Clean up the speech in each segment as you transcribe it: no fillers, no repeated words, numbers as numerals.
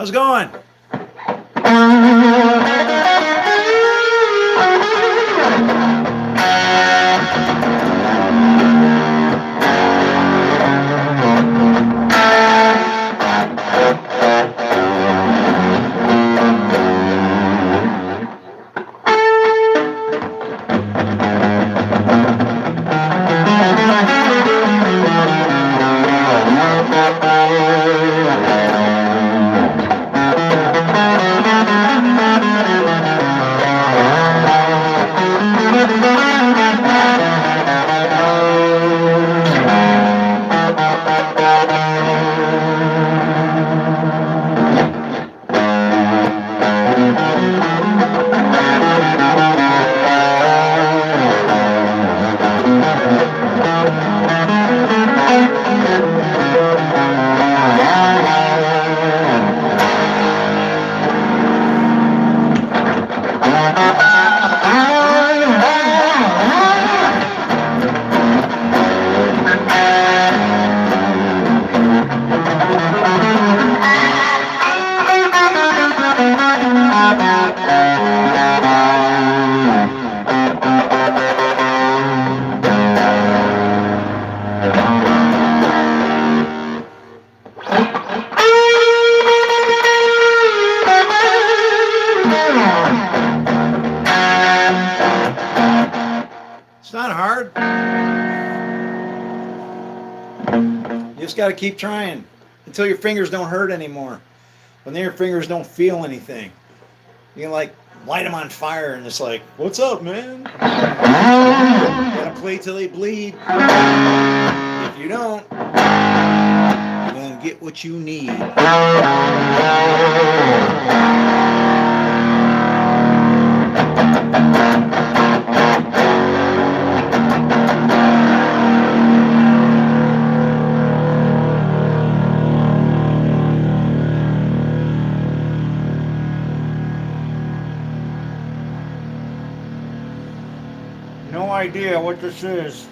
How's it going? It's not hard. You just got to keep trying until your fingers don't hurt anymore. When your fingers don't feel anything, you can like light them on fire and it's like, what's up, man? You gotta play till they bleed. If you don't, you're gonna get what you need. No idea what this is.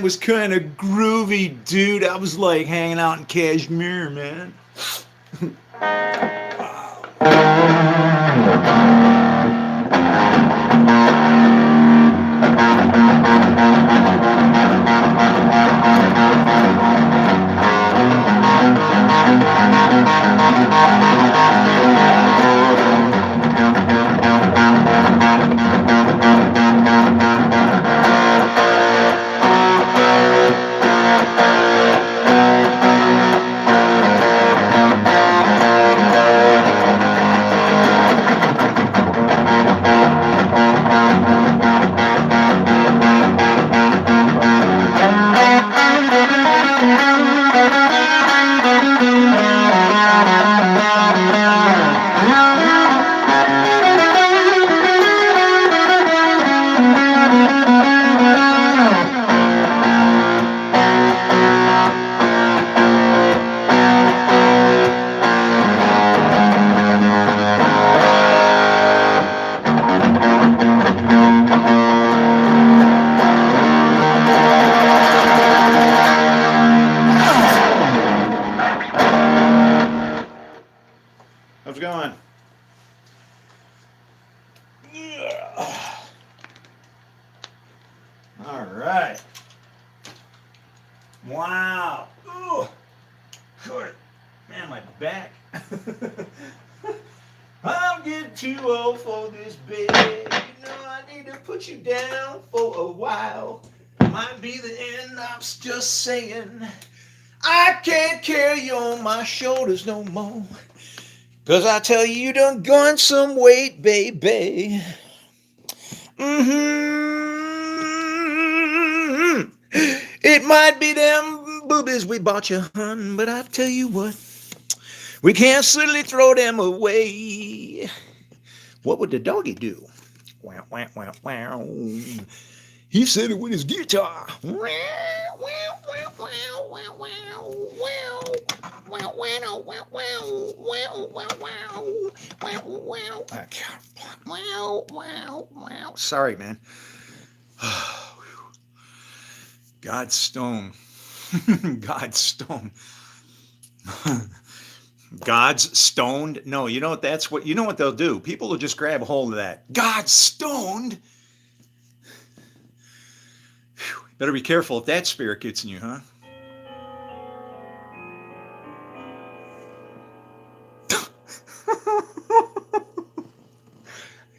was kind of groovy, dude. I was like hanging out in Kashmir, man. How's it going? Yeah. All right. Wow. Ooh. Good. Man, my back. I'm getting too old for this bed. You know I need to put you down for a while. Might be the end. I'm just saying. I can't carry you on my shoulders no more. 'Cause I tell you, you done gone some weight, baby. Mm-hmm. It might be them boobies we bought you, hun, but I tell you what, we can't silly throw them away. What would the doggy do? Wow, wow, wow, wow. He said it with his guitar. Sorry, man. God's stone. God's stone. God's stoned? No, you know what that's what you know what they'll do. People will just grab a hold of that. God's stoned. Whew. Better be careful if that spirit gets in you, huh?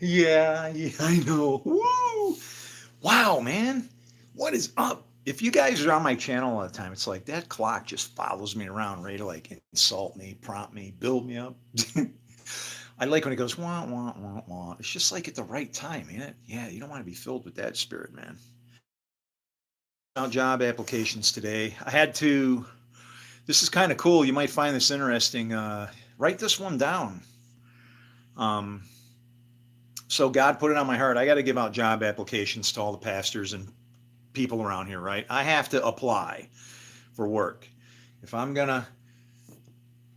Yeah, I know. Woo! Wow, man. What is up? If you guys are on my channel all the time, it's like that clock just follows me around, ready to like insult me, prompt me, build me up. I like when it goes wah wah wah wah. It's just like at the right time, ain't it? Yeah, you don't want to be filled with that spirit, man. Now job applications today. I had to. This is kind of cool. You might find this interesting. Write this one down. Um, so God put it on my heart. I got to give out job applications to all the pastors and people around here, right? I have to apply for work. If I'm gonna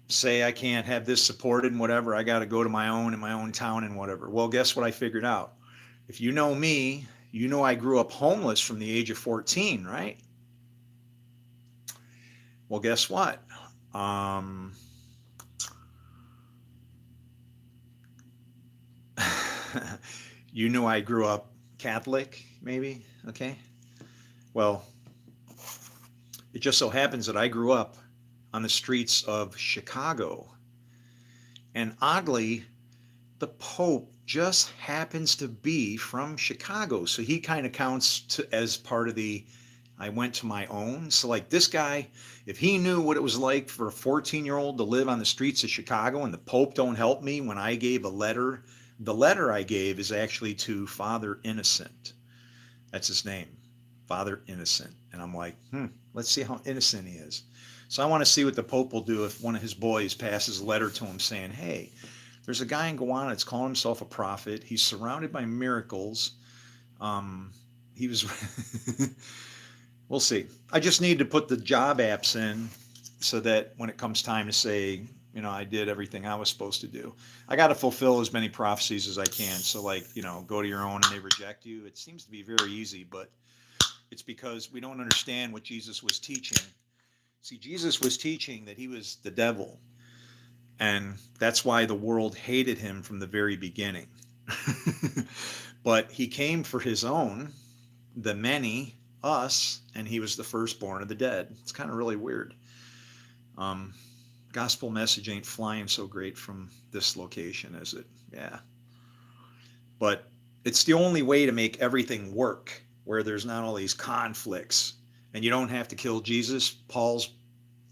say I can't have this supported and whatever, I got to go to my own in my own town and whatever. Well, guess what I figured out? If you know me, you know I grew up homeless from the age of 14, right? Well, guess what? Um, you know I grew up Catholic, maybe? Okay. Well, it just so happens that I grew up on the streets of Chicago. And oddly, the Pope just happens to be from Chicago. So he kind of counts as part of the I went to my own. So, like this guy, if he knew what it was like for a 14-year-old to live on the streets of Chicago and the Pope don't help me when I gave a letter, the letter I gave is actually to Father Innocent. That's his name, Father Innocent. And I'm like, let's see how innocent he is. So I want to see what the Pope will do if one of his boys passes a letter to him saying, hey, there's a guy in Guyana that's calling himself a prophet. He's surrounded by miracles. He was, we'll see. I just need to put the job apps in so that when it comes time to say, you know, I did everything I was supposed to do. I got to fulfill as many prophecies as I can. So, like, you know, go to your own and they reject you. It seems to be very easy, but It's because we don't understand what Jesus was teaching. See, Jesus was teaching that he was the devil, and that's why the world hated him from the very beginning. But he came for his own, the many, us, and he was the firstborn of the dead. It's kind of really weird. Um, Gospel message ain't flying so great from this location, is it? Yeah. But it's the only way to make everything work where there's not all these conflicts and you don't have to kill Jesus. Paul's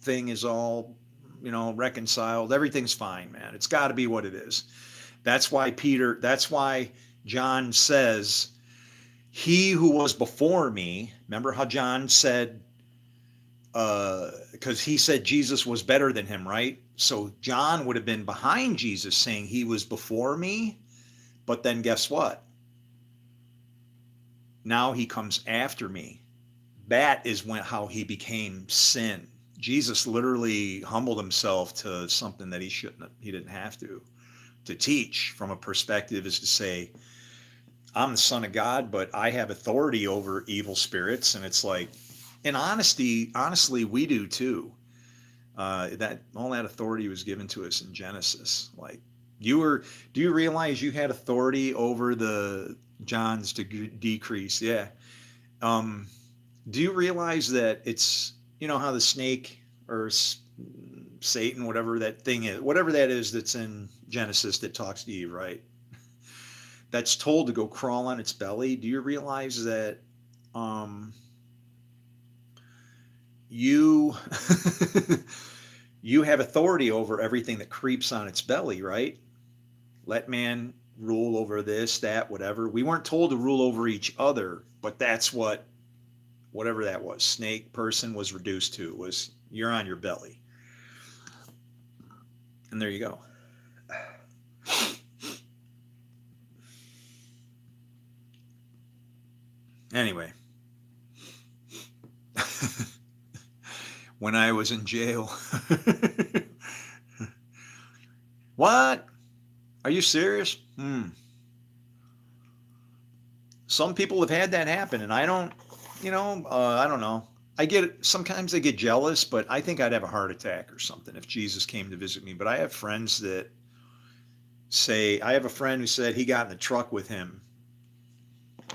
thing is all, reconciled. Everything's fine, man. It's got to be what it is. That's why John says, he who was before me, remember how John said, because he said Jesus was better than him, right? So John would have been behind Jesus saying he was before me, but then guess what? Now he comes after me. That is how he became sin. Jesus literally humbled himself to something that he didn't have to teach. From a perspective is to say, I'm the son of God, but I have authority over evil spirits. And it's like, in honestly, we do too. That all that authority was given to us in Genesis. Like, do you realize you had authority over the John's to decrease? Yeah. Do you realize that it's, how the snake or Satan, whatever that thing is, whatever that is that's in Genesis that talks to Eve, right? That's told to go crawl on its belly. Do you realize that you you have authority over everything that creeps on its belly, right? Let man rule over this, that, whatever. We weren't told to rule over each other, but that's whatever that was, snake person was reduced to, was you're on your belly. And there you go. Anyway, when I was in jail, what? Are you serious? Some people have had that happen, and I don't, I don't know. Sometimes I get jealous, but I think I'd have a heart attack or something if Jesus came to visit me. But I have friends that I have a friend who said he got in the truck with him,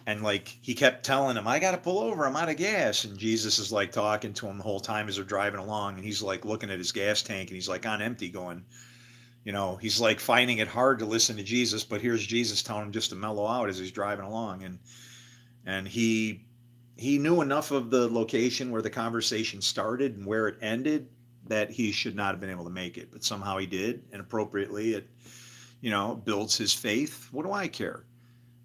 and like he kept telling him, I got to pull over, I'm out of gas. And Jesus is like talking to him the whole time as they're driving along. And he's like looking at his gas tank and he's like on empty going, he's like finding it hard to listen to Jesus, but here's Jesus telling him just to mellow out as he's driving along. And he knew enough of the location where the conversation started and where it ended that he should not have been able to make it, but somehow he did. And appropriately, it, builds his faith. What do I care?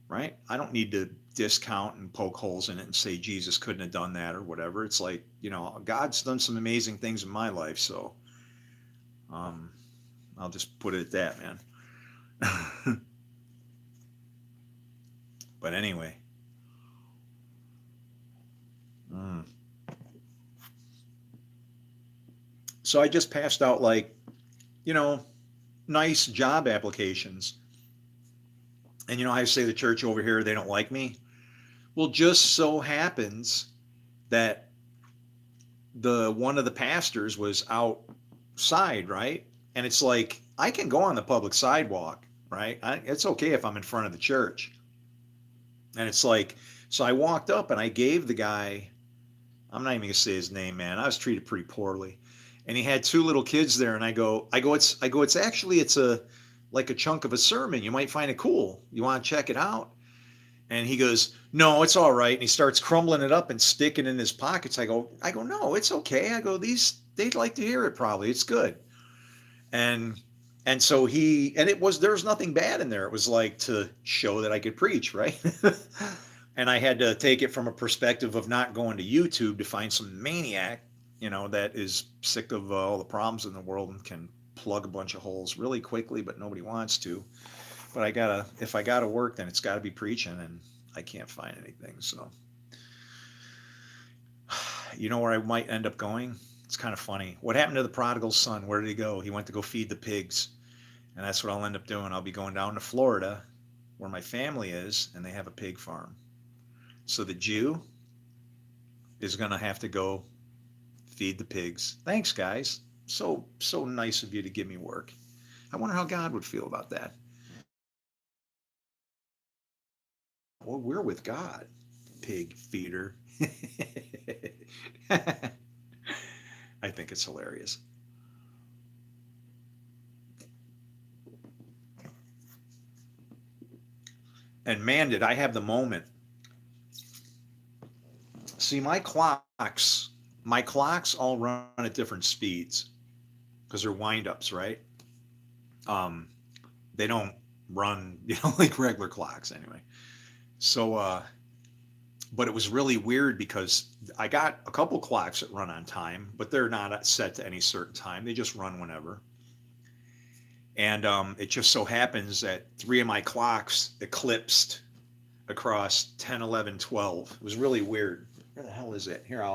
Right? I don't need to discount and poke holes in it and say Jesus couldn't have done that or whatever. It's like, God's done some amazing things in my life. So, I'll just put it at that, man. But anyway. So I just passed out nice job applications. And I say the church over here, they don't like me. Well, just so happens that one of the pastors was outside, right? And it's like, I can go on the public sidewalk, right? It's okay if I'm in front of the church. And it's like, so I walked up and I gave the guy, I'm not even gonna say his name, man. I was treated pretty poorly. And he had two little kids there, and I go, it's actually, it's like a chunk of a sermon. You might find it cool. You want to check it out? And he goes, no, it's all right. And he starts crumbling it up and sticking it in his pockets. I go, no, it's okay. I go, they'd like to hear it probably. It's good. And so there's nothing bad in there. It was like to show that I could preach, right? And I had to take it from a perspective of not going to YouTube to find some maniac, that is sick of all the problems in the world and can plug a bunch of holes really quickly, but nobody wants to. But if I gotta work, then it's gotta be preaching, and I can't find anything. So, where I might end up going? It's kind of funny. What happened to the prodigal son? Where did he go? He went to go feed the pigs. And that's what I'll end up doing. I'll be going down to Florida, where my family is, and they have a pig farm. So the Jew is going to have to go feed the pigs. Thanks, guys. So nice of you to give me work. I wonder how God would feel about that. Well, we're with God, pig feeder. I think it's hilarious. And man, did I have the moment. See, my clocks all run at different speeds because they're wind-ups, right? Um, they don't run, like regular clocks anyway. So, but it was really weird because I got a couple clocks that run on time, but they're not set to any certain time. They just run whenever. And it just so happens that three of my clocks eclipsed across 10, 11, 12. It was really weird. Where the hell is it? Here,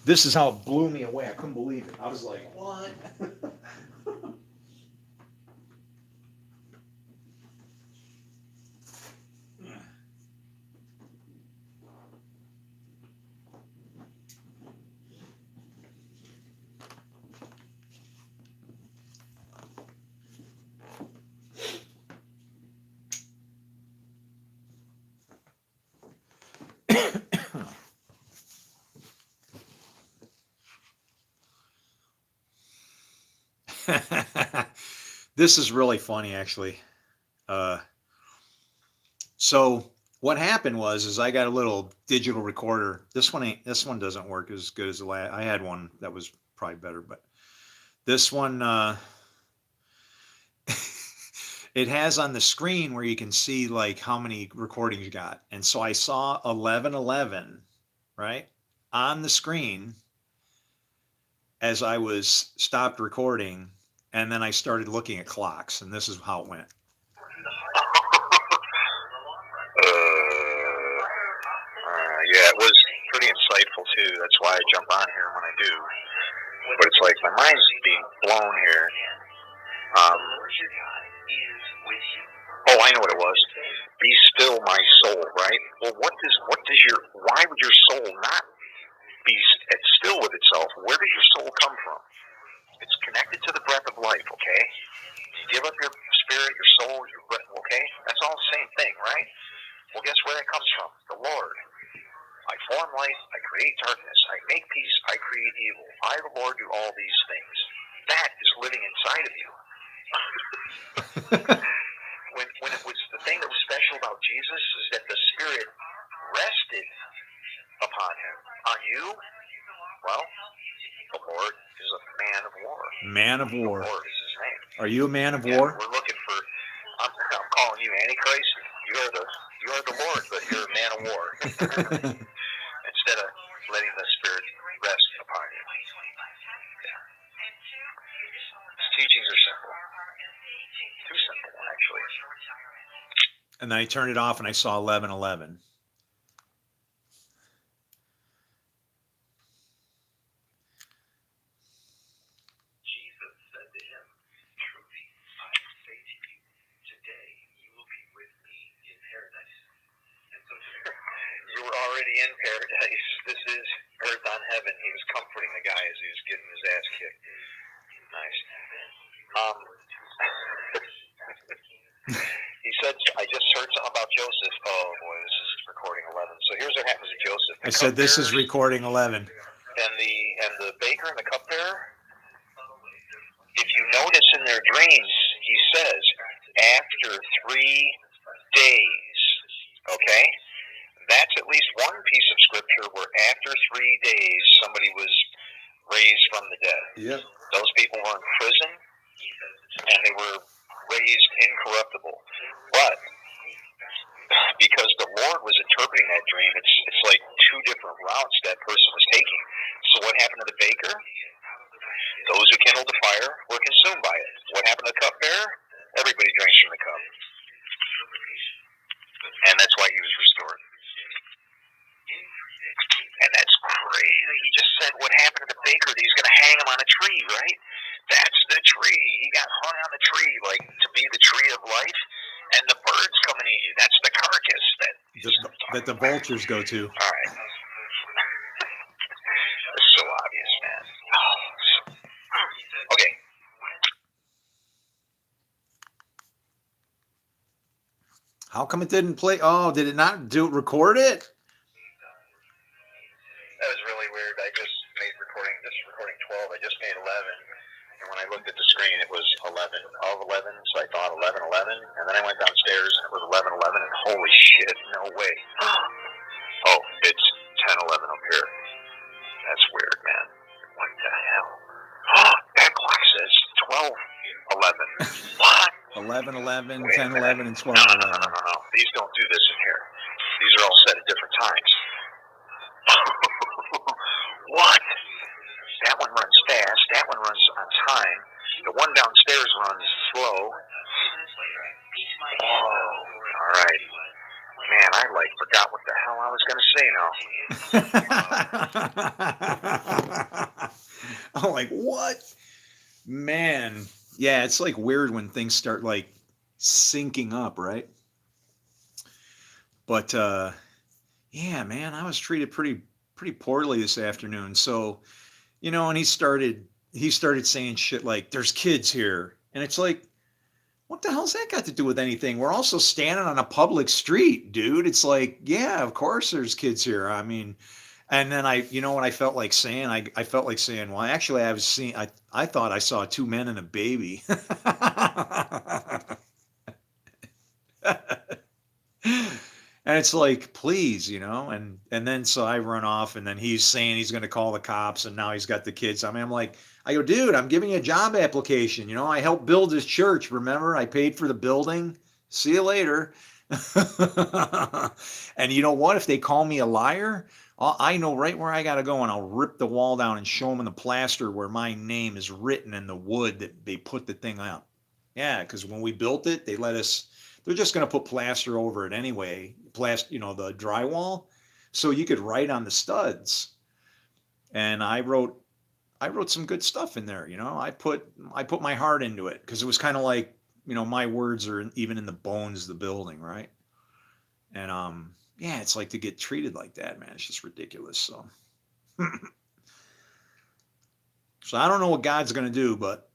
this is how it blew me away. I couldn't believe it. I was like, what? This is really funny, actually. Uh, so what happened is I got a little digital recorder. This one doesn't work as good as the last. I had one that was probably better, but this one, it has on the screen where you can see like how many recordings you got. And so I saw 1111, right, on the screen as I was stopped recording, and then I started looking at clocks, and this is how it went. Yeah, it was pretty insightful too. That's why I jump on here when I do. But it's like my mind's being blown here. Oh, I know what it was. Be still, my soul. Right? Well, why would your soul not be still with itself? Where does your soul come from? It's connected to the breath of life. Okay. You give up your spirit, your soul, your breath. Okay. That's all the same thing, right? Well, guess where that comes from? The Lord. I form light, I create darkness, I make peace, I create evil. I, the Lord, do all these things. That is living inside of you. when it was the thing that was special about Jesus is that the Spirit rested upon him. On you, well, the Lord is a man of war. Man of war. The Lord is his name. Are you a man of war? We're looking for. I'm calling you Antichrist. You are the Lord, but you're a man of war. Instead of letting the Spirit rest upon you. His teachings are simple. Too simple, actually. And then I turned it off and I saw 1111. Jesus said to him, "Truly, I say to you, today you will be with me in paradise." And so you were already in paradise. This is earth on heaven. He was comforting the guy as he was getting his ass kicked. Nice. He said, I just heard something about Joseph. Oh boy, this is recording 11. So here's what happens to Joseph. I said this is recording 11. And the baker and the cupbearer, if you notice in their dreams, he says, after 3 days, okay? That's at least one piece of scripture where after 3 days somebody was raised from the dead. Yep. Those people were in prison and they were raised incorruptible. But because the Lord was interpreting that dream, it's like two different routes that person was taking. So what happened to the baker? Those who kindled the fire were consumed by it. What happened to the cupbearer? Everybody drinks from the cup. And that's why he was restored. And that's crazy. He just said what happened to the baker, that he's going to hang him on a tree, right? That's the tree. He got hung on the tree, like to be the tree of life. And the birds come and eat you. That's the carcass that the vultures go to. All right. How come it didn't play? Oh, did it not record it? That was really weird. I just made recording 12. I just made 11. And when I looked at the screen, it was 11 of 11. So I thought 11, 11. And then I went downstairs and it was 11, 11. And holy shit, no way. Oh, it's 10, 11 up here. That's weird, man. What the hell? That clock says 12, 11. What? 11, 11, Wait 10, 11, and 12, No. 11. These don't do this in here. These are all set at different times. What? That one runs fast. That one runs on time. The one downstairs runs slow. Oh, all right. Man, I forgot what the hell I was going to say now. I'm like, what? Man. Yeah, it's like weird when things start like syncing up, right? But yeah, man, I was treated pretty poorly this afternoon. So, and he started saying shit like, there's kids here. And it's like, what the hell's that got to do with anything? We're also standing on a public street, dude. It's like, yeah, of course there's kids here. I mean, and then what I felt like saying? I felt like saying, well, actually I thought I saw two men and a baby. And it's like, please, and then so I run off, and then he's saying he's going to call the cops, and now he's got the kids. I go, dude, I'm giving you a job application. I helped build this church. Remember, I paid for the building. See you later. And you know what? If they call me a liar, I know right where I got to go, and I'll rip the wall down and show them in the plaster where my name is written in the wood that they put the thing out. Yeah, because when we built it, they're just going to put plaster over it anyway, the drywall, so you could write on the studs. And I wrote some good stuff in there. I put my heart into it, because it was kind of like, my words are even in the bones of the building, right? And yeah, it's like to get treated like that, man. It's just ridiculous. So, so I don't know what God's going to do, but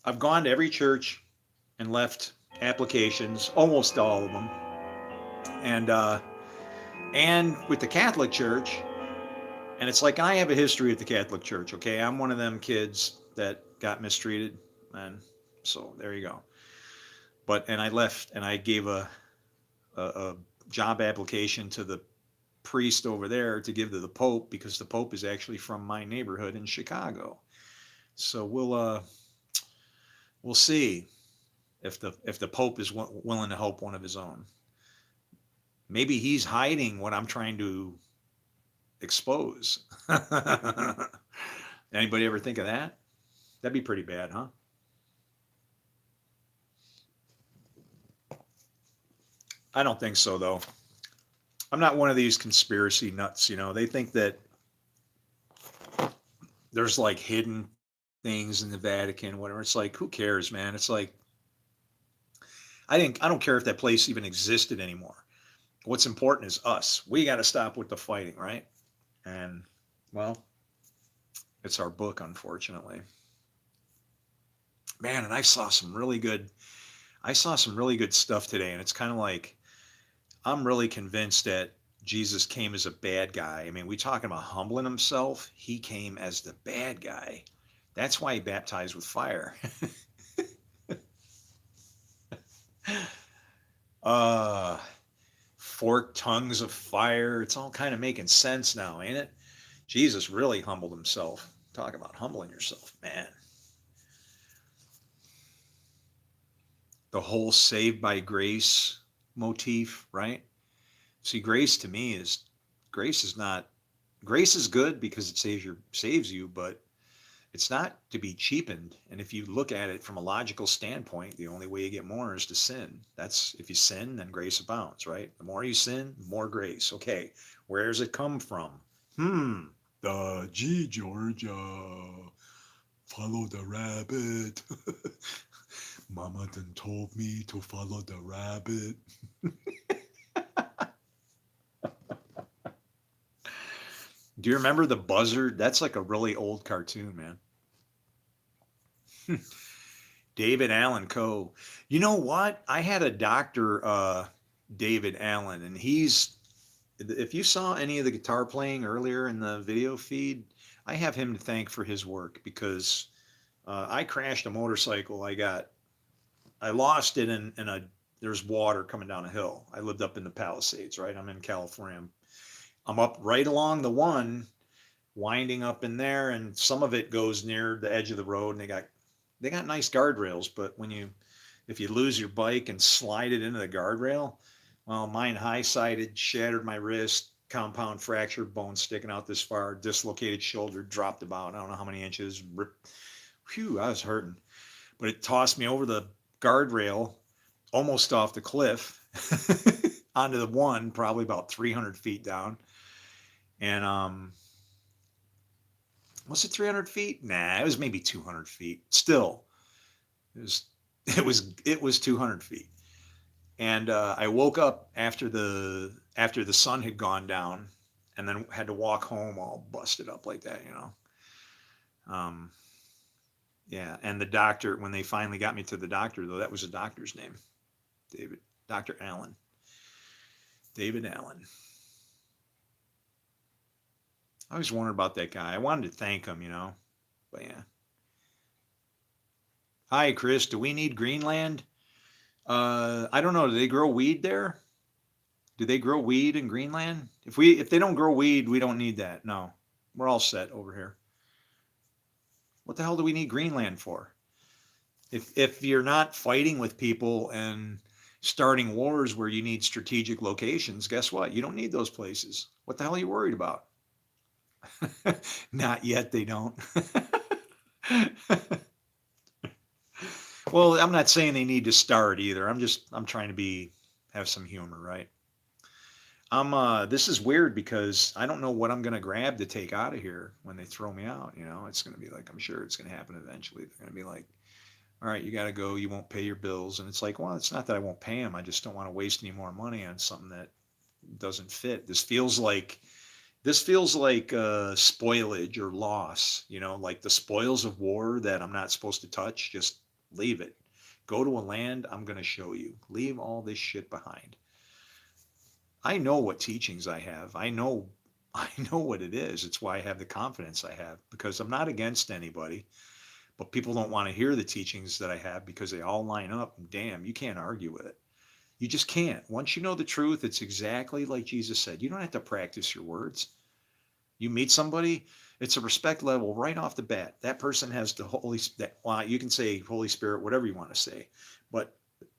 I've gone to every church and left applications, almost all of them, and with the Catholic Church. And it's like, I have a history at the Catholic Church. Okay, I'm one of them kids that got mistreated, and so there you go. And I left, and I gave a job application to the priest over there to give to the Pope, because the Pope is actually from my neighborhood in Chicago. So we'll see if the Pope is willing to help one of his own. Maybe he's hiding what I'm trying to expose. Anybody ever think of that? That'd be pretty bad, huh? I don't think so, though. I'm not one of these conspiracy nuts. They think that there's like hidden things in the Vatican, whatever. It's like, who cares, man? It's like, I don't care if that place even existed anymore. What's important is us. We got to stop with the fighting, right? And, well, it's our book, unfortunately. Man, and I saw some really good stuff today, and it's kind of like, I'm really convinced that Jesus came as a bad guy. I mean, we talking about humbling himself. He came as the bad guy. That's why he baptized with fire. Forked tongues of fire. It's all kind of making sense now, ain't it? Jesus really humbled himself. Talk about humbling yourself, man. The whole saved by grace motif, right? See, grace to me is grace is good because it saves you, but it's not to be cheapened. And if you look at it from a logical standpoint, the only way you get more is to sin. That's, if you sin, then grace abounds, right? The more you sin, the more grace. Okay, where does it come from? Gee, George, follow the rabbit. Mama done told me to follow the rabbit. Do you remember the buzzard? That's like a really old cartoon, man. David Allan Coe. You know what? I had a doctor David Allen, and if you saw any of the guitar playing earlier in the video feed, I have him to thank for his work because I crashed a motorcycle. I lost it in a there's water coming down a hill. I lived up in the Palisades, right? I'm in California. I'm up right along the one, winding up in there, and some of it goes near the edge of the road, and they got nice guardrails, but if you lose your bike and slide it into the guardrail, well, mine high-sided, shattered my wrist, compound fracture, bone sticking out this far, dislocated shoulder, dropped about I don't know how many inches. Phew, I was hurting, but it tossed me over the guardrail, almost off the cliff, onto the one, probably about 300 feet down, and was it 300 feet? Nah, it was maybe 200 feet. Still, it was it was 200 feet. And I woke up after the sun had gone down, and then had to walk home all busted up like that, you know. Um, yeah, and the doctor, when they finally got me to the doctor, though, that was a doctor's name, Dr. Allen, David Allen. I always wondered about that guy. I wanted to thank him, you know, but yeah. Hi, Chris. Do we need Greenland? I don't know. Do they grow weed there? Do they grow weed in Greenland? If they don't grow weed, we don't need that. No, we're all set over here. What the hell do we need Greenland for? If you're not fighting with people and starting wars where you need strategic locations, guess what? You don't need those places. What the hell are you worried about? Not yet, they don't. Well, I'm not saying they need to start either. I'm trying to have some humor, right? This is weird because I don't know what I'm gonna grab to take out of here when they throw me out. You know, it's gonna be like, I'm sure it's gonna happen eventually. They're gonna be like, all right, you gotta go. You won't pay your bills, and it's like, well, it's not that I won't pay them. I just don't want to waste any more money on something that doesn't fit. This feels like spoilage or loss. You know, like the spoils of war that I'm not supposed to touch. Just leave it. Go to a land I'm gonna show you. Leave all this shit behind. I know what teachings I have. I know what it is. It's why I have the confidence I have, because I'm not against anybody, but people don't want to hear the teachings that I have because they all line up, and damn, you can't argue with it. You just can't. Once you know the truth, it's exactly like Jesus said. You don't have to practice your words. You meet somebody, it's a respect level right off the bat. That person has the well, you can say Holy Spirit, whatever you want to say, but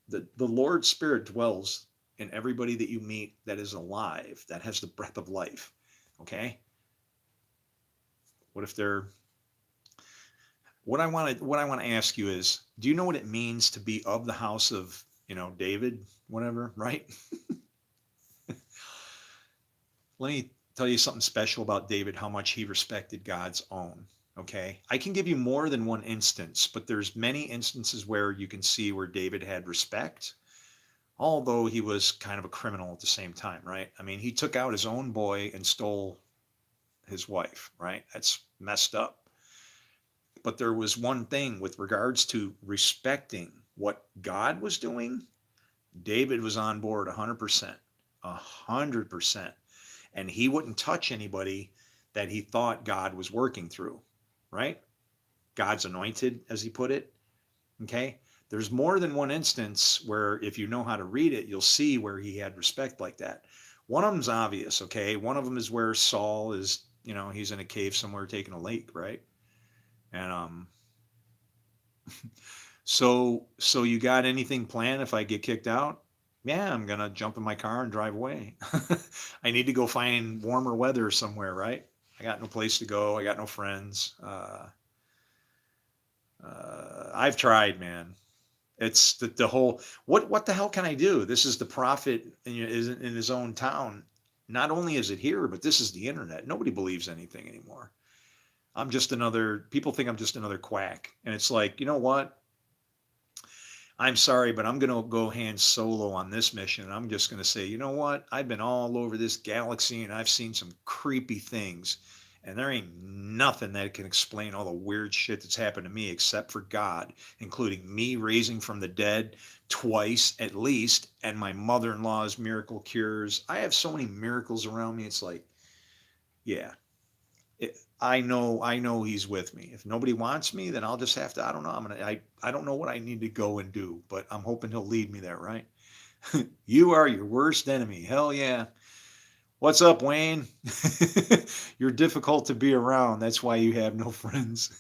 the Lord's Spirit dwells in everybody that you meet that is alive, that has the breath of life. Okay? What if they're what I want to ask you is, do you know what it means to be of the house of, David, whatever, right? Let me tell you something special about David, how much he respected God's own. Okay? I can give you more than one instance, but there's many instances where you can see where David had respect, although he was kind of a criminal at the same time, right? I mean, he took out his own boy and stole his wife, right? That's messed up. But there was one thing with regards to respecting what God was doing. David was on board 100%, 100%. And he wouldn't touch anybody that he thought God was working through, right? God's anointed, as he put it. Okay? There's more than one instance where, if you know how to read it, you'll see where he had respect like that. One of them's obvious, okay? One of them is where Saul is, he's in a cave somewhere taking a lake, right? And so you got anything planned if I get kicked out? Yeah, I'm gonna jump in my car and drive away. I need to go find warmer weather somewhere, right? I got no place to go. I got no friends. I've tried, man. It's the whole what the hell can I do? This is the prophet is in his own town. Not only is it here, but this is the internet. Nobody believes anything anymore. People think I'm just another quack. And it's like, you know what? I'm sorry, but I'm going to go hand solo on this mission. And I'm just going to say, you know what? I've been all over this galaxy and I've seen some creepy things. And there ain't nothing that can explain all the weird shit that's happened to me except for God, including me raising from the dead twice at least, and my mother-in-law's miracle cures. I have so many miracles around me. It's like, yeah, I know he's with me. If nobody wants me, then I'll just have to, I don't know. I don't know what I need to go and do, but I'm hoping he'll lead me there, right? You are your worst enemy. Hell yeah. What's up, Wayne? You're difficult to be around. That's why you have no friends.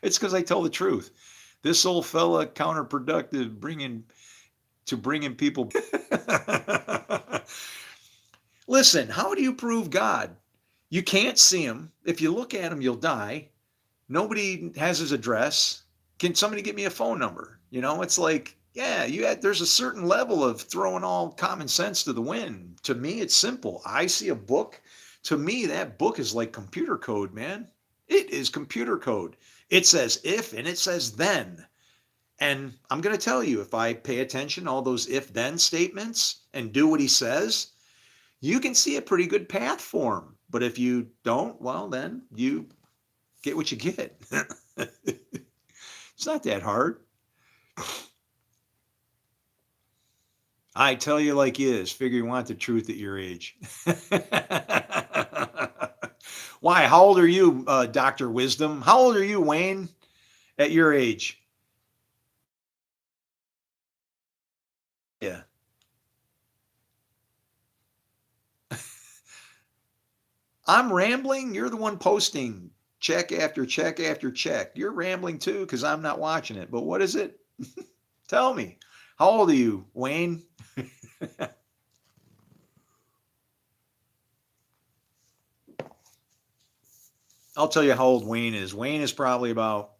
It's because I tell the truth. This old fella counterproductive, bringing people. Listen, how do you prove God? You can't see him. If you look at him, you'll die. Nobody has his address. Can somebody get me a phone number? It's like, yeah, there's a certain level of throwing all common sense to the wind. To me, it's simple. I see a book. To me, that book is like computer code, man. It is computer code. It says if and it says then. And I'm going to tell you, if I pay attention to all those if then statements and do what he says, you can see a pretty good path for him. But if you don't, well, then you get what you get. It's not that hard. I tell you like is. Figure you want the truth at your age. Why? How old are you, Dr. Wisdom? How old are you, Wayne, at your age? Yeah. I'm rambling. You're the one posting check after check after check. You're rambling too because I'm not watching it. But what is it? Tell me. How old are you, Wayne? I'll tell you how old Wayne is. Wayne is probably about.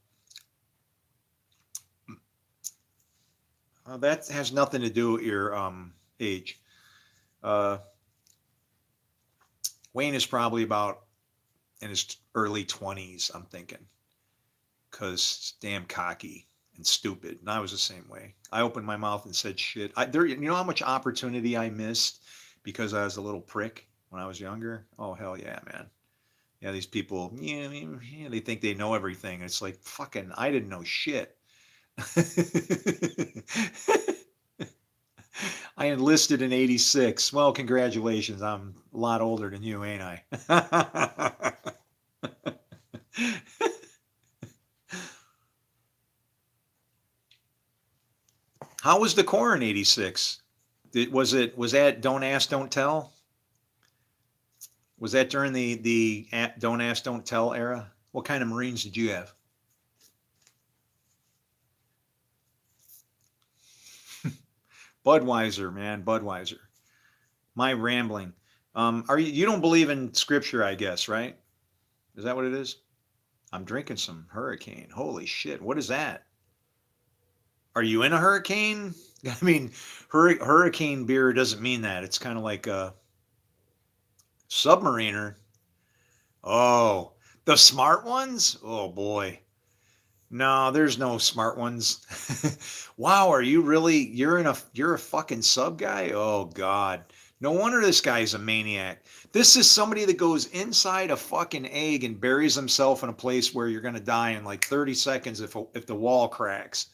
That has nothing to do with your age. Wayne is probably about in his early 20s, I'm thinking, because damn cocky and stupid. And I was the same way. I opened my mouth and said shit. You know how much opportunity I missed because I was a little prick when I was younger? Oh, hell yeah, man. Yeah, these people, yeah, they think they know everything. It's like, fucking, I didn't know shit. I enlisted in 86. Well, congratulations. I'm a lot older than you, ain't I? How was the Corps in 86? Was that Don't Ask, Don't Tell? Was that during the Don't Ask, Don't Tell era? What kind of Marines did you have? Budweiser, man, Budweiser. My rambling. You don't believe in scripture, I guess, right? Is that what it is? I'm drinking some Hurricane. Holy shit, what is that? Are you in a hurricane? I mean, hurricane beer doesn't mean that. It's kind of like a submariner. Oh, the smart ones? Oh boy. No, there's no smart ones. Wow, are you really you're a fucking sub guy? Oh God. No wonder this guy's a maniac. This is somebody that goes inside a fucking egg and buries himself in a place where you're gonna die in like 30 seconds if the wall cracks.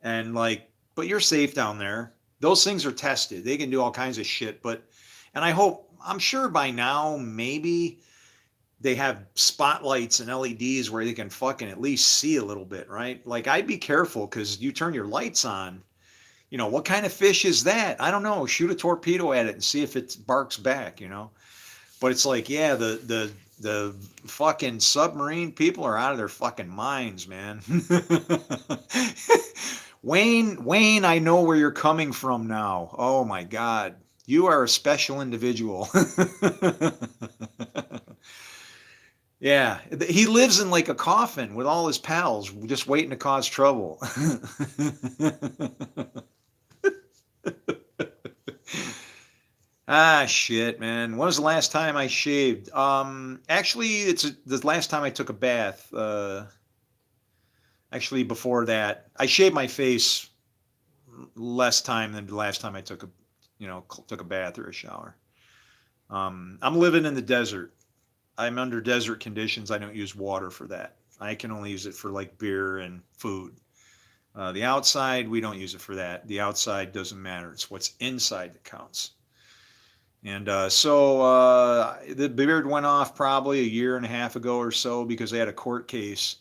And like, but you're safe down there. Those things are tested. They can do all kinds of shit, and I'm sure by now maybe they have spotlights and LEDs where they can fucking at least see a little bit, right? Like I'd be careful because you turn your lights on. What kind of fish is that? I don't know. Shoot a torpedo at it and see if it barks back. But it's like, yeah, the fucking submarine people are out of their fucking minds, man. Wayne, I know where you're coming from now. Oh my God. You are a special individual. Yeah, he lives in like a coffin with all his pals, just waiting to cause trouble. Shit, man. When was the last time I shaved? Actually, it's the last time I took a bath. Actually, before that, I shaved my face less time than the last time I took a bath or a shower. I'm living in the desert. I'm under desert conditions. I don't use water for that. I can only use it for like beer and food. The outside, we don't use it for that. The outside doesn't matter. It's what's inside that counts. And the beard went off probably a year and a half ago or so because they had a court case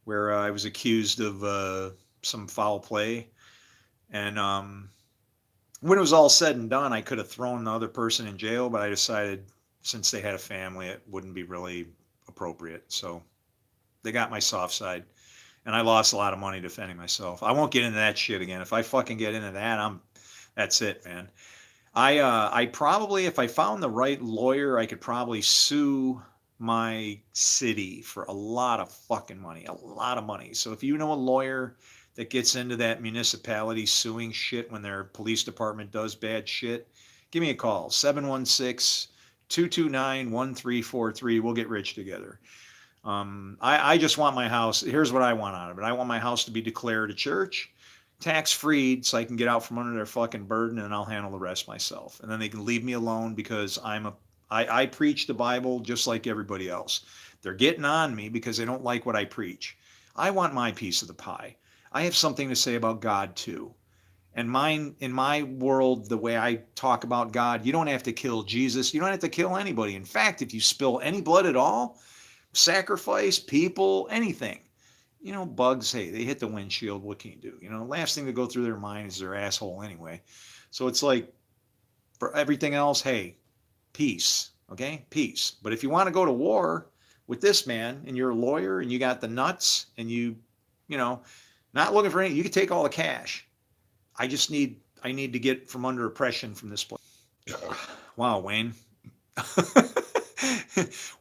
where I was accused of some foul play. And when it was all said and done, I could have thrown the other person in jail, but I decided since they had a family, it wouldn't be really appropriate. So they got my soft side. And I lost a lot of money defending myself. I won't get into that shit again. If I fucking get into that, that's it, man. I probably, if I found the right lawyer, I could probably sue my city for a lot of fucking money, a lot of money. So if you know a lawyer that gets into that municipality suing shit when their police department does bad shit, give me a call, 716-229-1343. We'll get rich together. I just want my house. Here's what I want out of it. I want my house to be declared a church, tax free, so I can get out from under their fucking burden, and I'll handle the rest myself. And then they can leave me alone because I preach the Bible just like everybody else. They're getting on me because they don't like what I preach. I want my piece of the pie. I have something to say about God too. And in my world, the way I talk about God, you don't have to kill Jesus. You don't have to kill anybody. In fact, if you spill any blood at all, sacrifice, people, anything. Bugs, hey, they hit the windshield. What can you do? Last thing to go through their mind is their asshole anyway. So it's like, for everything else, hey, peace, okay? Peace. But if you want to go to war with this man and you're a lawyer and you got the nuts and not looking for anything, you can take all the cash. I need to get from under oppression from this place. Wow, Wayne.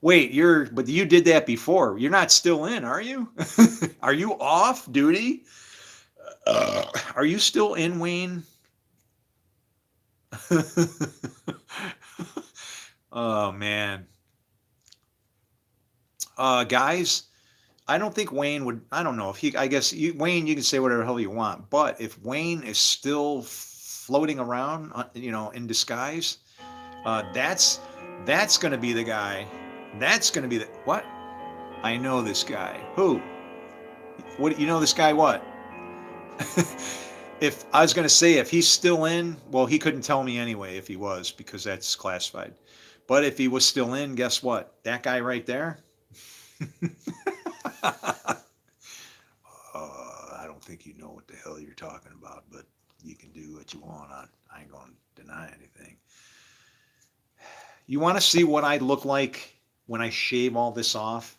Wait, but you did that before. You're not still in, are you? Are you off duty? Are you still in, Wayne? Oh, man. Guys, I don't think Wayne would, I don't know if I guess Wayne, you can say whatever the hell you want, but if Wayne is still floating around, in disguise, that's going to be the guy. That's going to be what? I know this guy. Who? What, this guy what? If I was going to say if he's still in, well, he couldn't tell me anyway if he was because that's classified. But if he was still in, guess what? That guy right there? I don't think you know what the hell you're talking about, but you can do what you want. I ain't going to deny anything. You want to see what I look like when I shave all this off?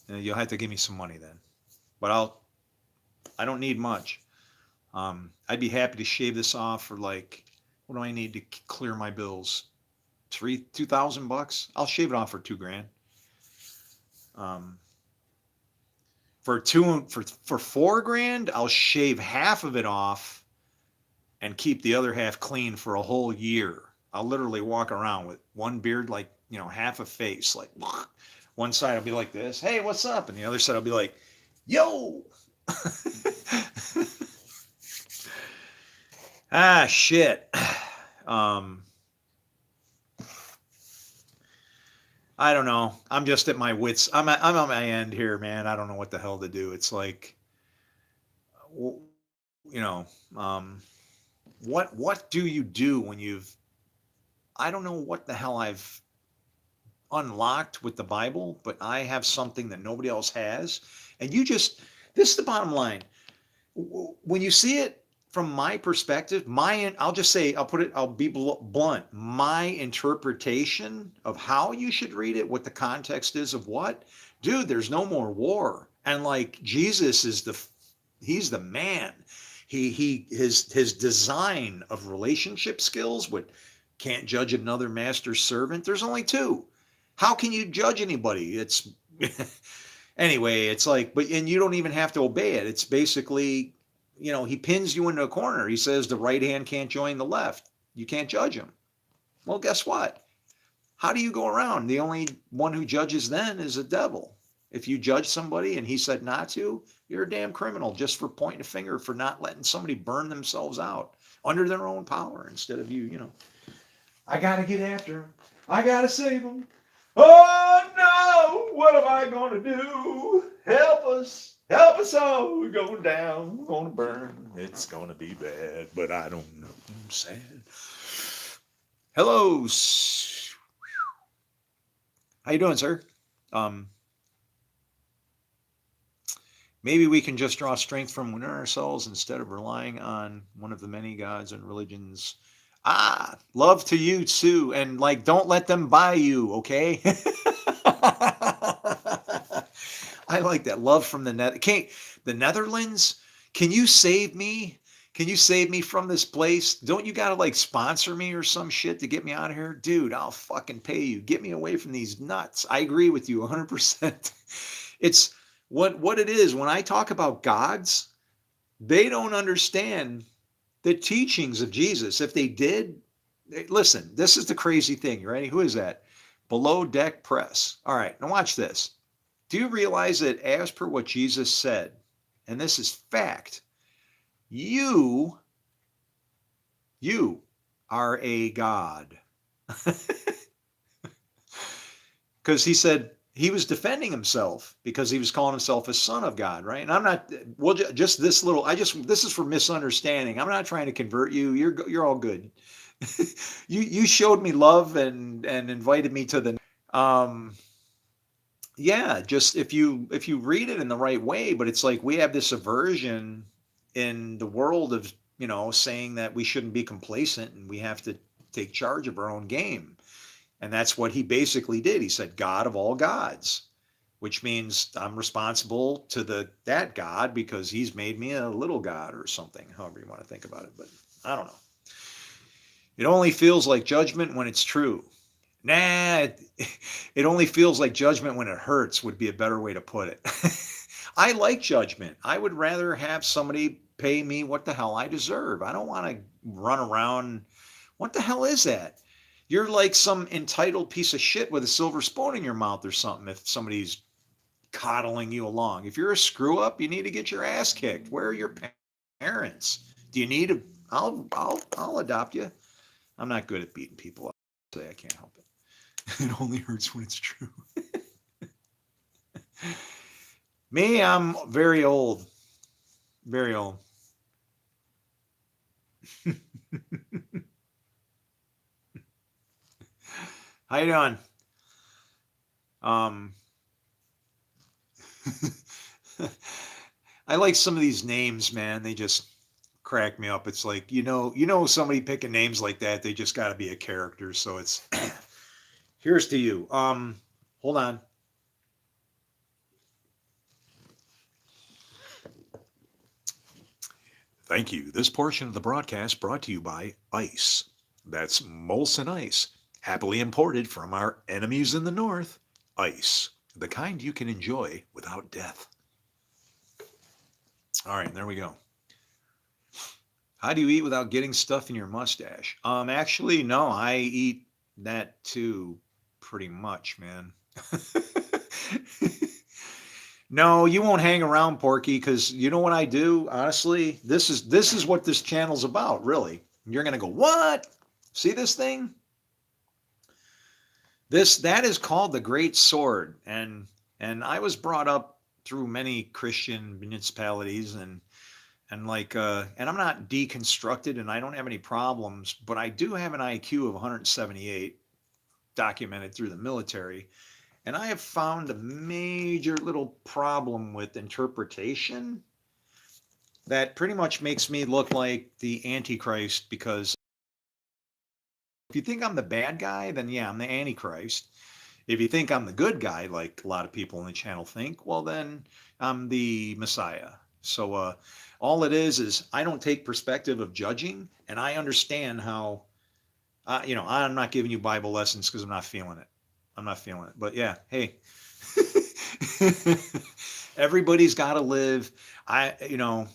You'll have to give me some money then. But I don't need much. I'd be happy to shave this off for like, what do I need to clear my bills? $2,000? I'll shave it off for $2,000. For $4,000, I'll shave half of it off and keep the other half clean for a whole year. I'll literally walk around with one beard, like, half a face, like one side I'll be like this, hey, what's up? And the other side I'll be like, yo. Shit. I don't know. I'm just at my wits. I'm on my end here, man. I don't know what the hell to do. It's like, what do you do when I don't know what the hell I've unlocked with the Bible, but I have something that nobody else has. And this is the bottom line. When you see it from my perspective, I'll be blunt. My interpretation of how you should read it, what the context is of what, dude, there's no more war. And like Jesus he's the man. His design of relationship skills can't judge another master's servant. There's only two. How can you judge anybody? It's anyway, it's like, and you don't even have to obey it. It's basically, he pins you into a corner. He says the right hand can't join the left. You can't judge him. Well, guess what? How do you go around? The only one who judges then is the devil. If you judge somebody and he said not to, you're a damn criminal just for pointing a finger for not letting somebody burn themselves out under their own power instead of you, I got to get after him. I got to save him. Oh no, what am I gonna do? Help us all. We're going down, we're gonna burn. It's gonna be bad, but I don't know. I'm sad. Hello. How you doing, sir? Um, Maybe we can just draw strength from within ourselves instead of relying on one of the many gods and religions. Ah, love to you too. And like, don't let them buy you, okay? I like that. Love from the the Netherlands. Can you save me? Can you save me from this place? Don't you gotta like sponsor me or some shit to get me out of here? Dude, I'll fucking pay you. Get me away from these nuts. I agree with you 100%. It's what it is. When I talk about gods, they don't understand the teachings of Jesus. If they did, listen, this is the crazy thing. You ready? Who is that? Below Deck Press. All right, now watch this. Do you realize that as per what Jesus said, and this is fact, you are a god? Because he said he was defending himself because he was calling himself a son of God, right? And I'm not, well, just this little, this is for misunderstanding. I'm not trying to convert you. You're all good. You showed me love and invited me to the, yeah, just if you read it in the right way, but it's like we have this aversion in the world of, saying that we shouldn't be complacent and we have to take charge of our own game. And that's what he basically did. He said, God of all gods, which means I'm responsible to that God because he's made me a little God or something, however you want to think about it. But I don't know. It only feels like judgment when it's true. Nah, it only feels like judgment when it hurts would be a better way to put it. I like judgment. I would rather have somebody pay me what the hell I deserve. I don't want to run around. What the hell is that? You're like some entitled piece of shit with a silver spoon in your mouth or something if somebody's coddling you along. If you're a screw up, you need to get your ass kicked. Where are your parents? Do you need a I'll adopt you. I'm not good at beating people up. I can't help it. It only hurts when it's true. Me, I'm very old. Very old. How you doing? I like some of these names, man. They just crack me up. It's like, somebody picking names like that, they just got to be a character. So it's here's to you. Hold on. Thank you. This portion of the broadcast brought to you by Ice. That's Molson Ice, happily imported from our enemies in the north. Ice, the kind you can enjoy without death. All right, there we go. How do you eat without getting stuff in your mustache? Actually, no, I eat that too, pretty much, man. No, you won't hang around, Porky, because you know what I do? Honestly, this is what this channel's about, really. You're gonna go, what? See this thing? That is called the Great Sword, and I was brought up through many Christian municipalities and I'm not deconstructed and I don't have any problems, but I do have an IQ of 178 documented through the military. And I have found a major little problem with interpretation that pretty much makes me look like the Antichrist, because if you think I'm the bad guy, then yeah, I'm the Antichrist. If you think I'm the good guy, like a lot of people on the channel think, well, then I'm the Messiah. So all it is I don't take perspective of judging, and I understand how, I'm not giving you Bible lessons because I'm not feeling it. I'm not feeling it. But yeah, hey, everybody's got to live. Have you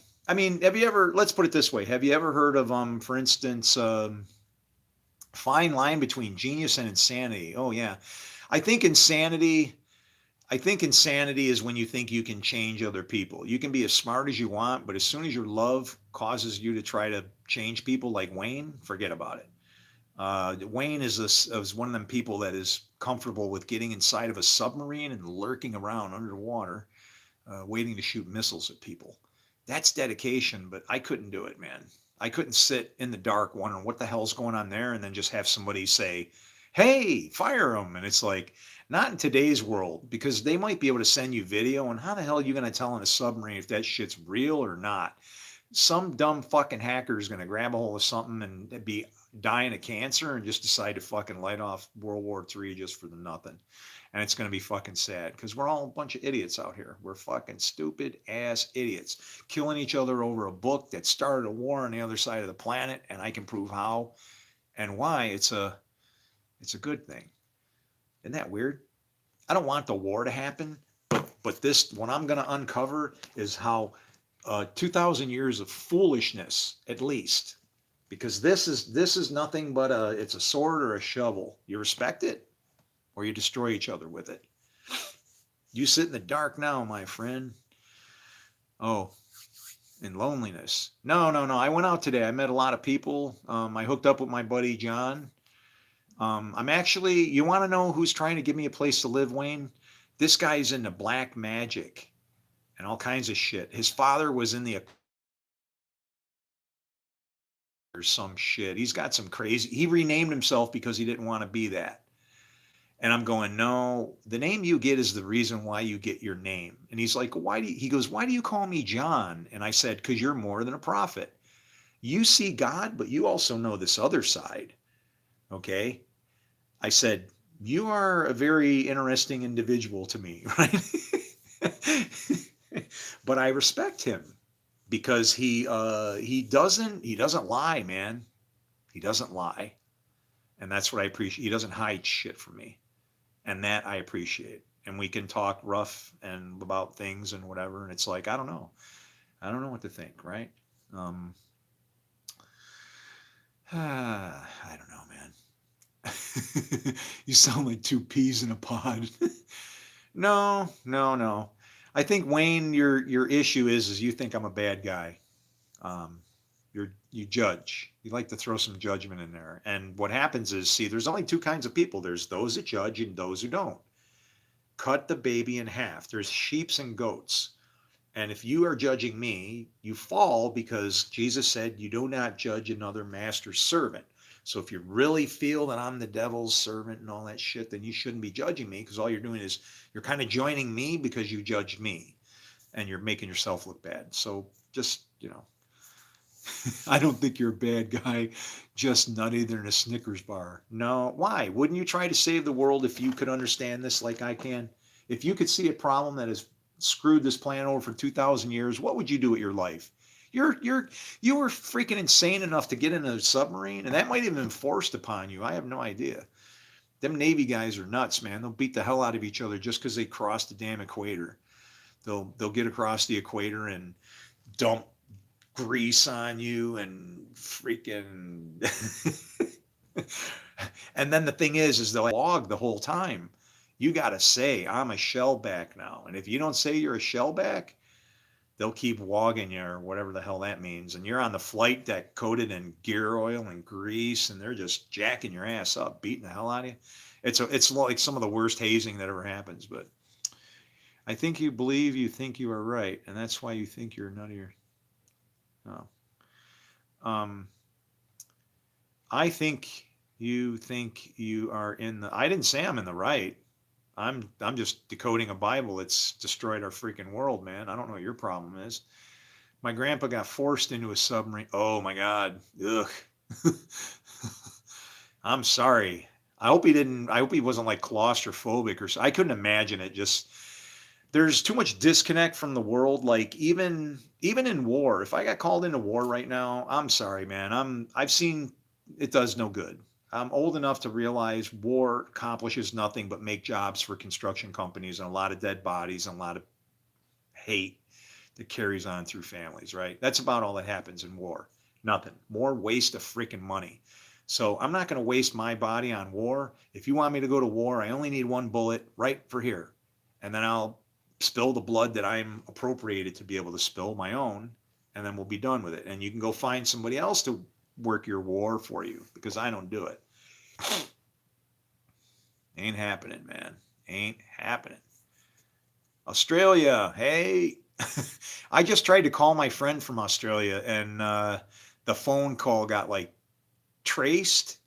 ever, let's put it this way. Have you ever heard of, for instance, fine line between genius and insanity? Oh yeah. I think insanity is when you think you can change other people. You can be as smart as you want, but as soon as your love causes you to try to change people like Wayne, forget about it. Wayne is one of them people that is comfortable with getting inside of a submarine and lurking around underwater, waiting to shoot missiles at people. That's dedication, but I couldn't do it, man. I couldn't sit in the dark wondering what the hell's going on there and then just have somebody say, hey, fire them. And it's like, not in today's world, because they might be able to send you video. And how the hell are you going to tell in a submarine if that shit's real or not? Some dumb fucking hacker is going to grab a hold of something and be dying of cancer and just decide to fucking light off World War III just for the nothing. And it's going to be fucking sad because we're all a bunch of idiots out here. We're fucking stupid ass idiots killing each other over a book that started a war on the other side of the planet. And I can prove how and why it's a good thing. Isn't that weird? I don't want the war to happen, but this, what I'm going to uncover is how 2,000 years of foolishness, at least, because this is nothing but it's a sword or a shovel. You respect it or you destroy each other with it. You sit in the dark now, my friend. Oh, in loneliness. No. I went out today. I met a lot of people. I hooked up with my buddy John. I'm actually, you want to know who's trying to give me a place to live, Wayne? This guy's into black magic and all kinds of shit. His father was in the or some shit. He's got some crazy, he renamed himself because he didn't want to be that. And I'm going, no, the name you get is the reason why you get your name. And he's like, he goes, why do you call me John? And I said, because you're more than a prophet. You see God, but you also know this other side. Okay. I said, you are a very interesting individual to me, right? But I respect him because he doesn't lie, man. He doesn't lie. And that's what I appreciate. He doesn't hide shit from me. And that I appreciate. And we can talk rough and about things and whatever. And it's like, I don't know what to think, right? I don't know, man. You sound like two peas in a pod. No. I think, Wayne, your issue is you think I'm a bad guy. You judge. You like to throw some judgment in there. And what happens is, see, there's only two kinds of people. There's those that judge and those who don't. Cut the baby in half. There's sheeps and goats. And if you are judging me, you fall because Jesus said you do not judge another master's servant. So if you really feel that I'm the devil's servant and all that shit, then you shouldn't be judging me, because all you're doing is you're kind of joining me because you judged me and you're making yourself look bad. So just, I don't think you're a bad guy, just nuttier than a Snickers bar. No, why? Wouldn't you try to save the world if you could understand this like I can? If you could see a problem that has screwed this planet over for 2,000 years, what would you do with your life? You were freaking insane enough to get in a submarine, and that might have been forced upon you. I have no idea. Them Navy guys are nuts, man. They'll beat the hell out of each other just because they crossed the damn equator. They'll get across the equator and dump grease on you and freaking and then the thing is they'll log the whole time. You got to say, I'm a shellback now. And if you don't say you're a shellback, they'll keep wogging you or whatever the hell that means. And you're on the flight deck coated in gear oil and grease, and they're just jacking your ass up, beating the hell out of you. It's like some of the worst hazing that ever happens. But I think you believe you think you are right, and that's why you think you're nuttier. Oh. I think you are in the. I didn't say I'm in the right. I'm just decoding a Bible that's destroyed our freaking world, man. I don't know what your problem is. My grandpa got forced into a submarine. Oh my God. Ugh. I'm sorry. I hope he wasn't like claustrophobic or so. I couldn't imagine it. Just, there's too much disconnect from the world. Like even in war, if I got called into war right now, I'm sorry, man. I've seen it does no good. I'm old enough to realize war accomplishes nothing but make jobs for construction companies and a lot of dead bodies and a lot of hate that carries on through families, right? That's about all that happens in war. Nothing. More waste of freaking money. So I'm not going to waste my body on war. If you want me to go to war, I only need one bullet right for here. And then I'll spill the blood that I'm appropriated to be able to spill, my own, and then we'll be done with it. And you can go find somebody else to work your war for you, because I don't do it. Ain't happening, man. Ain't happening. Australia, hey. I just tried to call my friend from Australia, and the phone call got like traced,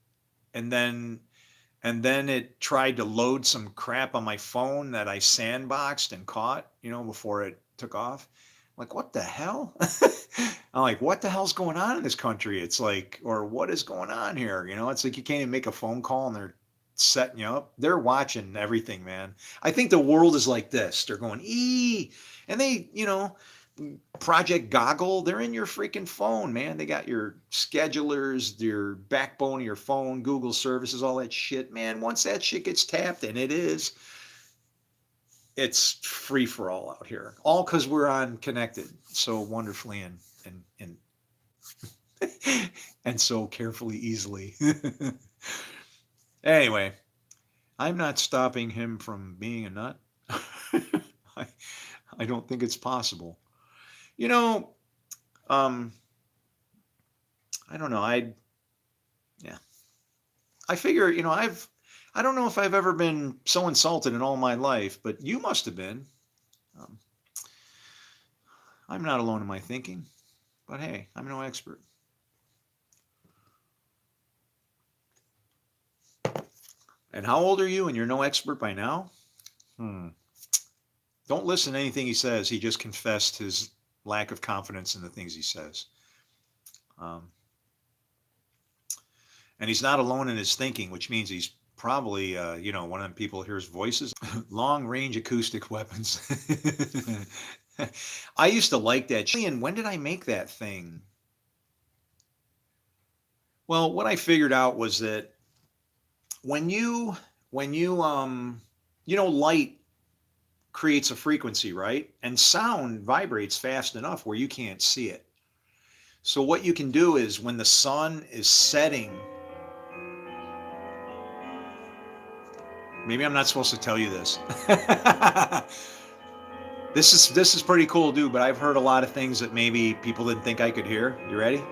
and then it tried to load some crap on my phone that I sandboxed and caught, before it took off. I'm like, what the hell? I'm like, what the hell's going on in this country? It's like, or what is going on here? It's like you can't even make a phone call and they're setting you up. They're watching everything, man. I think the world is like this. They're going, and they, Project Goggle, they're in your freaking phone, man. They got your schedulers, your backbone of your phone, Google services, all that shit, man. Once that shit gets tapped, and it's free for all out here. All because we're on connected so wonderfully and and so carefully, easily. Anyway, I'm not stopping him from being a nut. I, I don't think it's possible. You know, um, I don't know. Yeah. I figure, I don't know if I've ever been so insulted in all my life, but you must have been. Um, I'm not alone in my thinking, but hey, I'm no expert. And how old are you? And you're no expert by now? Don't listen to anything he says. He just confessed his lack of confidence in the things he says. Um, and he's not alone in his thinking, which means he's probably, one of them people who hears voices. Long range acoustic weapons. I used to like that. And when did I make that thing? Well, what I figured out was that when light creates a frequency, right? And sound vibrates fast enough where you can't see it. So what you can do is when the sun is setting, maybe I'm not supposed to tell you this. This is pretty cool, dude, but I've heard a lot of things that maybe people didn't think I could hear. You ready?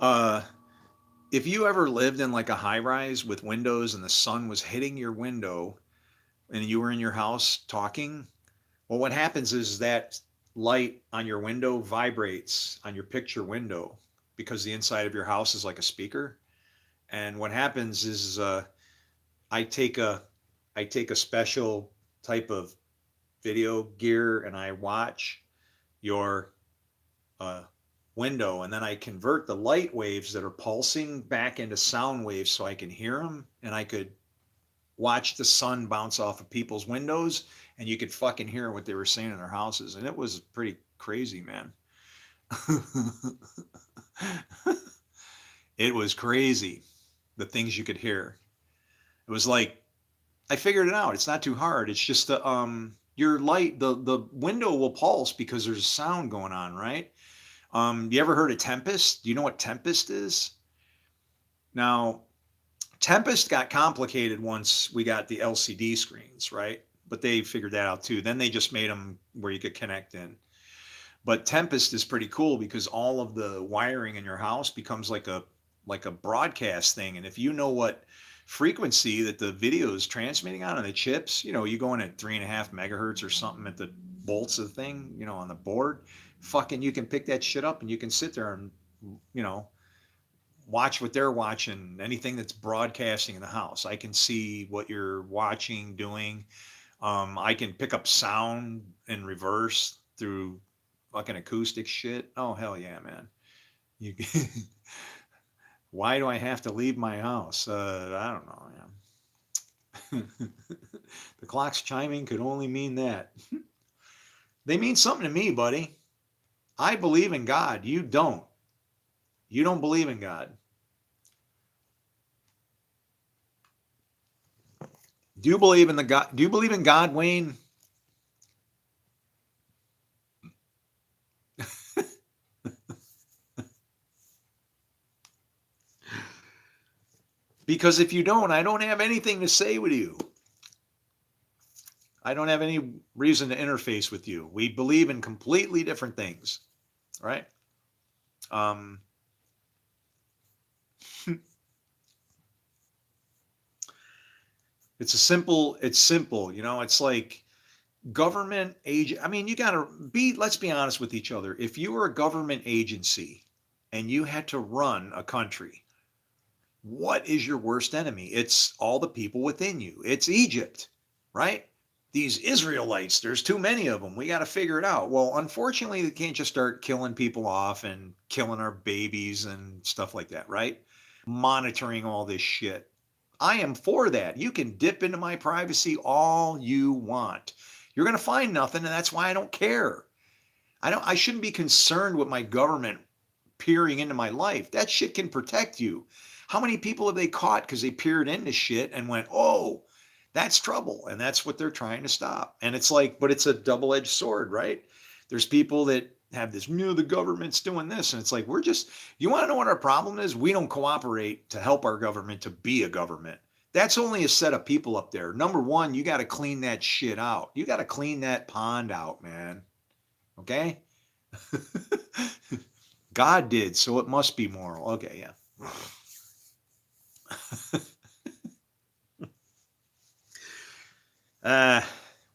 uh if you ever lived in like a high rise with windows and the sun was hitting your window and you were in your house talking, well, what happens is that light on your window vibrates on your picture window because the inside of your house is like a speaker. And what happens is I take a I take a special type of video gear and I watch your uh, window, and then I convert the light waves that are pulsing back into sound waves so I can hear them, and I could watch the sun bounce off of people's windows, and you could fucking hear what they were saying in their houses, and it was pretty crazy, man. It was crazy, the things you could hear. It was like I figured it out. It's not too hard. It's just your light, the window will pulse because there's sound going on, right? You ever heard of Tempest? Do you know what Tempest is? Now, Tempest got complicated once we got the LCD screens, right? But they figured that out too. Then they just made them where you could connect in. But Tempest is pretty cool because all of the wiring in your house becomes like a broadcast thing. And if you know what frequency that the video is transmitting on the chips, you go in at 3.5 megahertz or something at the bolts of the thing, on the board, fucking you can pick that shit up and you can sit there and, watch what they're watching, anything that's broadcasting in the house. I can see what you're watching, doing. I can pick up sound in reverse through fucking acoustic shit. Oh, hell yeah, man. You Why do I have to leave my house? I don't know. Man. The clocks chiming could only mean that. They mean something to me, buddy. I believe in God. You don't. You don't believe in God. Do you believe in the God? Do you believe in God, Wayne? Because if you don't, I don't have anything to say with you. I don't have any reason to interface with you. We believe in completely different things, right? It's simple, you know, it's like government agent. I mean, let's be honest with each other. If you were a government agency and you had to run a country, what is your worst enemy? It's all the people within you. It's Egypt, right? These Israelites, there's too many of them. We got to figure it out. Well, unfortunately, they can't just start killing people off and killing our babies and stuff like that, right? Monitoring all this shit. I am for that. You can dip into my privacy all you want. You're going to find nothing, and that's why I don't care. I shouldn't be concerned with my government peering into my life. That shit can protect you. How many people have they caught because they peered into shit and went, "Oh, that's trouble." And that's what they're trying to stop. And it's like, but it's a double-edged sword, right? There's people that have this, the government's doing this. And it's like, you want to know what our problem is? We don't cooperate to help our government to be a government. That's only a set of people up there. Number one, you got to clean that shit out. You got to clean that pond out, man. Okay? God did, so it must be moral. Okay, yeah.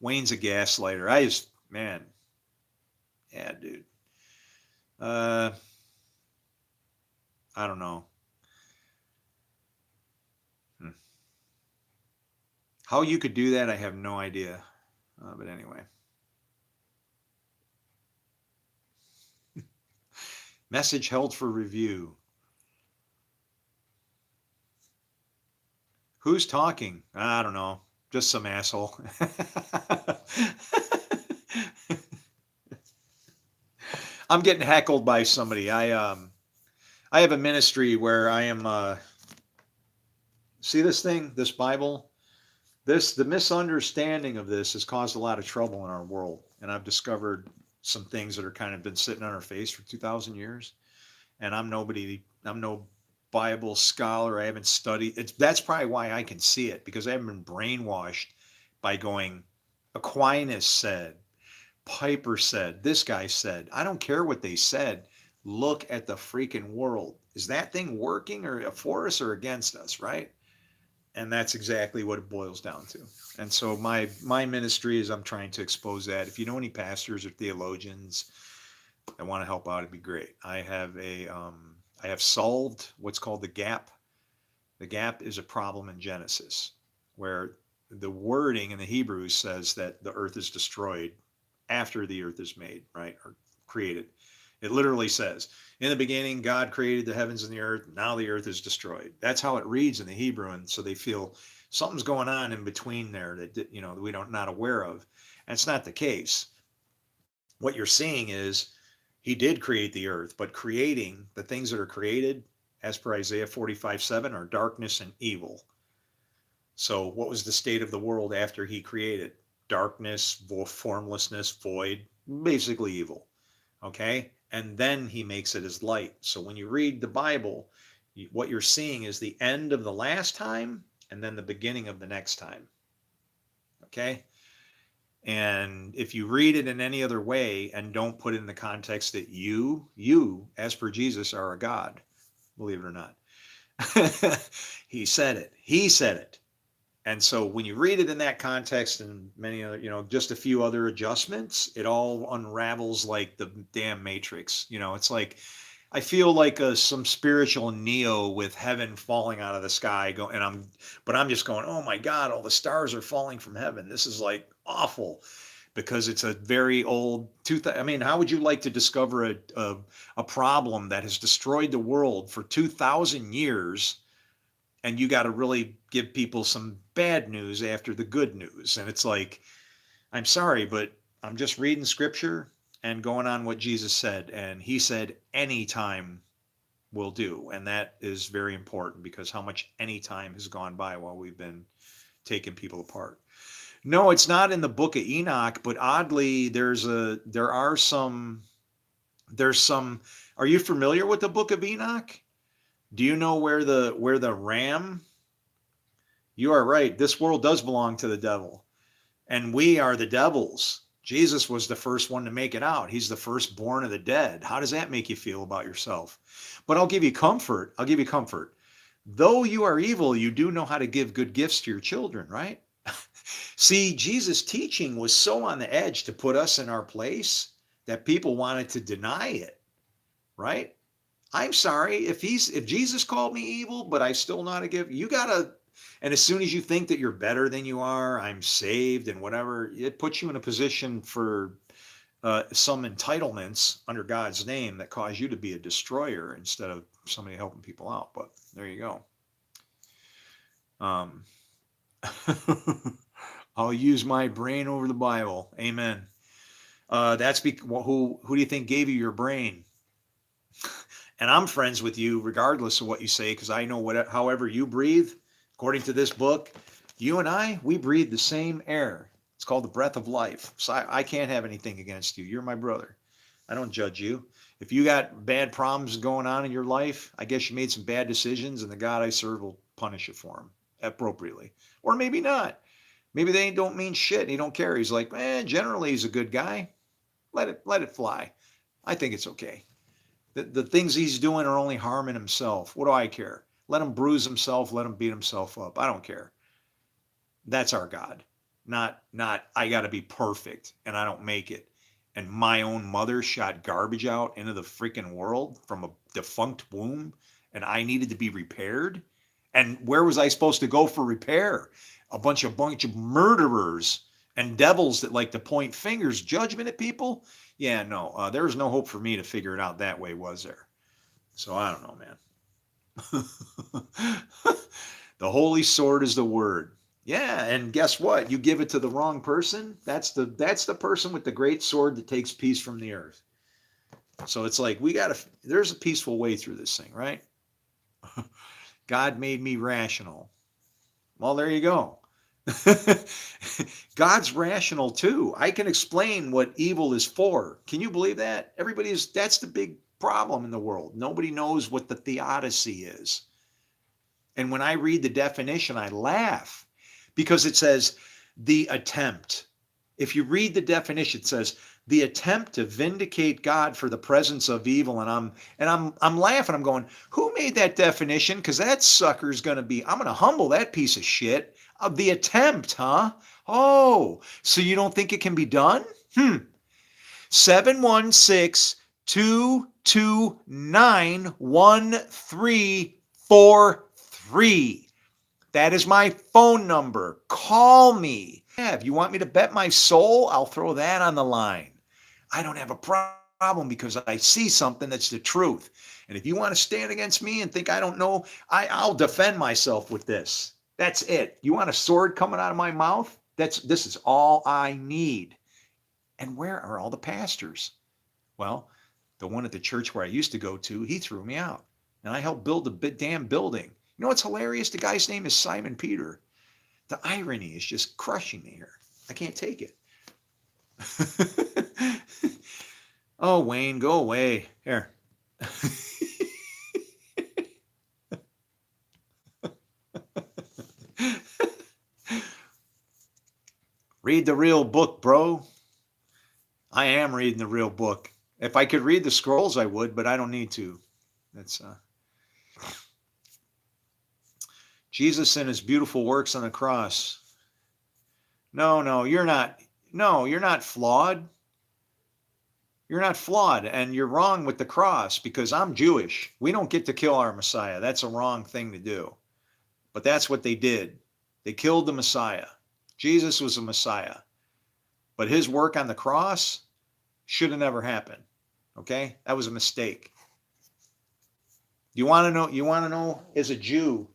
Wayne's a gaslighter. Man. Yeah, dude. I don't know. How you could do that, I have no idea. But anyway. Message held for review. Who's talking? I don't know. Just some asshole. I'm getting heckled by somebody. I have a ministry where I am see this thing, this Bible? The misunderstanding of this has caused a lot of trouble in our world. And I've discovered some things that are kind of been sitting on our face for 2,000 years. And I'm no Bible scholar. I haven't studied. That's probably why I can see it, because I haven't been brainwashed by going, Aquinas said, Piper said, this guy said. I don't care what they said. Look at the freaking world. Is that thing working or for us or against us, right? And that's exactly what it boils down to. And so my ministry is I'm trying to expose that. If you know any pastors or theologians that want to help out, it'd be great. I have solved what's called the gap. The gap is a problem in Genesis, where the wording in the Hebrew says that the earth is destroyed after the earth is made, right, or created. It literally says, in the beginning, God created the heavens and the earth. Now the earth is destroyed. That's how it reads in the Hebrew. And so they feel something's going on in between there that, we don't not aware of. And it's not the case. What you're seeing is he did create the earth, but creating the things that are created, as per Isaiah 45:7, are darkness and evil. So what was the state of the world after he created? Darkness, formlessness, void, basically evil. Okay? And then he makes it as light. So when you read the Bible, what you're seeing is the end of the last time and then the beginning of the next time. Okay? And if you read it in any other way and don't put it in the context that you, as per Jesus, are a God, believe it or not. He said it. And so when you read it in that context and many other, just a few other adjustments, it all unravels like the damn Matrix. It's like, I feel like some spiritual Neo with heaven falling out of the sky but I'm just going, oh my God, all the stars are falling from heaven. This is like awful, because it's a very old, how would you like to discover a problem that has destroyed the world for 2,000 years? And you got to really give people some bad news after the good news. And it's like, I'm sorry, but I'm just reading scripture and going on what Jesus said. And he said, any time will do. And that is very important, because how much any time has gone by while we've been taking people apart. No, it's not in the book of Enoch, but oddly, are you familiar with the book of Enoch? Do you know where the ram You are right. This world does belong to the devil, and we are the devils. Jesus was the first one to make it out. He's the firstborn of the dead. How does that make you feel about yourself? But I'll give you comfort. I'll give you comfort. Though you are evil, you do know how to give good gifts to your children, right? See, Jesus' teaching was so on the edge to put us in our place that people wanted to deny it, right? I'm sorry if Jesus called me evil, but I still know how to give. You gotta, and as soon as you think that you're better than you are, I'm saved and whatever, it puts you in a position for some entitlements under God's name that cause you to be a destroyer instead of somebody helping people out. But there you go. I'll use my brain over the Bible. Amen. Who do you think gave you your brain? And I'm friends with you regardless of what you say, because I know however you breathe, according to this book, you and I, we breathe the same air. It's called the breath of life. So I can't have anything against you. You're my brother. I don't judge you. If you got bad problems going on in your life, I guess you made some bad decisions, and the God I serve will punish you for them appropriately. Or maybe not. Maybe they don't mean shit and he don't care. He's like, generally he's a good guy. Let it fly. I think it's okay. The things he's doing are only harming himself. What do I care? Let him bruise himself. Let him beat himself up. I don't care. That's our God. Not I got to be perfect and I don't make it. And my own mother shot garbage out into the freaking world from a defunct womb and I needed to be repaired. And where was I supposed to go for repair? A bunch of murderers and devils that like to point fingers, judgment at people. Yeah, no, there was no hope for me to figure it out that way, was there? So I don't know, man. The holy sword is the word. Yeah, and guess what? You give it to the wrong person, that's the person with the great sword that takes peace from the earth. So it's like there's a peaceful way through this thing, right? God made me rational. Well, there you go. God's rational too. I can explain what evil is for. Can you believe that? That's the big problem in the world. Nobody knows what the theodicy is. And when I read the definition, I laugh because it says the attempt. If you read the definition, it says the attempt to vindicate God for the presence of evil. And I'm laughing. I'm going, who made that definition? Because that sucker's going to be, I'm going to humble that piece of shit. Of the attempt, huh? Oh, so you don't think it can be done? 716-229-1343. That is my phone number. Call me. Yeah, if you want me to bet my soul, I'll throw that on the line. I don't have a problem because I see something that's the truth. And if you want to stand against me and think I don't know, I'll defend myself with this. That's it. You want a sword coming out of my mouth? This is all I need. And where are all the pastors? Well, the one at the church where I used to go to, he threw me out. And I helped build the damn building. You know what's hilarious? The guy's name is Simon Peter. The irony is just crushing me here. I can't take it. Oh, Wayne, go away. Here. Read the real book, bro. I am reading the real book. If I could read the scrolls, I would, but I don't need to. That's Jesus and his beautiful works on the cross. No, you're not. No, you're not flawed. You're not flawed, and you're wrong with the cross because I'm Jewish. We don't get to kill our Messiah. That's a wrong thing to do. But that's what they did. They killed the Messiah. Jesus was a Messiah. But his work on the cross should have never happened. Okay? That was a mistake. You want to know as a Jew?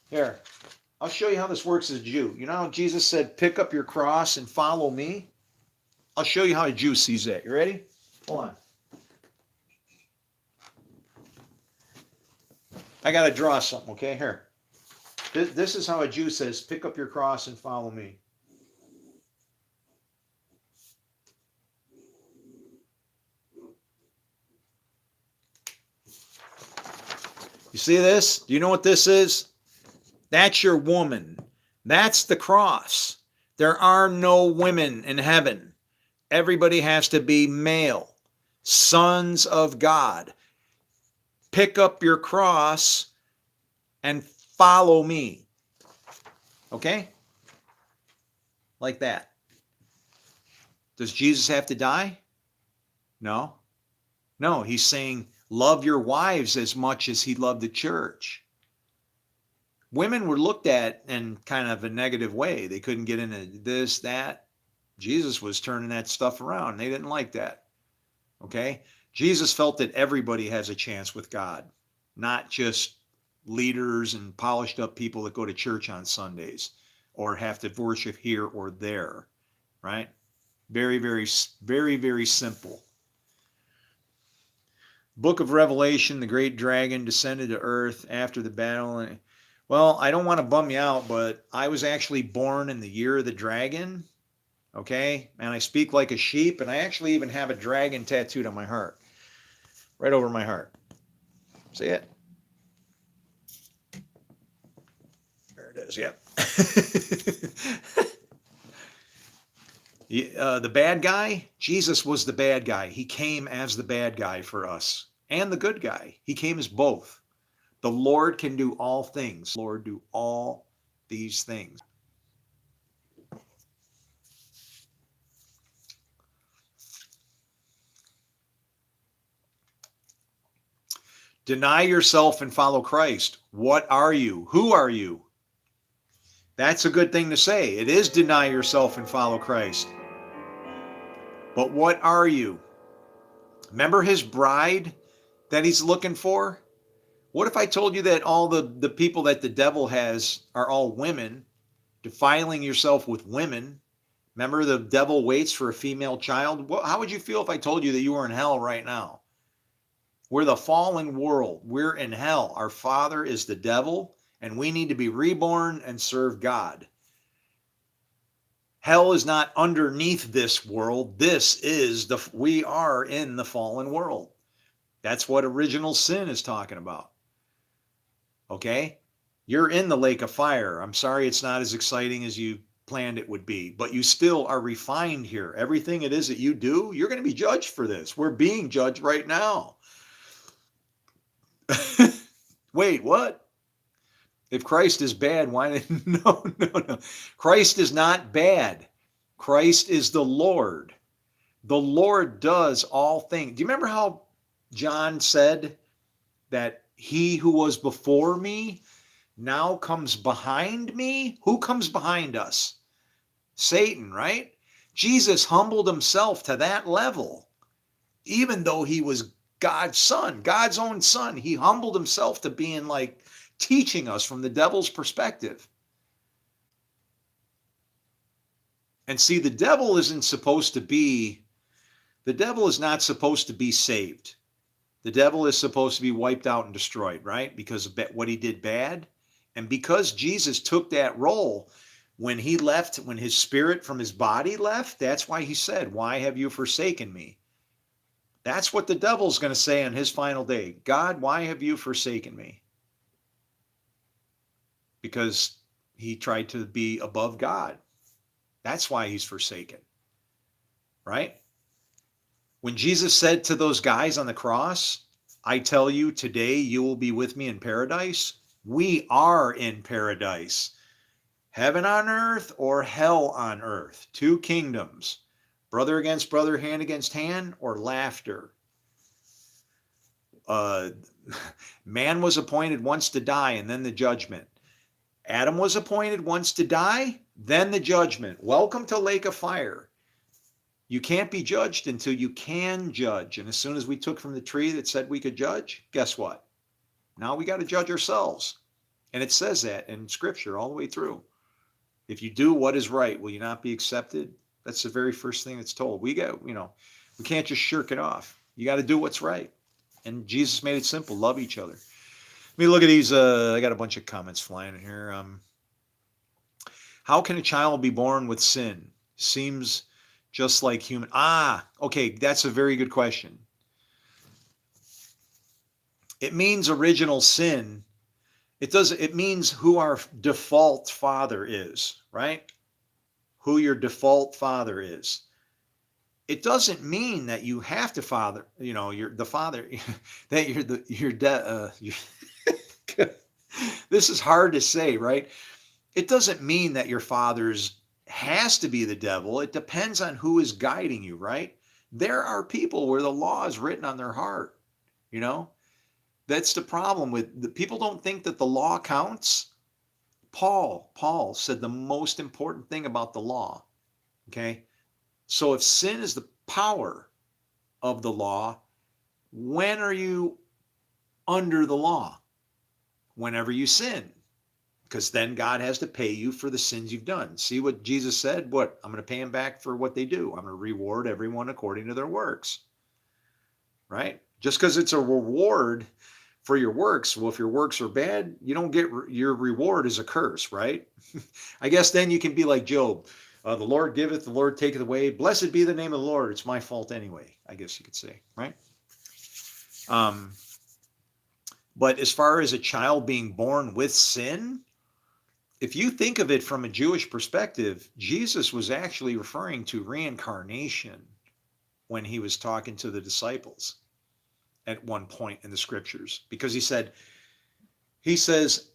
Here, I'll show you how this works as a Jew. You know how Jesus said, pick up your cross and follow me? I'll show you how a Jew sees that. You ready? Hold on. I got to draw something, okay? Here. This is how a Jew says, pick up your cross and follow me. You see this? Do you know what this is? That's your woman. That's the cross. There are no women in heaven. Everybody has to be male, sons of God. Pick up your cross and follow me. Okay? Like that. Does Jesus have to die? No. No, he's saying, love your wives as much as he loved the church. Women were looked at in kind of a negative way. They couldn't get into this, that. Jesus was turning that stuff around. They didn't like that. Okay? Jesus felt that everybody has a chance with God, not just leaders and polished up people that go to church on Sundays or have to worship here or there, right? Very, very, very, very simple. Book of Revelation, the great dragon descended to earth after the battle. Well, I don't want to bum you out, but I was actually born in the year of the dragon, okay? And I speak like a sheep, and I actually even have a dragon tattooed on my heart, right over my heart. See it? There it is, yep. The bad guy, Jesus was the bad guy. He came as the bad guy for us and the good guy. He came as both. The Lord can do all things. Lord, do all these things. Deny yourself and follow Christ. What are you? Who are you? That's a good thing to say. It is deny yourself and follow Christ. But what are you? Remember his bride that he's looking for? What if I told you that all the people that the devil has are all women, defiling yourself with women? Remember the devil waits for a female child? How would you feel if I told you that you were in hell right now? We're the fallen world. We're in hell. Our father is the devil, and we need to be reborn and serve God. Hell is not underneath this world. We are in the fallen world. That's what original sin is talking about. Okay? You're in the lake of fire. I'm sorry it's not as exciting as you planned it would be, but you still are refined here. Everything it is that you do, you're going to be judged for this. We're being judged right now. Wait, what? If Christ is bad, why? No. Christ is not bad. Christ is the Lord. The Lord does all things. Do you remember how John said that he who was before me now comes behind me? Who comes behind us? Satan, right? Jesus humbled himself to that level. Even though he was God's son, God's own son, he humbled himself to being like teaching us from the devil's perspective. And see, the devil is not supposed to be saved. The devil is supposed to be wiped out and destroyed, right? Because of what he did bad. And because Jesus took that role when he left, when his spirit from his body left, that's why he said, "Why have you forsaken me?" That's what the devil's going to say on his final day. God, why have you forsaken me? Because he tried to be above God. That's why he's forsaken. Right? When Jesus said to those guys on the cross, "I tell you, today you will be with me in paradise," we are in paradise. Heaven on earth or hell on earth. Two kingdoms. Brother against brother, hand against hand, or laughter. Man was appointed once to die and then the judgment. Adam was appointed once to die, then the judgment. Welcome to lake of fire. You can't be judged until you can judge. And as soon as we took from the tree that said we could judge, guess what? Now we got to judge ourselves. And it says that in Scripture all the way through. If you do what is right, will you not be accepted? That's the very first thing that's told. We can't just shirk it off. You got to do what's right. And Jesus made it simple. Love each other. Let me look at these. I got a bunch of comments flying in here. How can a child be born with sin? Seems just like human. Okay. That's a very good question. It means original sin. It means who our default father is, right? Who your default father is. It doesn't mean that you have to father, you're the father, that this is hard to say, right? It doesn't mean that your father's has to be the devil. It depends on who is guiding you, right? There are people where the law is written on their heart, you know? That's the problem with the people don't think that the law counts. Paul said the most important thing about the law, okay? So if sin is the power of the law, when are you under the law? Whenever you sin, because then God has to pay you for the sins you've done. See what Jesus said? What? I'm going to pay them back for what they do. I'm going to reward everyone according to their works, right? Just because it's a reward for your works. Well, if your works are bad, you don't get your reward is a curse, right? I guess then you can be like Job. The Lord giveth, the Lord taketh away. Blessed be the name of the Lord. It's my fault anyway, I guess you could say, right? But as far as a child being born with sin, if you think of it from a Jewish perspective, Jesus was actually referring to reincarnation when he was talking to the disciples at one point in the scriptures, because he says,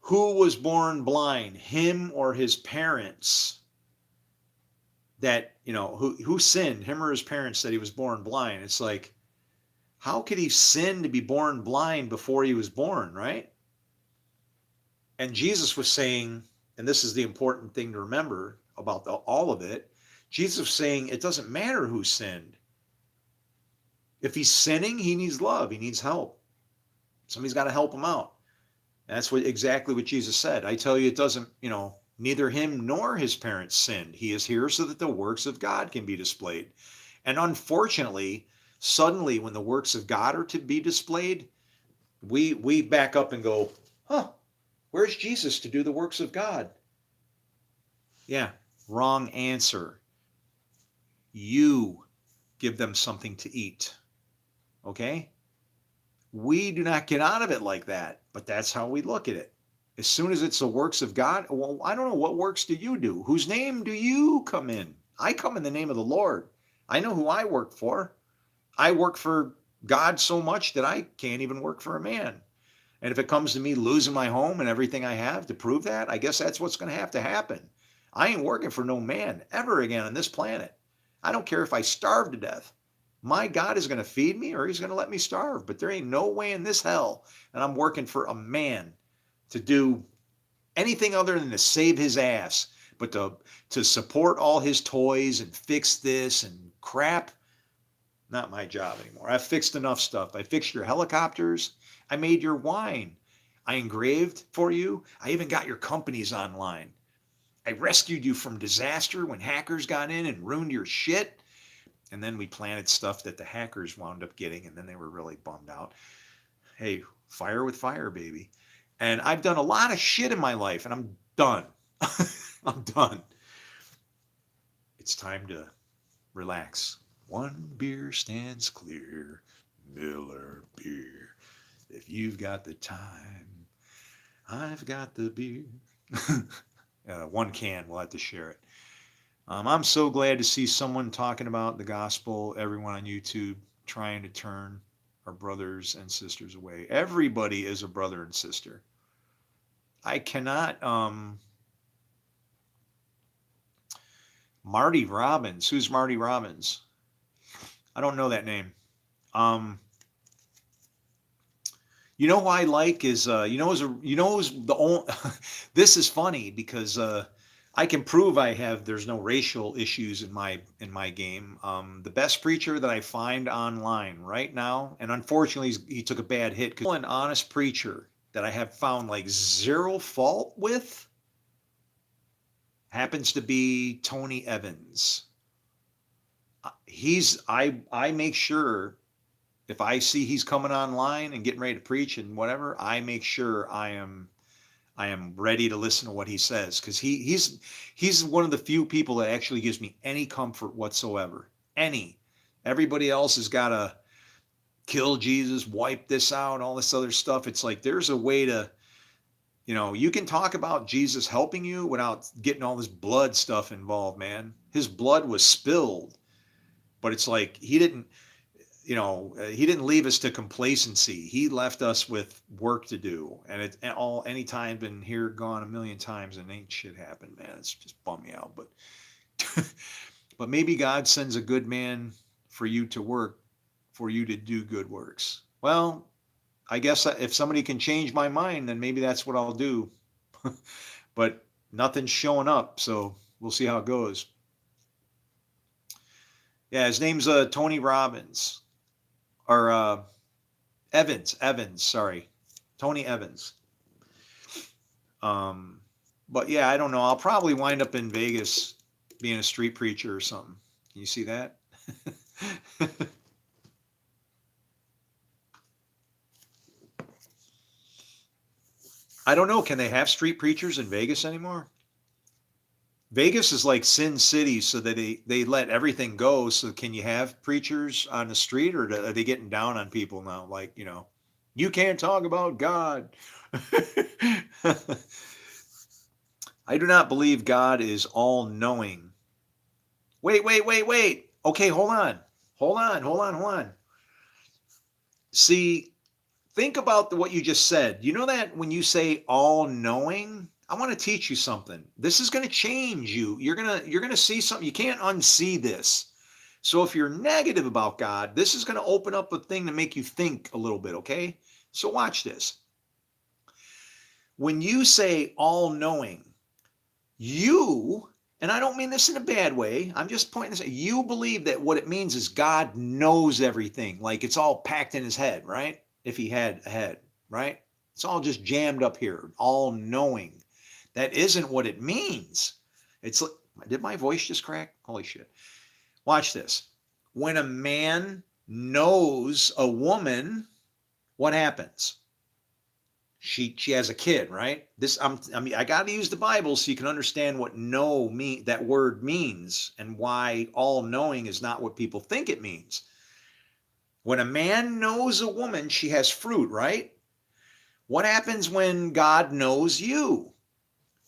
who was born blind, him or his parents? That, who sinned, him or his parents, that he was born blind? It's like, how could he sin to be born blind before he was born, right? And Jesus was saying, and this is the important thing to remember about all of it, Jesus was saying it doesn't matter who sinned. If he's sinning, he needs love, he needs help. Somebody's got to help him out. And that's exactly what Jesus said. I tell you, it doesn't, neither him nor his parents sinned. He is here so that the works of God can be displayed. And unfortunately, suddenly when the works of God are to be displayed, we back up and go, where's Jesus to do the works of God? Yeah, wrong answer. You give them something to eat. Okay? We do not get out of it like that, but that's how we look at it. As soon as it's the works of God, well, I don't know, what works do you do? Whose name do you come in? I come in the name of the Lord. I know who I work for. I work for God so much that I can't even work for a man. And if it comes to me losing my home and everything I have to prove that, I guess that's what's going to happen. I ain't working for no man ever again on this planet. I don't care if I starve to death. My God is going to feed me or he's going to let me starve. But there ain't no way in this hell that I'm working for a man to do anything other than to save his ass, but to support all his toys and fix this and crap. Not my job anymore. I've fixed enough stuff. I fixed your helicopters. I made your wine. I engraved for you. I even got your companies online. I rescued you from disaster when hackers got in and ruined your shit. And then we planted stuff that the hackers wound up getting, and then they were really bummed out. Hey, fire with fire, baby. And I've done a lot of shit in my life, and I'm done. I'm done. It's time to relax. One beer stands clear, Miller beer. If you've got the time, I've got the beer. One can, we'll have to share it. I'm so glad to see someone talking about the gospel, everyone on YouTube trying to turn our brothers and sisters away. Everybody is a brother and sister. I cannot, Marty Robbins. Who's Marty Robbins? I don't know that name. You know who I like is who's the only this is funny because I can prove there's no racial issues in my game. The best preacher that I find online right now, and unfortunately he took a bad hit, because an honest preacher that I have found like zero fault with happens to be Tony Evans. I make sure if I see he's coming online and getting ready to preach and whatever, I make sure I am ready to listen to what he says, because he's one of the few people that actually gives me any comfort whatsoever. Everybody else has got to kill Jesus, wipe this out, all this other stuff. It's like there's a way to You know, you can talk about Jesus helping you without getting all this blood stuff involved, man. His blood was spilled, but it's like he didn't, he didn't leave us to complacency. He left us with work to do. And it all anytime been here, gone a million times, and ain't shit happened, man. It's just bummed me out. But but maybe God sends a good man for you to work, for you to do good works. Well, I guess if somebody can change my mind, then maybe that's what I'll do. But nothing's showing up, so we'll see how it goes. Yeah, his name's Tony Robbins, or Evans, sorry, Tony Evans. But yeah, I don't know. I'll probably wind up in Vegas being a street preacher or something. Can you see that? I don't know. Can they have street preachers in Vegas anymore? Vegas is like Sin City, so that they let everything go. So can you have preachers on the street, or are they getting down on people now? Like, you can't talk about God. I do not believe God is all knowing. Wait. Okay, hold on. See, think about what you just said. You know that when you say all knowing, I want to teach you something. This is going to change you. You're going to see something. You can't unsee this. So if you're negative about God, this is going to open up a thing to make you think a little bit, okay? So watch this. When you say all knowing, and I don't mean this in a bad way, I'm just pointing this out, you believe that what it means is God knows everything, like it's all packed in his head, right? If he had a head, right? It's all just jammed up here, all knowing. That isn't what it means. Did my voice just crack? Holy shit. Watch this. When a man knows a woman, what happens? She has a kid, right? I got to use the Bible so you can understand what that word means, and why all knowing is not what people think it means. When a man knows a woman, she has fruit, right? What happens when God knows you?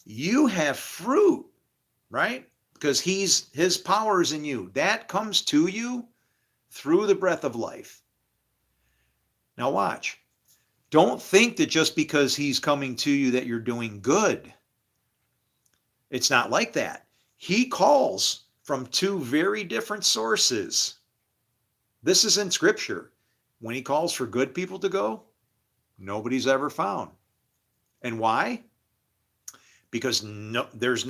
You have fruit, right? Because his power is in you. That comes to you through the breath of life. Now watch. Don't think that just because he's coming to you that you're doing good. It's not like that. He calls from two very different sources. This is in Scripture. When he calls for good people to go, nobody's ever found. And why? Because there's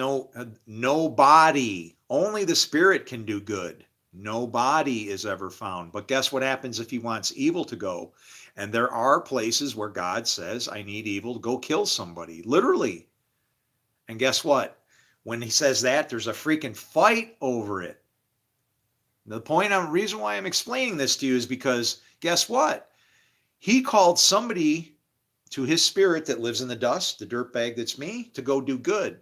nobody. Only the Spirit can do good. Nobody is ever found. But guess what happens if he wants evil to go? And there are places where God says, I need evil to go kill somebody, literally. And guess what? When he says that, there's a freaking fight over it. The reason why I'm explaining this to you is because guess what? He called somebody to his spirit that lives in the dust, the dirtbag that's me, to go do good.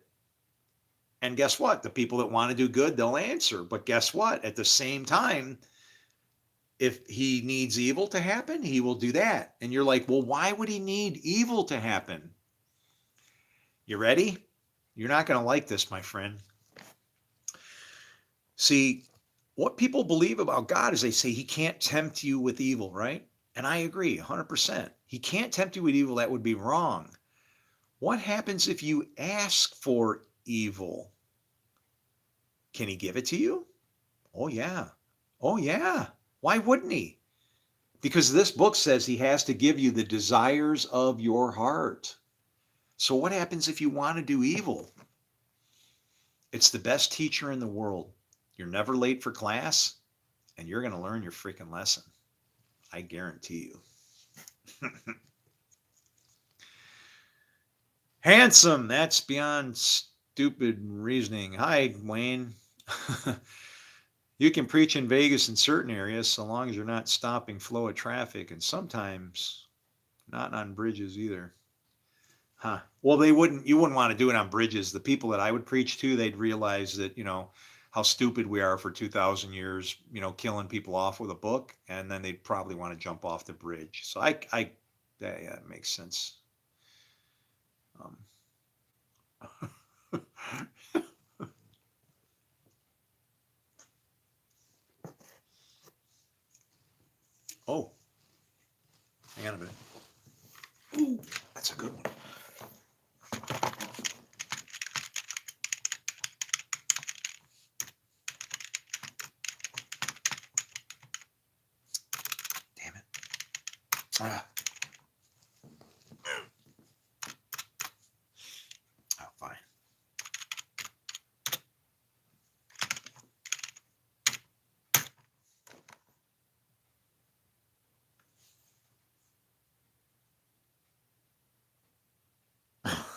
And guess what? The people that want to do good, they'll answer. But guess what? At the same time, if he needs evil to happen, he will do that. And you're like, well, why would he need evil to happen? You ready? You're not going to like this, my friend. See, what people believe about God is they say he can't tempt you with evil, right? And I agree 100%. He can't tempt you with evil. That would be wrong. What happens if you ask for evil? Can he give it to you? Oh, yeah. Oh, yeah. Why wouldn't he? Because this book says he has to give you the desires of your heart. So what happens if you want to do evil? It's the best teacher in the world. You're never late for class, and you're going to learn your freaking lesson. I guarantee you. Handsome, that's beyond stupid reasoning. Hi, Wayne. You can preach in Vegas in certain areas so long as you're not stopping flow of traffic, and sometimes not on bridges either. Huh. Well, you wouldn't want to do it on bridges. The people that I would preach to, they'd realize that, how stupid we are for 2,000 years, killing people off with a book, and then they'd probably want to jump off the bridge. So yeah, it makes sense.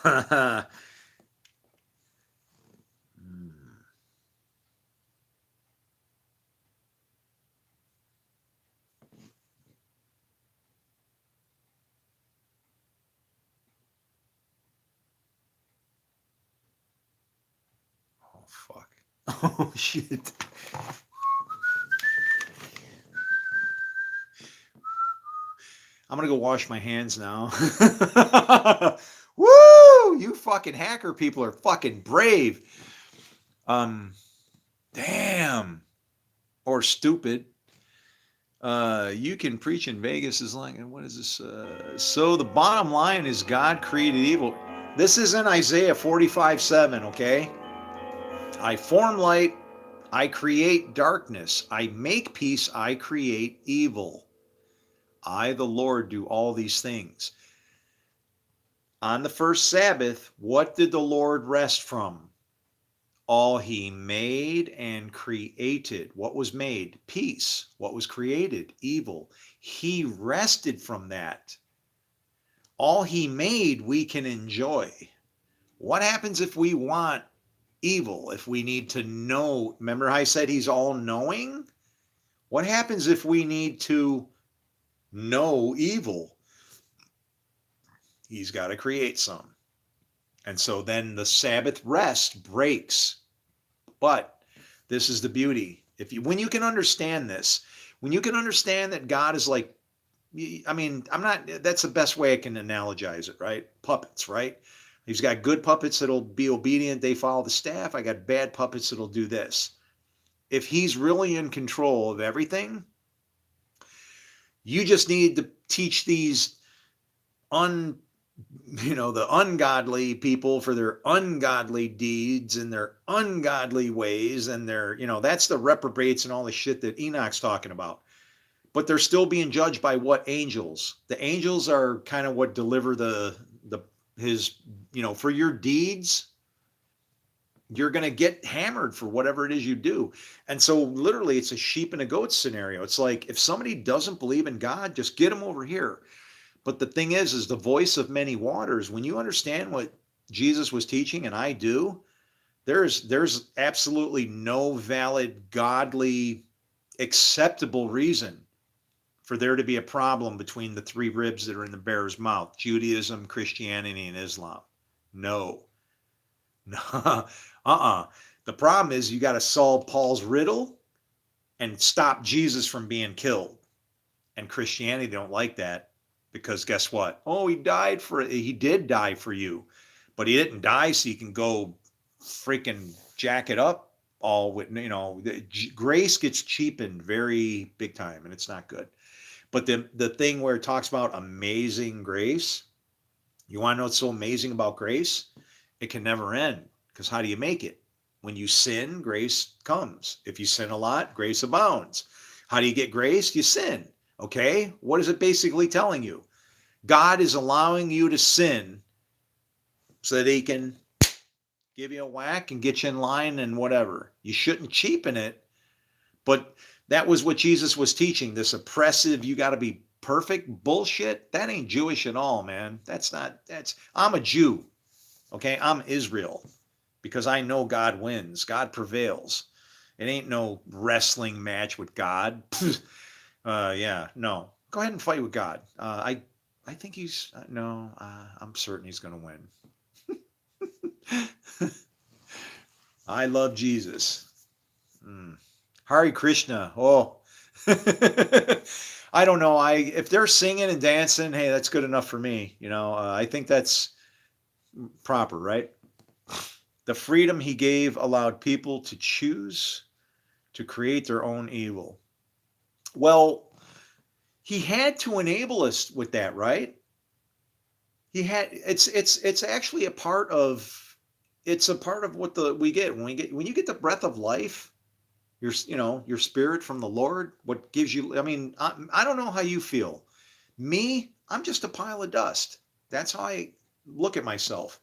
Oh, fuck. Oh, shit. I'm going to go wash my hands now. Woo! You fucking hacker people are fucking brave. Damn. Or stupid. You can preach in Vegas as long as, what is this? So the bottom line is God created evil. This is in Isaiah 45:7, okay? I form light, I create darkness. I make peace, I create evil. I, the Lord, do all these things. On the first Sabbath, what did the Lord rest from? All he made and created. What was made? Peace. What was created? Evil. He rested from that. All he made, we can enjoy. What happens if we want evil? If we need to know, remember how I said he's all knowing? What happens if we need to know evil? He's got to create some. And so then the Sabbath rest breaks. But this is the beauty. When you can understand this, when you can understand that God is like, I mean, that's the best way I can analogize it, right? Puppets, right? He's got good puppets that'll be obedient. They follow the staff. I got bad puppets that'll do this. If he's really in control of everything, you just need to teach these the ungodly people for their ungodly deeds and their ungodly ways and that's the reprobates and all the shit that Enoch's talking about. But they're still being judged by what? Angels. The angels are kind of what deliver his for your deeds. You're going to get hammered for whatever it is you do. And so literally it's a sheep and a goat scenario. It's like if somebody doesn't believe in God, just get them over here. But the thing is the voice of many waters. When you understand what Jesus was teaching, and I do, there's absolutely no valid, godly, acceptable reason for there to be a problem between the three ribs that are in the bear's mouth: Judaism, Christianity, and Islam. No. The problem is you got to solve Paul's riddle and stop Jesus from being killed. And Christianity don't like that. Because guess what? Oh, he did die for you, but he didn't die so you can go freaking jack it up all with, grace gets cheapened very big time and it's not good. But the thing where it talks about amazing grace, you want to know what's so amazing about grace? It can never end. Because how do you make it? When you sin, grace comes. If you sin a lot, grace abounds. How do you get grace? You sin. Okay, what is it basically telling you? God is allowing you to sin so that he can give you a whack and get you in line and whatever. You shouldn't cheapen it, but that was what Jesus was teaching. This oppressive, you got to be perfect bullshit. That ain't Jewish at all, man. I'm a Jew. Okay, I'm Israel because I know God wins. God prevails. It ain't no wrestling match with God. No. Go ahead and fight with God. I think I'm certain he's going to win. I love Jesus. Hare Krishna. Oh, I don't know. If they're singing and dancing, hey, that's good enough for me. I think that's proper, right? The freedom he gave allowed people to choose to create their own evil. Well, he had to enable us with that, right? It's actually a part of what we get when you get the breath of life, your spirit from the Lord. What gives you? I mean, I don't know how you feel. Me, I'm just a pile of dust. That's how I look at myself.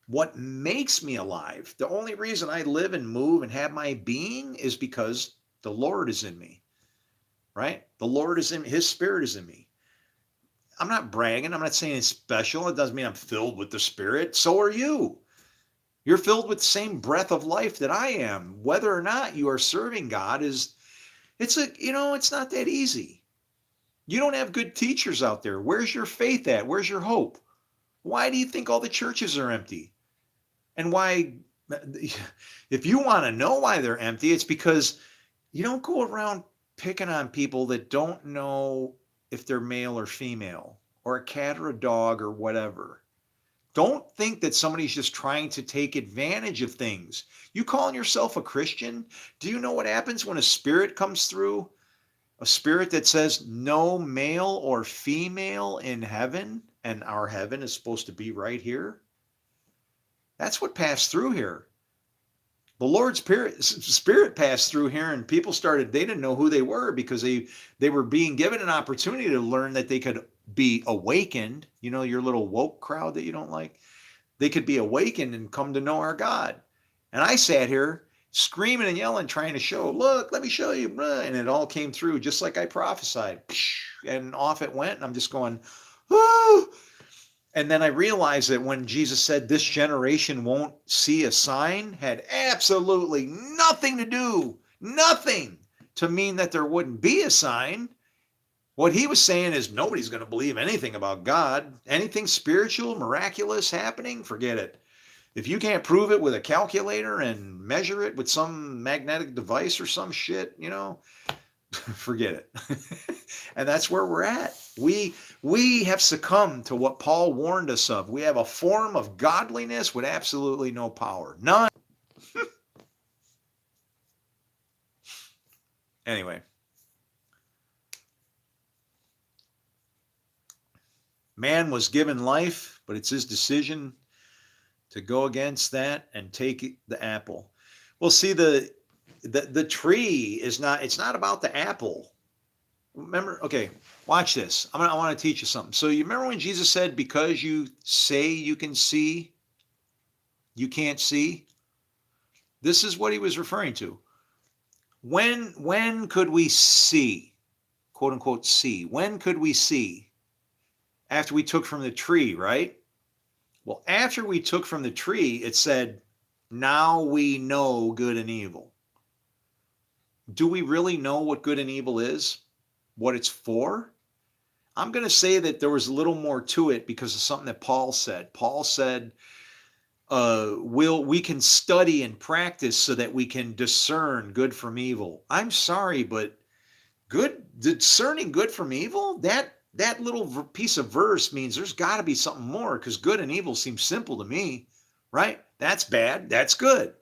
What makes me alive? The only reason I live and move and have my being is because the Lord is in me. Right? The Lord is in me. His spirit is in me. I'm not bragging. I'm not saying it's special. It doesn't mean I'm filled with the Spirit. So are you. You're filled with the same breath of life that I am. Whether or not you are serving God it's not that easy. You don't have good teachers out there. Where's your faith at? Where's your hope? Why do you think all the churches are empty? And why, if you want to know why they're empty, it's because you don't go around picking on people that don't know if they're male or female, or a cat or a dog or whatever. Don't think that somebody's just trying to take advantage of things. You calling yourself a Christian? Do you know what happens when a spirit comes through? A spirit that says no male or female in heaven, and our heaven is supposed to be right here. That's what passed through here. The Lord's spirit passed through here, and people they didn't know who they were, because they were being given an opportunity to learn that they could be awakened. You know, your little woke crowd that you don't like, they could be awakened and come to know our God. And I sat here screaming and yelling, trying to show, look, let me show you. And it all came through just like I prophesied. And off it went. And I'm just going, oh. And then I realized that when Jesus said this generation won't see a sign, had absolutely nothing to mean that there wouldn't be a sign. What he was saying is nobody's going to believe anything about God. Anything spiritual, miraculous happening, forget it. If you can't prove it with a calculator and measure it with some magnetic device or some shit, forget it. And that's where we're at. We have succumbed to what Paul warned us of. We have a form of godliness with absolutely no power. None. Anyway. Man was given life, but it's his decision to go against that and take the apple. Well, see, the tree is not, it's not about the apple. Remember, okay, watch this. I want to teach you something. So you remember when Jesus said, because you say you can see, you can't see? This is what he was referring to. When could we see, quote unquote, see? When could we see? After we took from the tree, right? Well, after we took from the tree, it said, now we know good and evil. Do we really know what good and evil is? What it's for? I'm going to say that there was a little more to it because of something that Paul said. Paul said, we can study and practice so that we can discern good from evil. I'm sorry, but discerning good from evil, that little piece of verse means there's got to be something more, because good and evil seems simple to me, right? That's bad, that's good.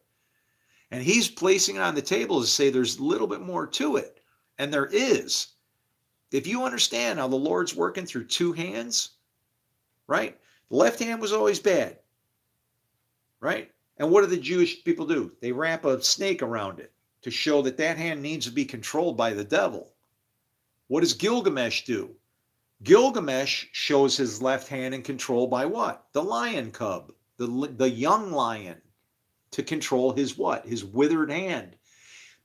And he's placing it on the table to say there's a little bit more to it. And there is. If you understand how the Lord's working through two hands, right? The left hand was always bad, right? And what do the Jewish people do? They wrap a snake around it to show that hand needs to be controlled by the devil. What does Gilgamesh do? Gilgamesh shows his left hand in control by what? The lion cub, the young lion, to control his what? His withered hand.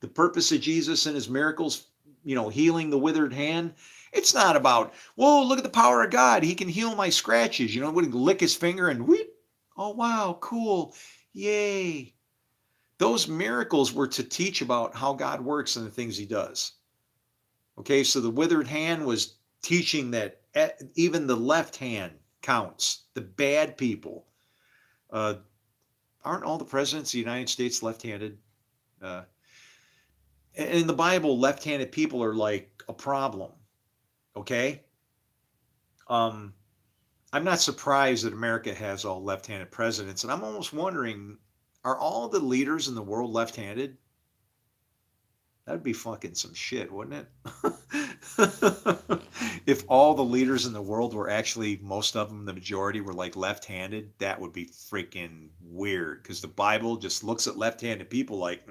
The purpose of Jesus and his miracles, healing the withered hand, it's not about, whoa, look at the power of God. He can heal my scratches. Wouldn't lick his finger and whoop. Oh, wow, cool. Yay. Those miracles were to teach about how God works and the things he does. Okay, so the withered hand was teaching that even the left hand counts. The bad people. Aren't all the presidents of the United States left-handed? In the Bible, left-handed people are like a problem. Okay? I'm not surprised that America has all left-handed presidents, and I'm almost wondering, are all the leaders in the world left-handed? That'd be fucking some shit, wouldn't it? If all the leaders in the world were actually, most of them, the majority were like left-handed, that would be freaking weird, because the Bible just looks at left-handed people like,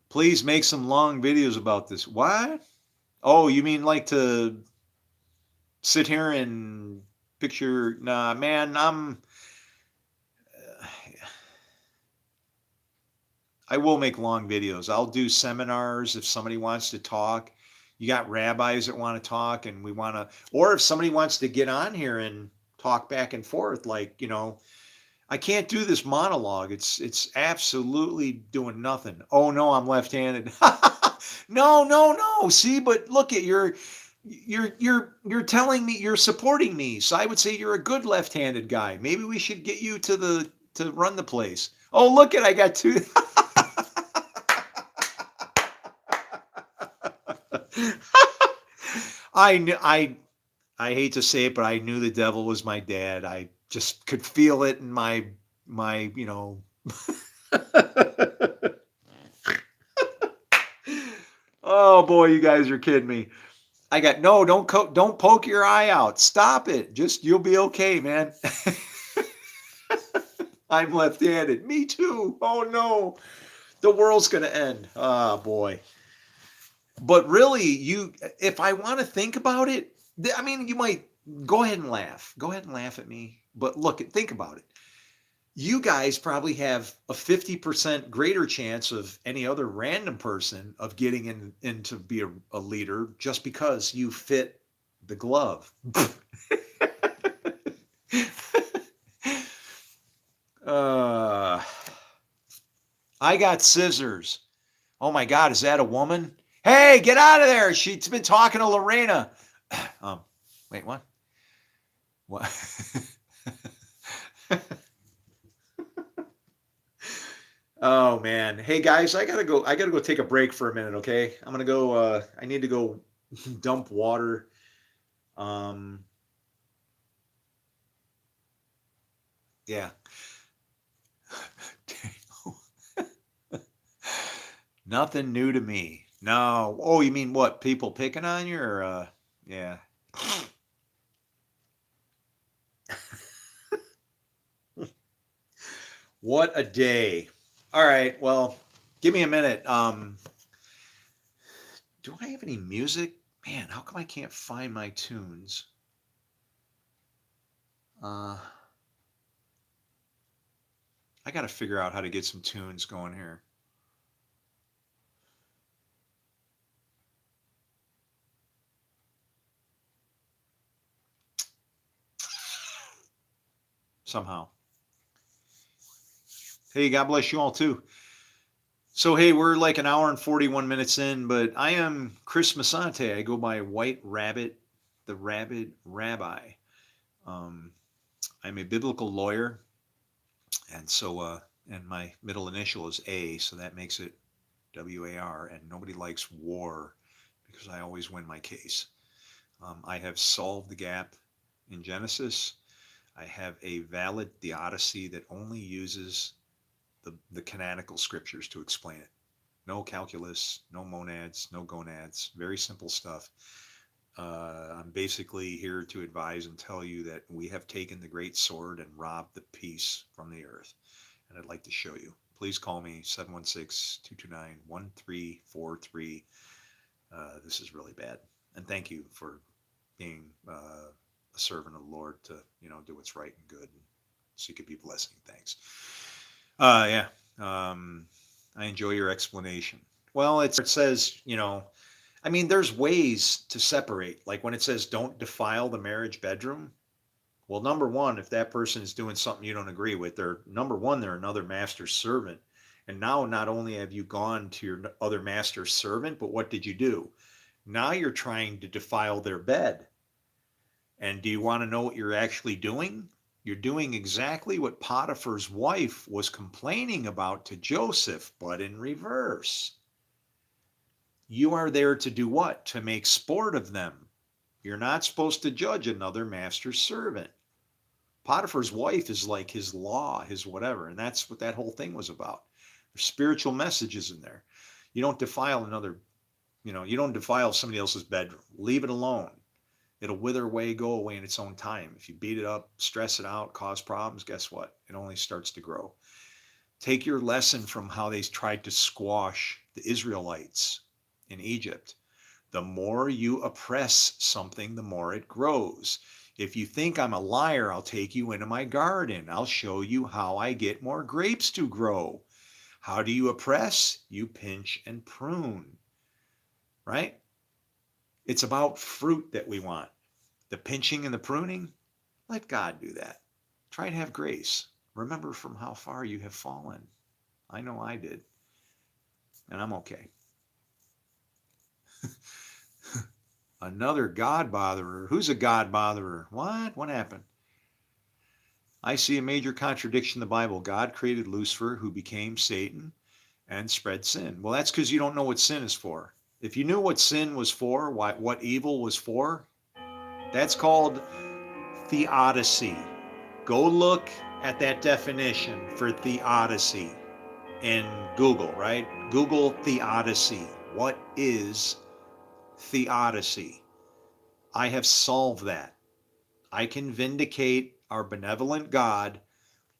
Please make some long videos about this. What? Oh, you mean like to sit here and picture? Nah, man, I will make long videos. I'll do seminars if somebody wants to talk. You got rabbis that want to talk, and we want to, or if somebody wants to get on here and talk back and forth, like, I can't do this monologue. It's absolutely doing nothing. Oh no, I'm left-handed. No, no, no. See, but look at you're telling me, you're supporting me. So I would say you're a good left-handed guy. Maybe we should get you to run the place. Oh, look at, I got two. I hate to say it, but I knew the devil was my dad. I just could feel it in my Oh boy, you guys are kidding me. I got, no, don't poke your eye out. Stop it. Just, you'll be okay, man. I'm left-handed. Me too. Oh no. The world's going to end. Oh boy. But really, if I want to think about it, I mean, you might go ahead and laugh. Go ahead and laugh at me. But think about it. You guys probably have a 50% greater chance of any other random person of getting in to be a leader just because you fit the glove. I got scissors. Oh my God, is that a woman? Hey, get out of there. She's been talking to Lorena. Wait, what? What? Oh man. Hey guys, I gotta go take a break for a minute, okay? I'm gonna go, I need to go dump water. Yeah. Nothing new to me. No. Oh, you mean what? People picking on you, or yeah. What a day. All right, well, give me a minute. Do I have any music? Man, how come I can't find my tunes? I got to figure out how to get some tunes going here. Somehow. Hey, God bless you all too. So, hey, we're like an hour and 41 minutes in, but I am Chris Masante. I go by White Rabbit, the Rabid Rabbi. I'm a biblical lawyer, and so, and my middle initial is A, so that makes it WAR, and nobody likes war because I always win my case. I have solved the gap in Genesis. I have a valid theodicy that only uses the canonical scriptures to explain it. No calculus, no monads, no gonads, very simple stuff. I'm basically here to advise and tell you that we have taken the great sword and robbed the peace from the earth. And I'd like to show you. Please call me 716-229-1343. This is really bad. And thank you for being a servant of the Lord to, do what's right and good, so you could be blessing. Thanks. Yeah. I enjoy your explanation. Well, it says, I mean, there's ways to separate. Like when it says don't defile the marriage bedroom. Well, number one, if that person is doing something you don't agree with, they're another master's servant. And now not only have you gone to your other master's servant, but what did you do? Now you're trying to defile their bed. And do you want to know what you're actually doing? You're doing exactly what Potiphar's wife was complaining about to Joseph, but in reverse. You are there to do what? To make sport of them. You're not supposed to judge another master's servant. Potiphar's wife is like his law, his whatever, and that's what that whole thing was about. There's spiritual messages in there. You don't defile you don't defile somebody else's bedroom. Leave it alone. It'll wither away, go away in its own time. If you beat it up, stress it out, cause problems, guess what? It only starts to grow. Take your lesson from how they tried to squash the Israelites in Egypt. The more you oppress something, the more it grows. If you think I'm a liar, I'll take you into my garden. I'll show you how I get more grapes to grow. How do you oppress? You pinch and prune, right? It's about fruit that we want. The pinching and the pruning, let God do that. Try and have grace. Remember from how far you have fallen. I know I did. And I'm okay. Another God botherer. Who's a God botherer? What? What happened? I see a major contradiction in the Bible. God created Lucifer, who became Satan and spread sin. Well, that's because you don't know what sin is for. If you knew what sin was for, what evil was for, that's called theodicy. Go look at that definition for theodicy in Google, right? Google theodicy. What is theodicy? I have solved that. I can vindicate our benevolent God,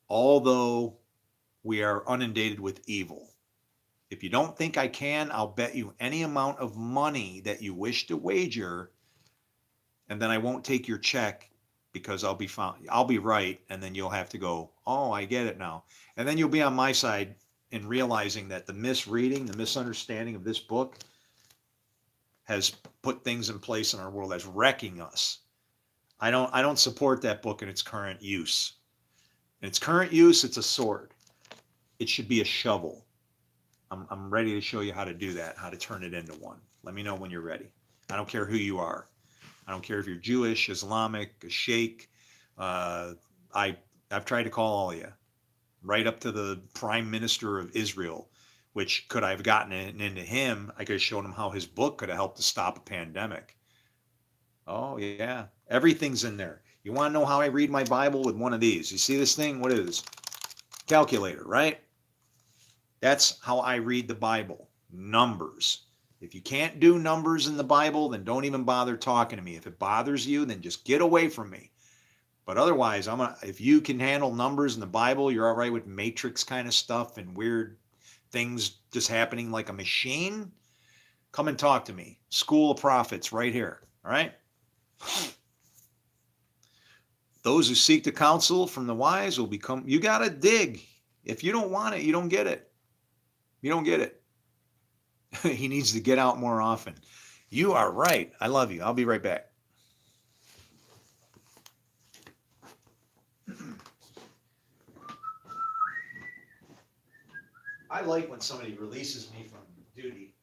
although we are inundated with evil. If you don't think I can, I'll bet you any amount of money that you wish to wager, and then I won't take your check because I'll be right, and then you'll have to go, oh, I get it now. And then you'll be on my side in realizing that the misreading, the misunderstanding of this book has put things in place in our world that's wrecking us. I don't support that book in its current use. In its current use, it's a sword. It should be a shovel. I'm ready to show you how to do that, how to turn it into one. Let me know when you're ready. I don't care who you are. I don't care if you're Jewish, Islamic, a sheikh. I've tried to call all of you, right up to the Prime Minister of Israel, which could I have gotten into him? I could have shown him how his book could have helped to stop a pandemic. Oh, yeah. Everything's in there. You want to know how I read my Bible? With one of these. You see this thing? What is this? Calculator, right? That's how I read the Bible. Numbers. If you can't do numbers in the Bible, then don't even bother talking to me. If it bothers you, then just get away from me. But otherwise, if you can handle numbers in the Bible, you're all right with matrix kind of stuff and weird things just happening like a machine, come and talk to me. School of Prophets right here. All right? Those who seek the counsel from the wise will become, you got to dig. If you don't want it, you don't get it. You don't get it. He needs to get out more often. You are right. I love you. I'll be right back. I like when somebody releases me from duty.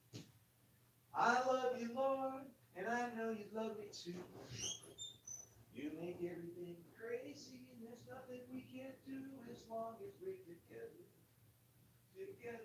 I love you, Lord, and I know you love me too. You make everything crazy, and there's nothing we can't do as long as we're together. Together.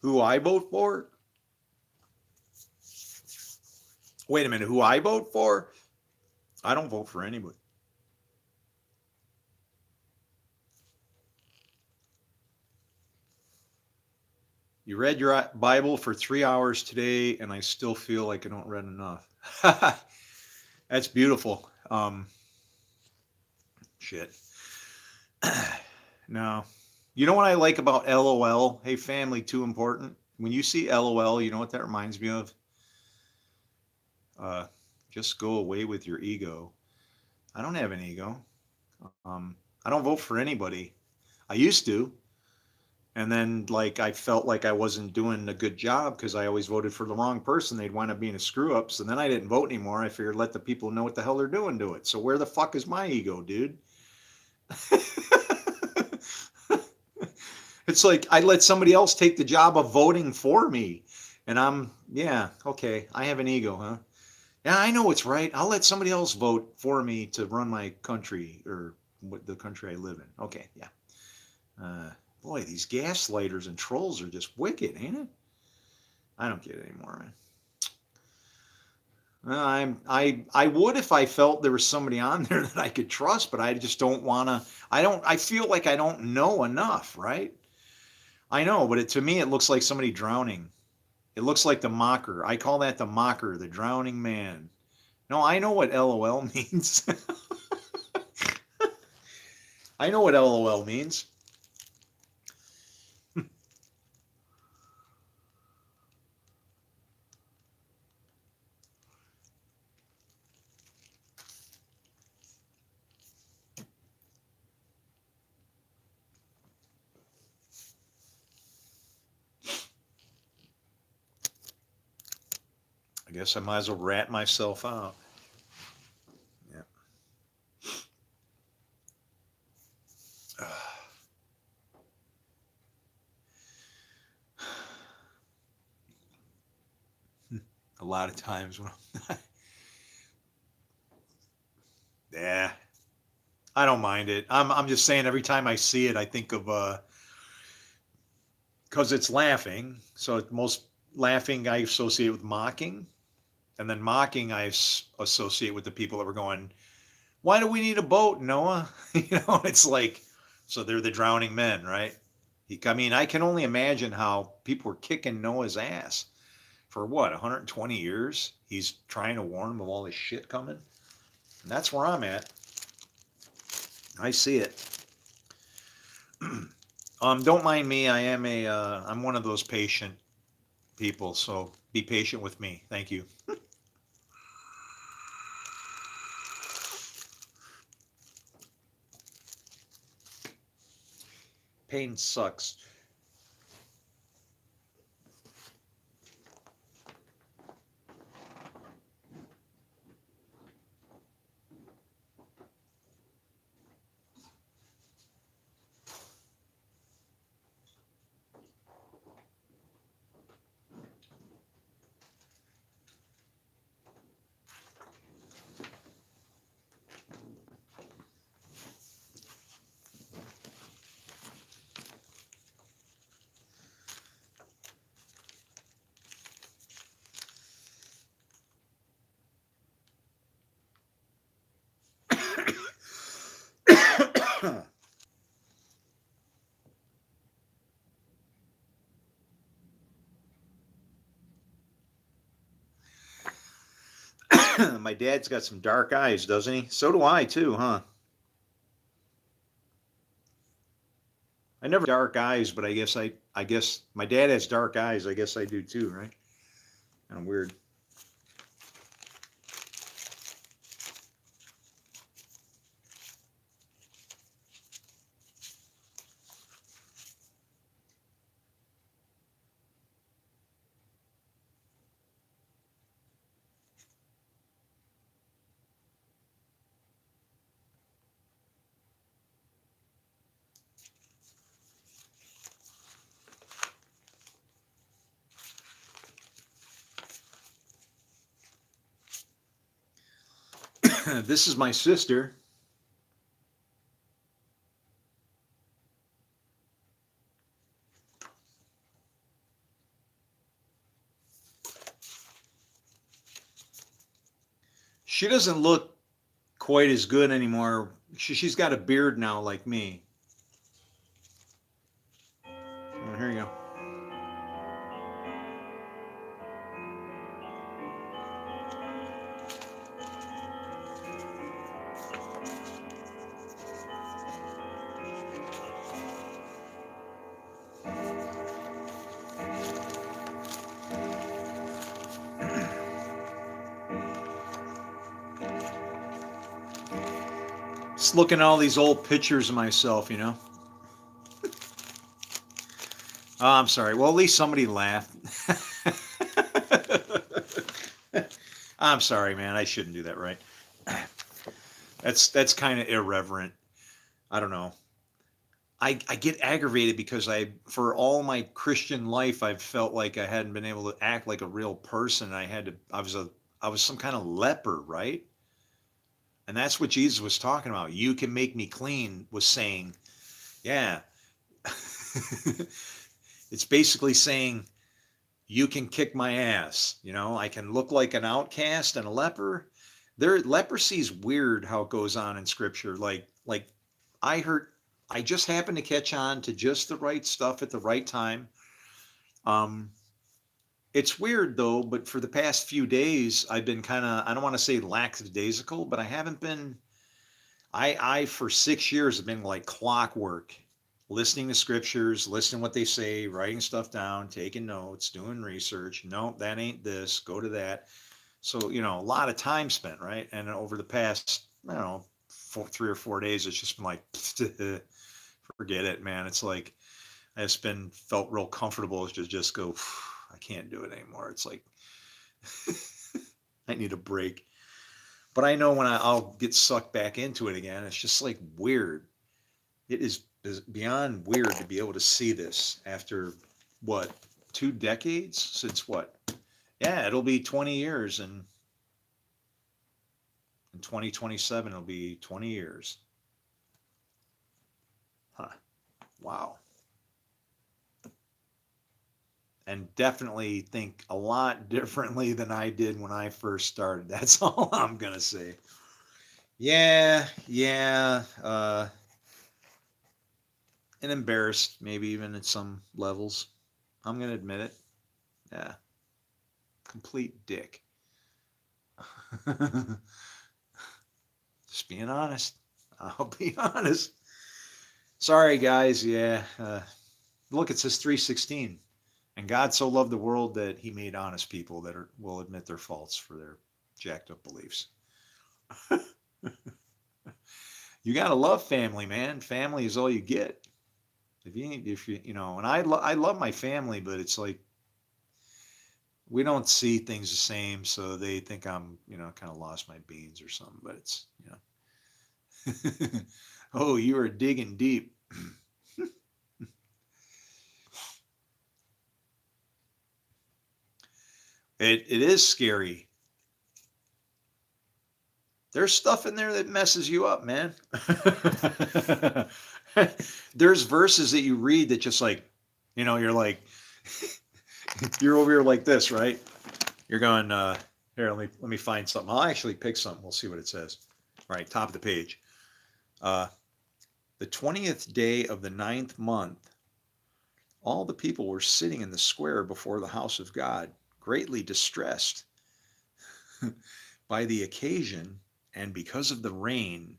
Who I vote for? Wait a minute, who I vote for? I don't vote for anybody. You read your Bible for 3 hours today, and I still feel like I don't read enough. That's beautiful. Shit. No. You know what I like about LOL? Hey, family, too important. When you see LOL, you know what that reminds me of? Just go away with your ego. I don't have an ego. I don't vote for anybody. I used to. And then, like, I felt like I wasn't doing a good job because I always voted for the wrong person. They'd wind up being a screw up. So then I didn't vote anymore. I figured let the people know what the hell they're doing to it. So where the fuck is my ego, dude? It's like I let somebody else take the job of voting for me. And yeah, okay, I have an ego, huh? Yeah, I know what's right. I'll let somebody else vote for me to run my country or the country I live in. Okay, yeah. Boy, these gaslighters and trolls are just wicked, ain't it? I don't get it anymore, man. I would if I felt there was somebody on there that I could trust, but I just don't want to. I feel like I don't know enough, right? I know, but to me, it looks like somebody drowning. It looks like the mocker. I call that the mocker, the drowning man. No, I know what LOL means. I know what LOL means. I guess I might as well rat myself out. Yeah. A lot of times when yeah, I don't mind it. I'm just saying every time I see it, I think of because it's laughing. So most laughing I associate with mocking, and then mocking I associate with the people that were going, "Why do we need a boat, Noah?" It's like, so they're the drowning men, right? I mean, I can only imagine how people were kicking Noah's ass for what 120 years. He's trying to warn them of all this shit coming. And that's where I'm at. I see it. Don't mind me. I'm one of those patient people. So be patient with me. Thank you. Pain sucks. My dad's got some dark eyes, doesn't he? So do I too, huh? I never dark eyes, but I guess my dad has dark eyes. I guess I do too, right? Kind of weird. This is my sister. She doesn't look quite as good anymore. She's got a beard now, like me. Oh, here you go. Just looking at all these old pictures of myself, you know. Oh, I'm sorry. Well, at least somebody laughed. I'm sorry, man. I shouldn't do that, right? That's kind of irreverent. I don't know. I get aggravated because for all my Christian life, I've felt like I hadn't been able to act like a real person. I was some kind of leper, right? And that's what Jesus was talking about. You can make me clean, was saying, yeah. It's basically saying, you can kick my ass. You know, I can look like an outcast and a leper. Leprosy is weird how it goes on in scripture. Like I heard, I just happened to catch on to just the right stuff at the right time. Um, it's weird though, but for the past few days, I've been kind of, I don't want to say lackadaisical, but I haven't been, I for 6 years have been like clockwork, listening to scriptures, listening to what they say, writing stuff down, taking notes, doing research. Nope, that ain't this. Go to that. So, you know, a lot of time spent, right? And over the past, I don't know, 3 or 4 days, it's just been like, forget it, man. It's like I just been felt real comfortable to just go, I can't do it anymore. It's like I need a break. But I know when I'll get sucked back into it again, it's just like weird. It is beyond weird to be able to see this after what, 2 decades since what? Yeah, it'll be 20 years, and in 2027 it'll be 20 years. Huh. Wow. And definitely think a lot differently than I did when I first started. That's all I'm gonna say. Yeah, and embarrassed, maybe even at some levels. I'm gonna admit it. Yeah, complete dick. Just being honest. I'll be honest. Sorry, guys. Yeah. Look, it says 3:16. And God so loved the world that he made honest people that will admit their faults for their jacked up beliefs. You got to love family, man. Family is all you get. If you, you know, and I love my family, but it's like, we don't see things the same. So they think I'm, you know, kind of lost my beans or something, but it's, you know, oh, you are digging deep. It is scary. There's stuff in there that messes you up, man. There's verses that you read that just like, you know, you're like, you're over here like this, right? You're going, here, let me find something. I'll actually pick something. We'll see what it says. All right, top of the page. The 20th day of the 9th month, all the people were sitting in the square before the house of God, greatly distressed by the occasion and because of the rain.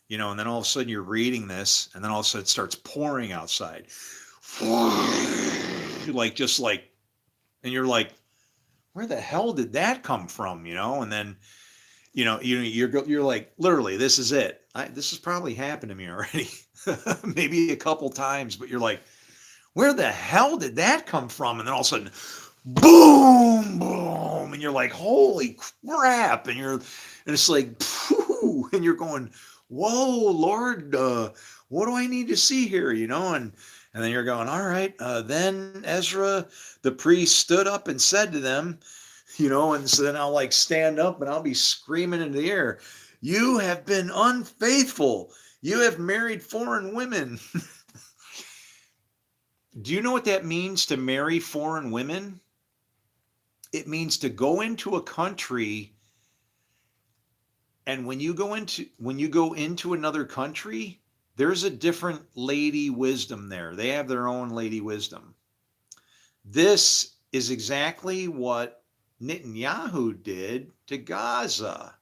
You know, and then all of a sudden you're reading this, and then all of a sudden it starts pouring outside. Like, just like, and you're like, where the hell did that come from? You know, and then, you know, you're like, literally, this is it. This has probably happened to me already, maybe a couple times, but you're like, where the hell did that come from? And then all of a sudden, boom, boom, and you're like, holy crap, and it's like, phew, and you're going, whoa, Lord, what do I need to see here? You know, and then you're going, all right. Then Ezra, the priest, stood up and said to them, you know, and so then I'll like stand up and I'll be screaming into the air, you have been unfaithful. You have married foreign women. Do you know what that means to marry foreign women? It means to go into a country And when you go into another country, there's a different lady wisdom there. They have their own lady wisdom. This is exactly what Netanyahu did to Gaza.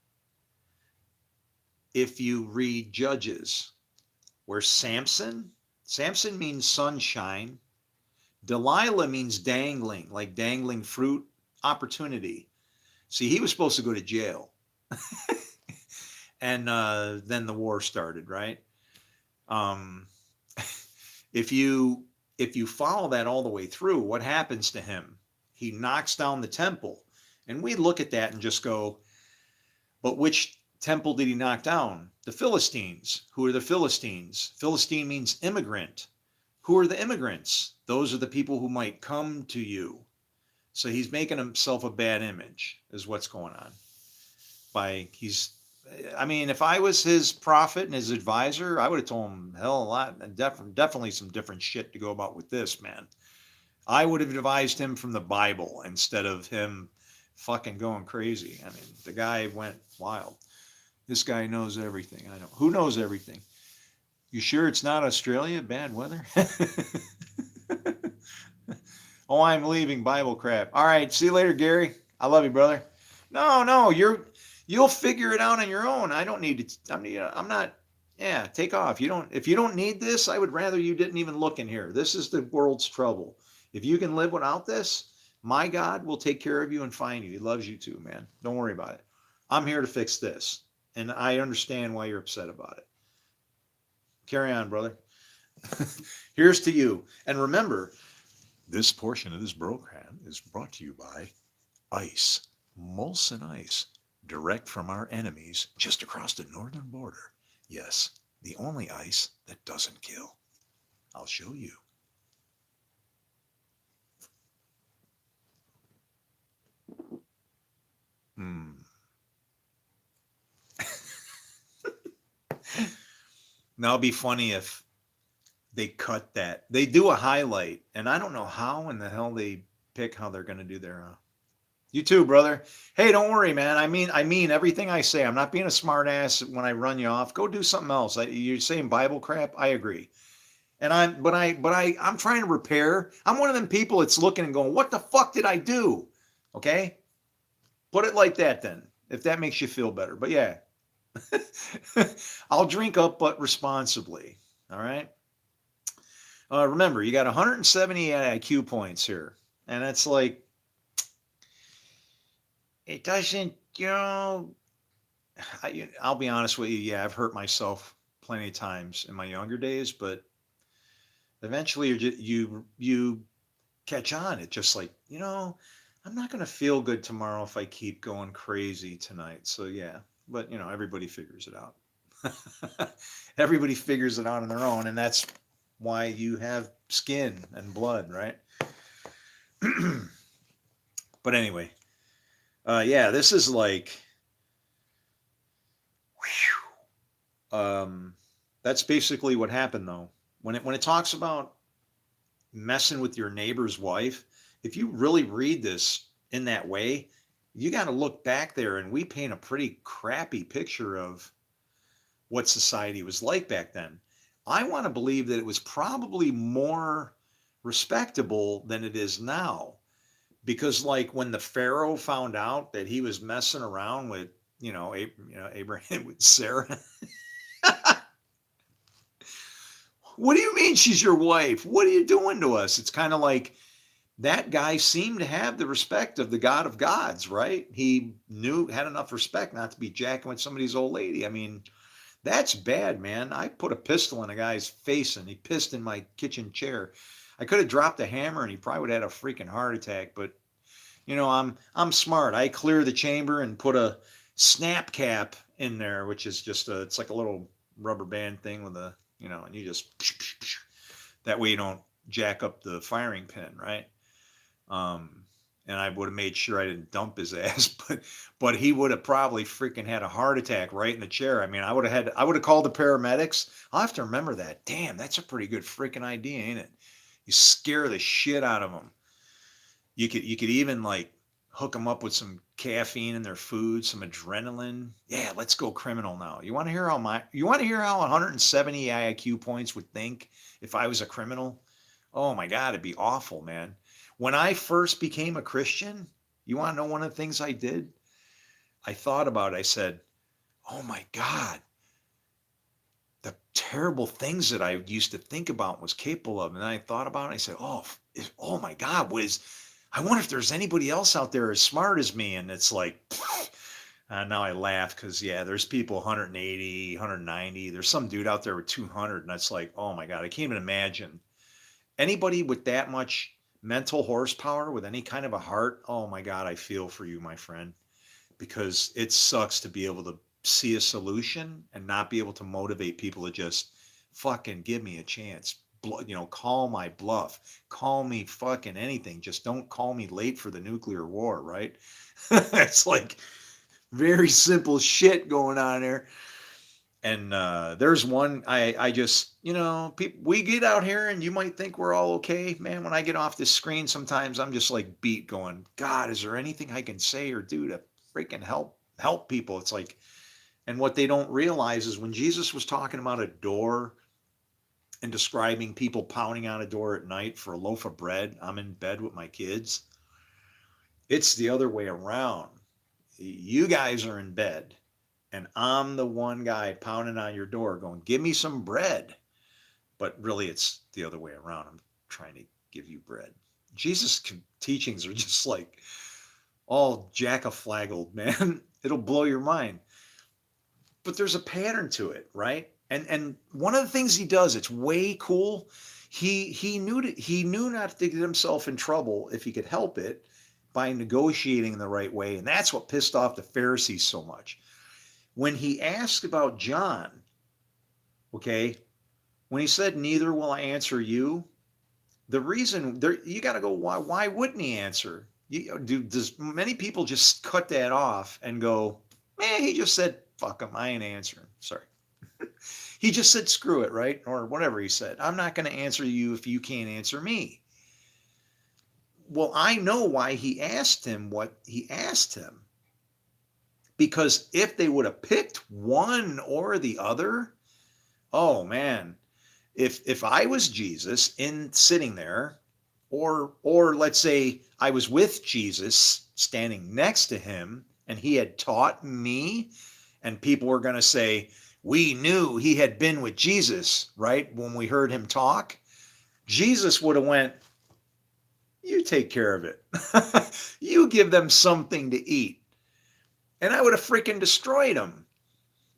If you read Judges, where Samson means sunshine, Delilah means dangling, like dangling fruit, opportunity. See, he was supposed to go to jail. And then the war started, right? Um, if you follow that all the way through, what happens to him? He knocks down the temple. And we look at that and just go, but which temple did he knock down? The Philistines. Who are the Philistines? Philistine means immigrant. Who are the immigrants? Those are the people who might come to you. So he's making himself a bad image, is what's going on. If I was his prophet and his advisor, I would have told him hell a lot, definitely some different shit to go about with this, man. I would have advised him from the Bible instead of him fucking going crazy. I mean, the guy went wild. This guy knows everything. I know. Who knows everything? You sure it's not Australia? Bad weather? Oh, I'm leaving Bible crap. All right. See you later, Gary. I love you, brother. No, you'll figure it out on your own. I don't need to. I'm not. Yeah, take off. If you don't need this, I would rather you didn't even look in here. This is the world's trouble. If you can live without this, my God will take care of you and find you. He loves you too, man. Don't worry about it. I'm here to fix this. And I understand why you're upset about it. Carry on, brother. Here's to you. And remember, this portion of this program is brought to you by ice, Molson Ice, direct from our enemies just across the northern border. Yes, the only ice that doesn't kill. I'll show you. Now it'd be funny if they cut that. They do a highlight, and I don't know how in the hell they pick how they're going to do their. You too, brother. Hey, don't worry, man. I mean everything I say. I'm not being a smart ass when I run you off. Go do something else. You're saying Bible crap. I agree. And I'm trying to repair. I'm one of them people that's looking and going, what the fuck did I do? Okay. Put it like that then, if that makes you feel better. But yeah, I'll drink up, but responsibly. All right. Remember, you got 170 IQ points here. And it's like, it doesn't, I'll be honest with you. Yeah, I've hurt myself plenty of times in my younger days, but eventually you catch on. It's just like, I'm not going to feel good tomorrow if I keep going crazy tonight. So yeah, but everybody figures it out. Everybody figures it out on their own. And that's why you have skin and blood, right? But anyway, yeah, this is like, that's basically what happened though. When it talks about messing with your neighbor's wife, if you really read this in that way, you got to look back there, and we paint a pretty crappy picture of what society was like back then. I want to believe that it was probably more respectable than it is now. Because like when the Pharaoh found out that he was messing around with, Abraham with Sarah. What do you mean she's your wife? What are you doing to us? It's kind of like that guy seemed to have the respect of the God of gods, right? He had enough respect not to be jacking with somebody's old lady. I mean, that's bad, man. I put a pistol in a guy's face and he pissed in my kitchen chair. I could have dropped a hammer and he probably would have had a freaking heart attack, but I'm smart. I clear the chamber and put a snap cap in there, which is just it's like a little rubber band thing with a, and you just, that way you don't jack up the firing pin, right? And I would have made sure I didn't dump his ass, but he would have probably freaking had a heart attack right in the chair. I mean, I would have called the paramedics. I'll have to remember that. Damn, that's a pretty good freaking idea, ain't it? You scare the shit out of them. You could even like, hook them up with some caffeine in their food, some adrenaline. Yeah, let's go criminal now. You want to hear how 170 IQ points would think if I was a criminal? Oh my God, it'd be awful, man. When I first became a Christian, you want to know one of the things I did? I thought about it. I said, oh my God, the terrible things that I used to think about was capable of. And then I thought about it. I said, oh my God, I wonder if there's anybody else out there as smart as me. And it's like, now I laugh because, yeah, there's people 180, 190. There's some dude out there with 200. And it's like, oh my God, I can't even imagine anybody with that much mental horsepower, with any kind of a heart. Oh my God, I feel for you, my friend, because it sucks to be able to see a solution and not be able to motivate people to just fucking give me a chance. Call my bluff, call me fucking anything. Just don't call me late for the nuclear war, right? It's like very simple shit going on there. And there's one, I just, people, we get out here and you might think we're all okay. Man, when I get off this screen, sometimes I'm just like beat going, God, is there anything I can say or do to freaking help people? It's like, and what they don't realize is when Jesus was talking about a door and describing people pounding on a door at night for a loaf of bread, I'm in bed with my kids. It's the other way around. You guys are in bed and I'm the one guy pounding on your door going, give me some bread. But really it's the other way around. I'm trying to give you bread. Jesus' teachings are just like all jack-a-flaggled, man. It'll blow your mind. But there's a pattern to it, right? And one of the things he does, it's way cool. He knew not to get himself in trouble if he could help it by negotiating in the right way. And that's what pissed off the Pharisees so much. When he asked about John, okay, when he said, neither will I answer you, the reason there, you got to go, why wouldn't he answer? Does many people just cut that off and go, man, he just said, fuck him, I ain't answering. Sorry. He just said, screw it, right? Or whatever he said. I'm not going to answer you if you can't answer me. Well, I know why he asked him what he asked him. Because if they would have picked one or the other, oh man, if I was Jesus in sitting there, or let's say I was with Jesus standing next to him and he had taught me, and people were going to say, we knew he had been with Jesus, right? When we heard him talk, Jesus would have went, you take care of it. You give them something to eat. And I would have freaking destroyed them.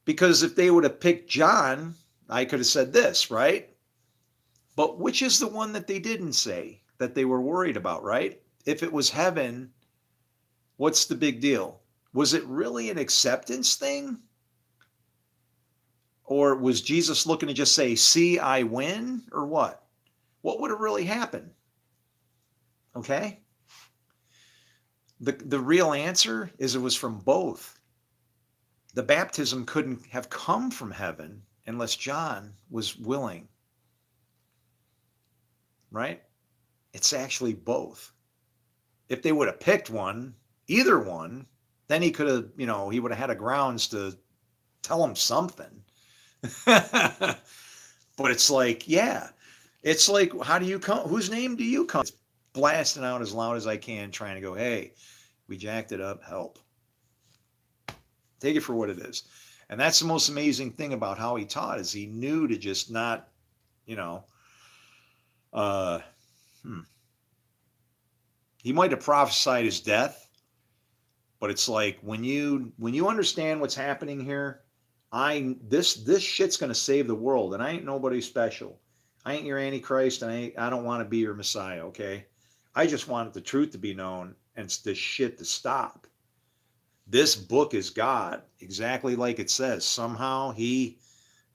Because if they would have picked John, I could have said this, right? But which is the one that they didn't say that they were worried about, right? If it was heaven, what's the big deal? Was it really an acceptance thing? Or was Jesus looking to just say, see, I win, or what? What would have really happened? Okay? The real answer is it was from both. The baptism couldn't have come from heaven unless John was willing. Right? It's actually both. If they would have picked one, either one, then he could have, he would have had a grounds to tell him something. But it's like, yeah, it's like, how do you come? Whose name do you come? It's blasting out as loud as I can, trying to go, hey, we jacked it up, help. Take it for what it is. And that's the most amazing thing about how he taught, is he knew to just not, he might have prophesied his death, but it's like when you understand what's happening here, this shit's gonna save the world, and I ain't nobody special. I ain't your Antichrist, and I don't want to be your Messiah, okay? I just want the truth to be known and this shit to stop. This book is God, exactly like it says. Somehow he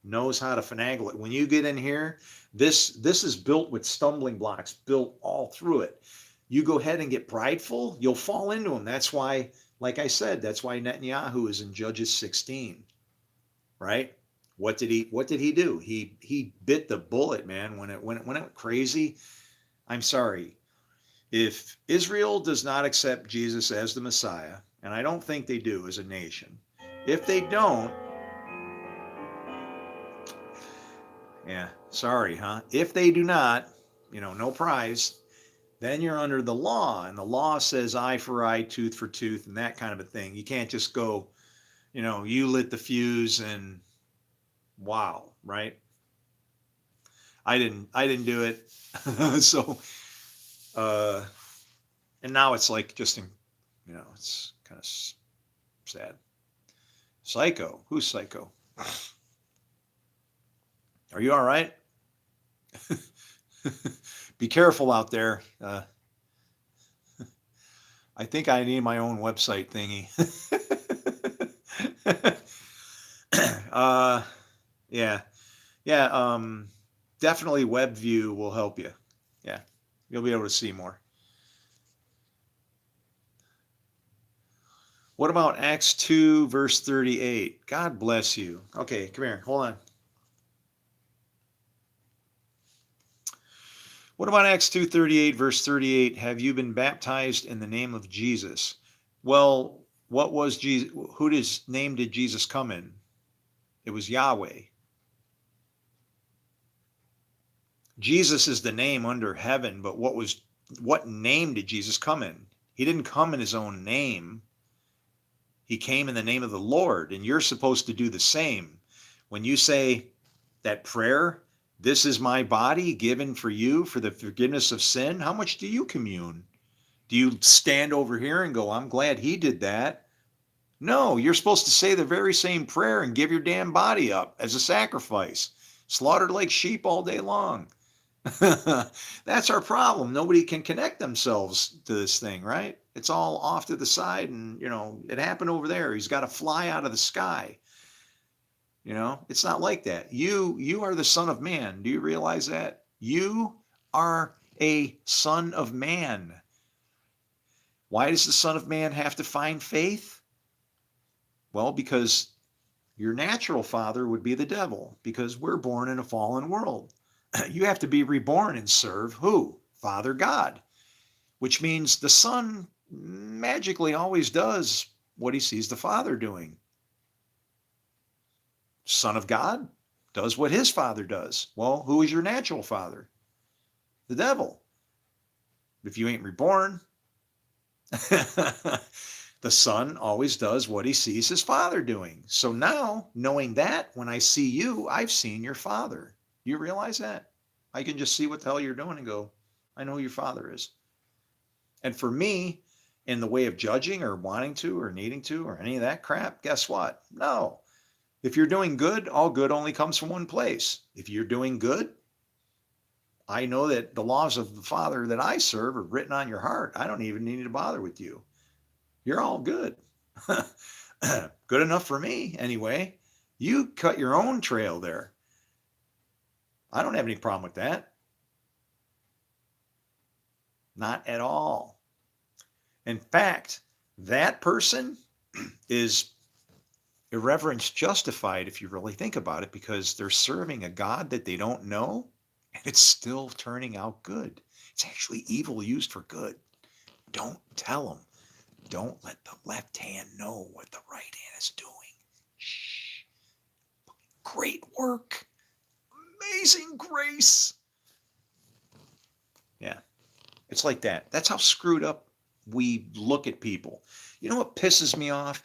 knows how to finagle it. When you get in here, this is built with stumbling blocks, built all through it. You go ahead and get prideful, you'll fall into them. That's why, like I said, that's why Netanyahu is in Judges 16, right? What did he do? He bit the bullet, man. When it went crazy. I'm sorry. If Israel does not accept Jesus as the Messiah, and I don't think they do as a nation, if they don't, yeah, sorry, huh? If they do not, no prize, then you're under the law. And the law says eye for eye, tooth for tooth, and that kind of a thing. You can't just go, you lit the fuse and wow, right? I didn't do it. So, and now it's like just, it's kind of sad. Psycho. Who's psycho? Are you all right? Be careful out there. I think I need my own website thingy. Yeah. Definitely WebView will help you. Yeah. You'll be able to see more. What about Acts 2, verse 38? God bless you. Okay, come here. Hold on. What about Acts 2:38, verse 38? Have you been baptized in the name of Jesus? Well, what was Jesus? Whose name did Jesus come in? It was Yahweh. Jesus is the name under heaven, but what name did Jesus come in? He didn't come in his own name. He came in the name of the Lord, and you're supposed to do the same. When you say that prayer, this is my body given for you for the forgiveness of sin, how much do you commune? Do you stand over here and go, I'm glad he did that? No, you're supposed to say the very same prayer and give your damn body up as a sacrifice, slaughtered like sheep all day long. That's our problem. Nobody can connect themselves to this thing, right? It's all off to the side, and it happened over there. He's got to fly out of the sky. It's not like that. You are the Son of Man. Do you realize that? You are a son of man. Why does the Son of Man have to find faith? Well, because your natural father would be the devil, because we're born in a fallen world. You have to be reborn and serve who? Father God, which means the Son magically always does what he sees the Father doing. Son of God does what his father does. Well, who is your natural father? The devil. If you ain't reborn, the Son always does what he sees his Father doing. So now, knowing that, when I see you, I've seen your Father. You realize that? I can just see what the hell you're doing and go, I know who your Father is. And for me, in the way of judging or wanting to or needing to or any of that crap, guess what? No. If you're doing good, all good only comes from one place. If you're doing good, I know that the laws of the Father that I serve are written on your heart. I don't even need to bother with you. You're all good. Good enough for me, anyway. You cut your own trail there. I don't have any problem with that. Not at all. In fact, that person is irreverence justified if you really think about it, because they're serving a God that they don't know, and it's still turning out good. It's actually evil used for good. Don't tell them. Don't let the left hand know what the right hand is doing. Shh. Great work. Amazing grace. Yeah. It's like that. That's how screwed up we look at people. You know what pisses me off?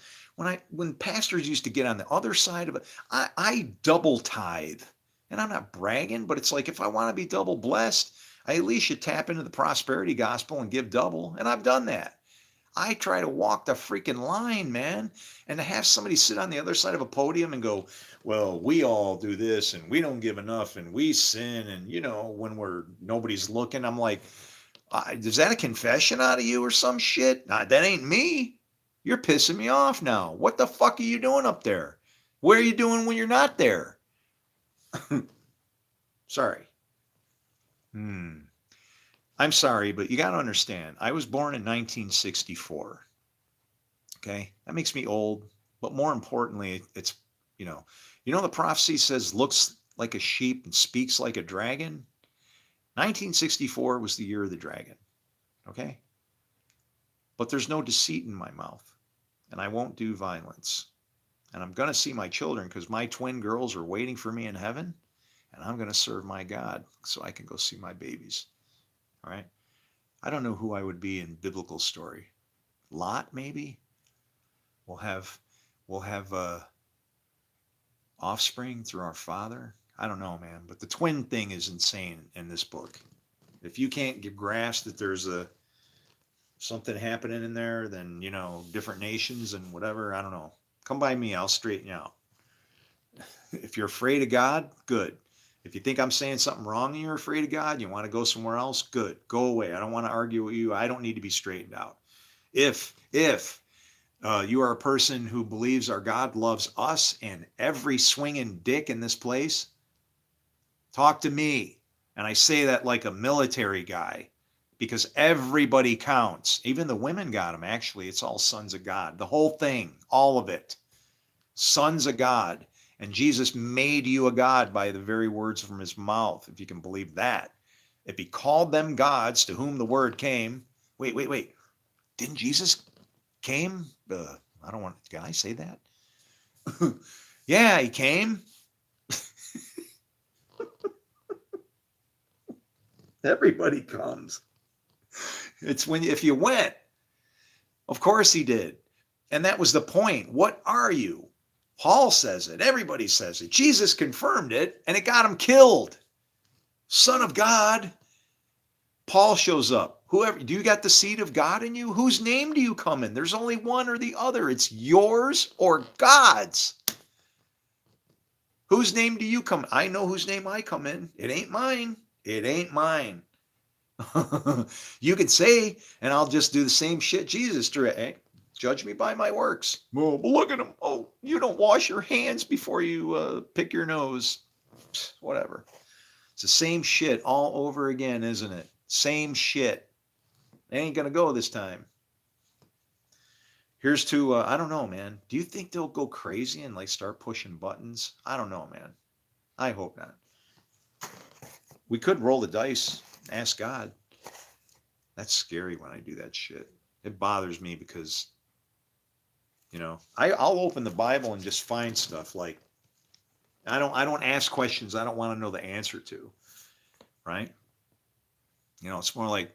When pastors used to get on the other side of it, I double tithe. And I'm not bragging, but it's like, if I want to be double blessed, I at least should tap into the prosperity gospel and give double. And I've done that. I try to walk the freaking line, man. And to have somebody sit on the other side of a podium and go, well, we all do this and we don't give enough and we sin. And, when nobody's looking, I'm like, is that a confession out of you or some shit? Nah, that ain't me. You're pissing me off now. What the fuck are you doing up there? What are you doing when you're not there? Sorry. I'm sorry, but you got to understand, I was born in 1964. Okay? That makes me old, but more importantly, it's, the prophecy says looks like a sheep and speaks like a dragon. 1964 was the year of the dragon. Okay? But there's no deceit in my mouth, and I won't do violence. And I'm going to see my children because my twin girls are waiting for me in heaven, and I'm going to serve my God so I can go see my babies. All right? I don't know who I would be in biblical story. Lot, maybe? We'll have offspring through our father. I don't know, man. But the twin thing is insane in this book. If you can't grasp that there's something happening in there, then, different nations and whatever, I don't know. Come by me, I'll straighten you out. If you're afraid of God, good. If you think I'm saying something wrong and you're afraid of God, you want to go somewhere else, good. Go away. I don't want to argue with you. I don't need to be straightened out. If you are a person who believes our God loves us and every swinging dick in this place, talk to me. And I say that like a military guy because everybody counts. Even the women got them, actually. It's all sons of God. The whole thing, all of it. Sons of God. And Jesus made you a God by the very words from his mouth, if you can believe that. If he called them gods to whom the word came. Wait. Didn't Jesus came? I don't want, can I say that? Yeah, he came. Everybody comes. It's if you went. Of course he did. And that was the point. What are you? Paul says it. Everybody says it. Jesus confirmed it, and it got him killed. Son of God. Paul shows up. Whoever, do you got the seed of God in you? Whose name do you come in? There's only one or the other. It's yours or God's. Whose name do you come? I know whose name I come in. It ain't mine. It ain't mine. You could say, and I'll just do the same shit Jesus did. Judge me by my works. Well, look at him. Oh, you don't wash your hands before you pick your nose. Whatever. It's the same shit all over again, isn't it? Same shit. It ain't going to go this time. Here's to, I don't know, man. Do you think they'll go crazy and like start pushing buttons? I don't know, man. I hope not. We could roll the dice, ask God. That's scary when I do that shit. It bothers me because, I'll open the Bible and just find stuff like, I don't ask questions I don't want to know the answer to, right? It's more like,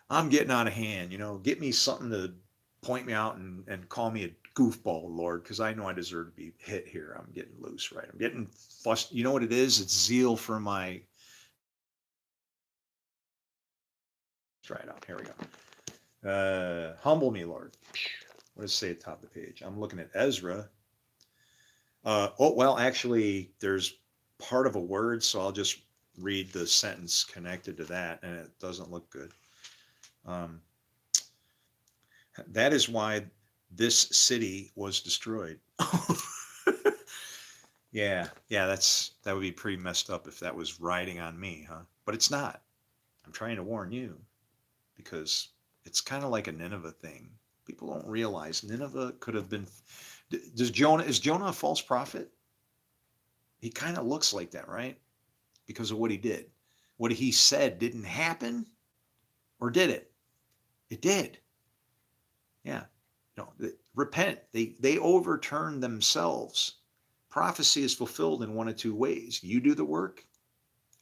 I'm getting out of hand, get me something to point me out and call me a goofball, Lord, because I know I deserve to be hit here. I'm getting loose, right? I'm getting fussed. You know what it is? It's zeal for my... Let's try it out. Here we go. Humble me, Lord. What does it say at the top of the page? I'm looking at Ezra. Actually, there's part of a word, so I'll just read the sentence connected to that, and it doesn't look good. That is why this city was destroyed. Yeah, that would be pretty messed up if that was riding on me, huh? But it's not. I'm trying to warn you because it's kind of like a Nineveh thing. People don't realize Nineveh could have been... is Jonah a false prophet? He kind of looks like that, right? Because of what he did. What he said didn't happen, or did it? It did. Yeah. No, repent. They overturn themselves. Prophecy is fulfilled in one of two ways. You do the work,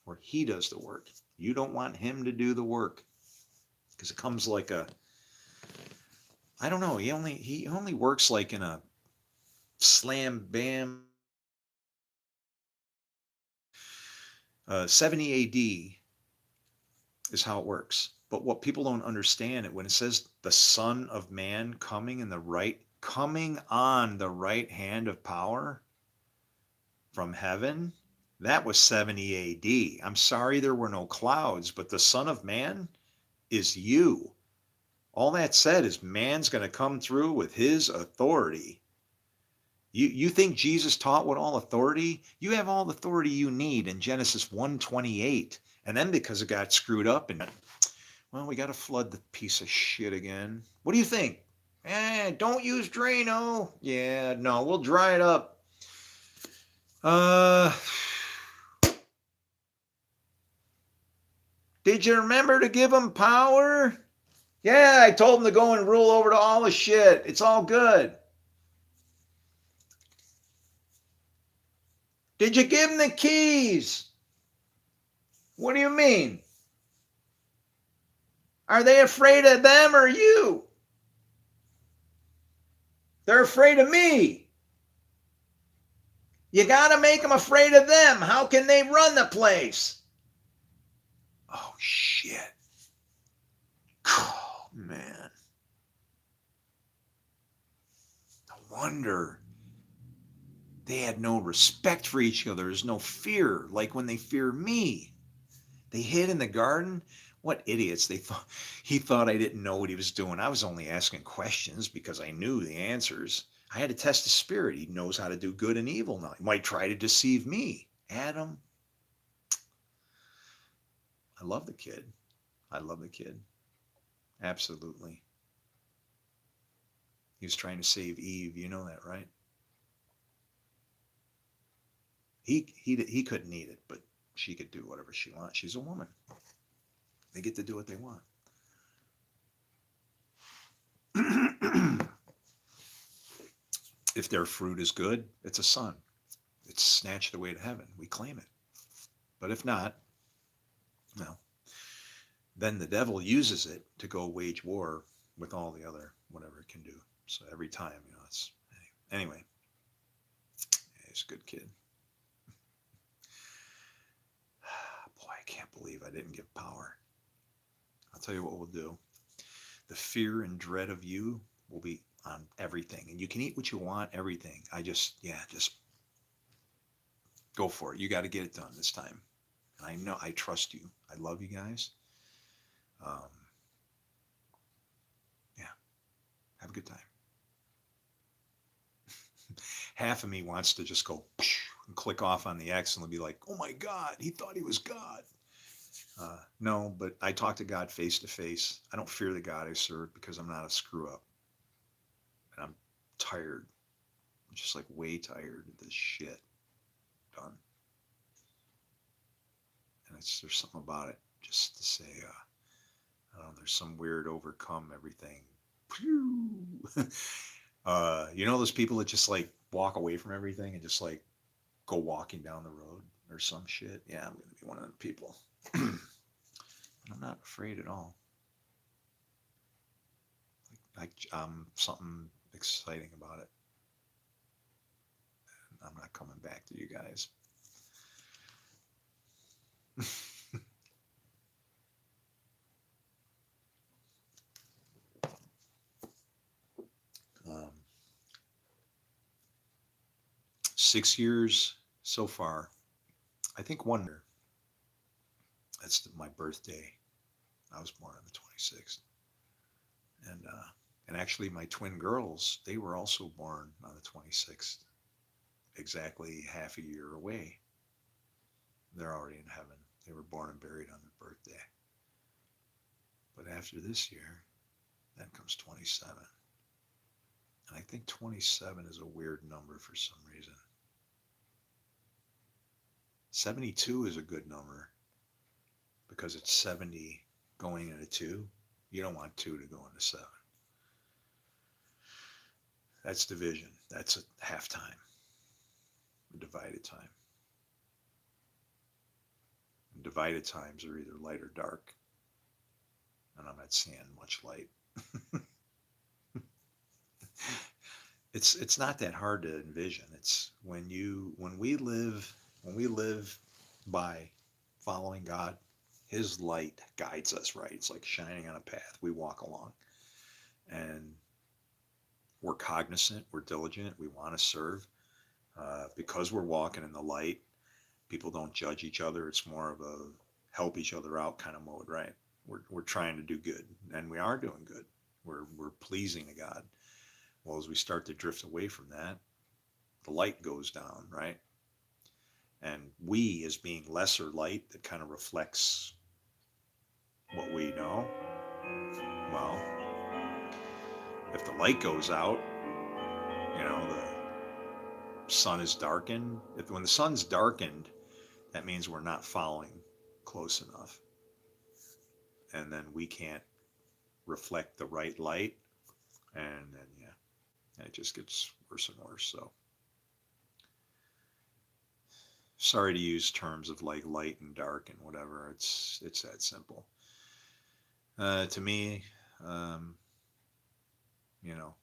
or he does the work. You don't want him to do the work because it comes like I don't know. He only works like in a slam bam. 70 AD is how it works. But what people don't understand it when it says the Son of Man coming on the right hand of power from heaven, that was 70 AD. I'm sorry there were no clouds, but the Son of Man is you. All that said is man's going to come through with his authority. You think Jesus taught with all authority? You have all the authority you need in Genesis 1:28. And then because it got screwed up and, well, we got to flood the piece of shit again. What do you think? Don't use Drano. Yeah, no, we'll dry it up. Did you remember to give them power? Yeah, I told him to go and rule over to all the shit. It's all good. Did you give him the keys? What do you mean? Are they afraid of them or you? They're afraid of me. You got to make them afraid of them. How can they run the place? Oh, shit. Oh, man. No wonder they had no respect for each other. There's no fear, like when they fear me. They hid in the garden. What idiots. He thought I didn't know what he was doing. I was only asking questions because I knew the answers. I had to test his spirit. He knows how to do good and evil now. He might try to deceive me. Adam. I love the kid. I love the kid. Absolutely. He was trying to save Eve. You know that, right? He couldn't eat it, but she could do whatever she wants. She's a woman. They get to do what they want. If their fruit is good, it's a son. It's snatched away to heaven. We claim it. But if not, no. Then the devil uses it to go wage war with all the other whatever it can do. So every time, it's anyway. He's a good kid. Boy, I can't believe I didn't give power. I'll tell you what we'll do. The fear and dread of you will be on everything. And you can eat what you want, everything. Just go for it. You got to get it done this time. And I know, I trust you. I love you guys. Have a good time. Half of me wants to just go and click off on the X and be like, oh my God, he thought he was God. No, but I talk to God face to face. I don't fear the God I serve because I'm not a screw up. And I'm tired. I'm just like way tired of this shit. Done. And there's something about it just to say, I don't know, there's some weird overcome everything. Those people that just like walk away from everything and just like go walking down the road or some shit. Yeah, I'm going to be one of them people. I'm not afraid at all. Like something exciting about it. And I'm not coming back to you guys. um, 6 years so far. I think one year. That's my birthday. I was born on the 26th. And actually my twin girls, they were also born on the 26th. Exactly half a year away. They're already in heaven. They were born and buried on their birthday. But after this year, then comes 27. And I think 27 is a weird number for some reason. 72 is a good number because it's 70 going into 2. You don't want 2 to go into 7. That's division. That's a half time. A divided time. And divided times are either light or dark. And I'm not seeing much light. It's not that hard to envision. It's when we live by following God, his light guides us, right? It's like shining on a path. We walk along. And we're cognizant, we're diligent, we want to serve. Because we're walking in the light, people don't judge each other. It's more of a help each other out kind of mode, right? We're trying to do good, and we are doing good. We're pleasing to God. Well, as we start to drift away from that, the light goes down, right? And we, as being lesser light that kind of reflects what we know, well, if the light goes out, the sun is darkened. When the sun's darkened, that means we're not following close enough. And then we can't reflect the right light, and then it just gets worse and worse. So sorry to use terms of like light and dark and whatever. It's that simple. To me, um, you know,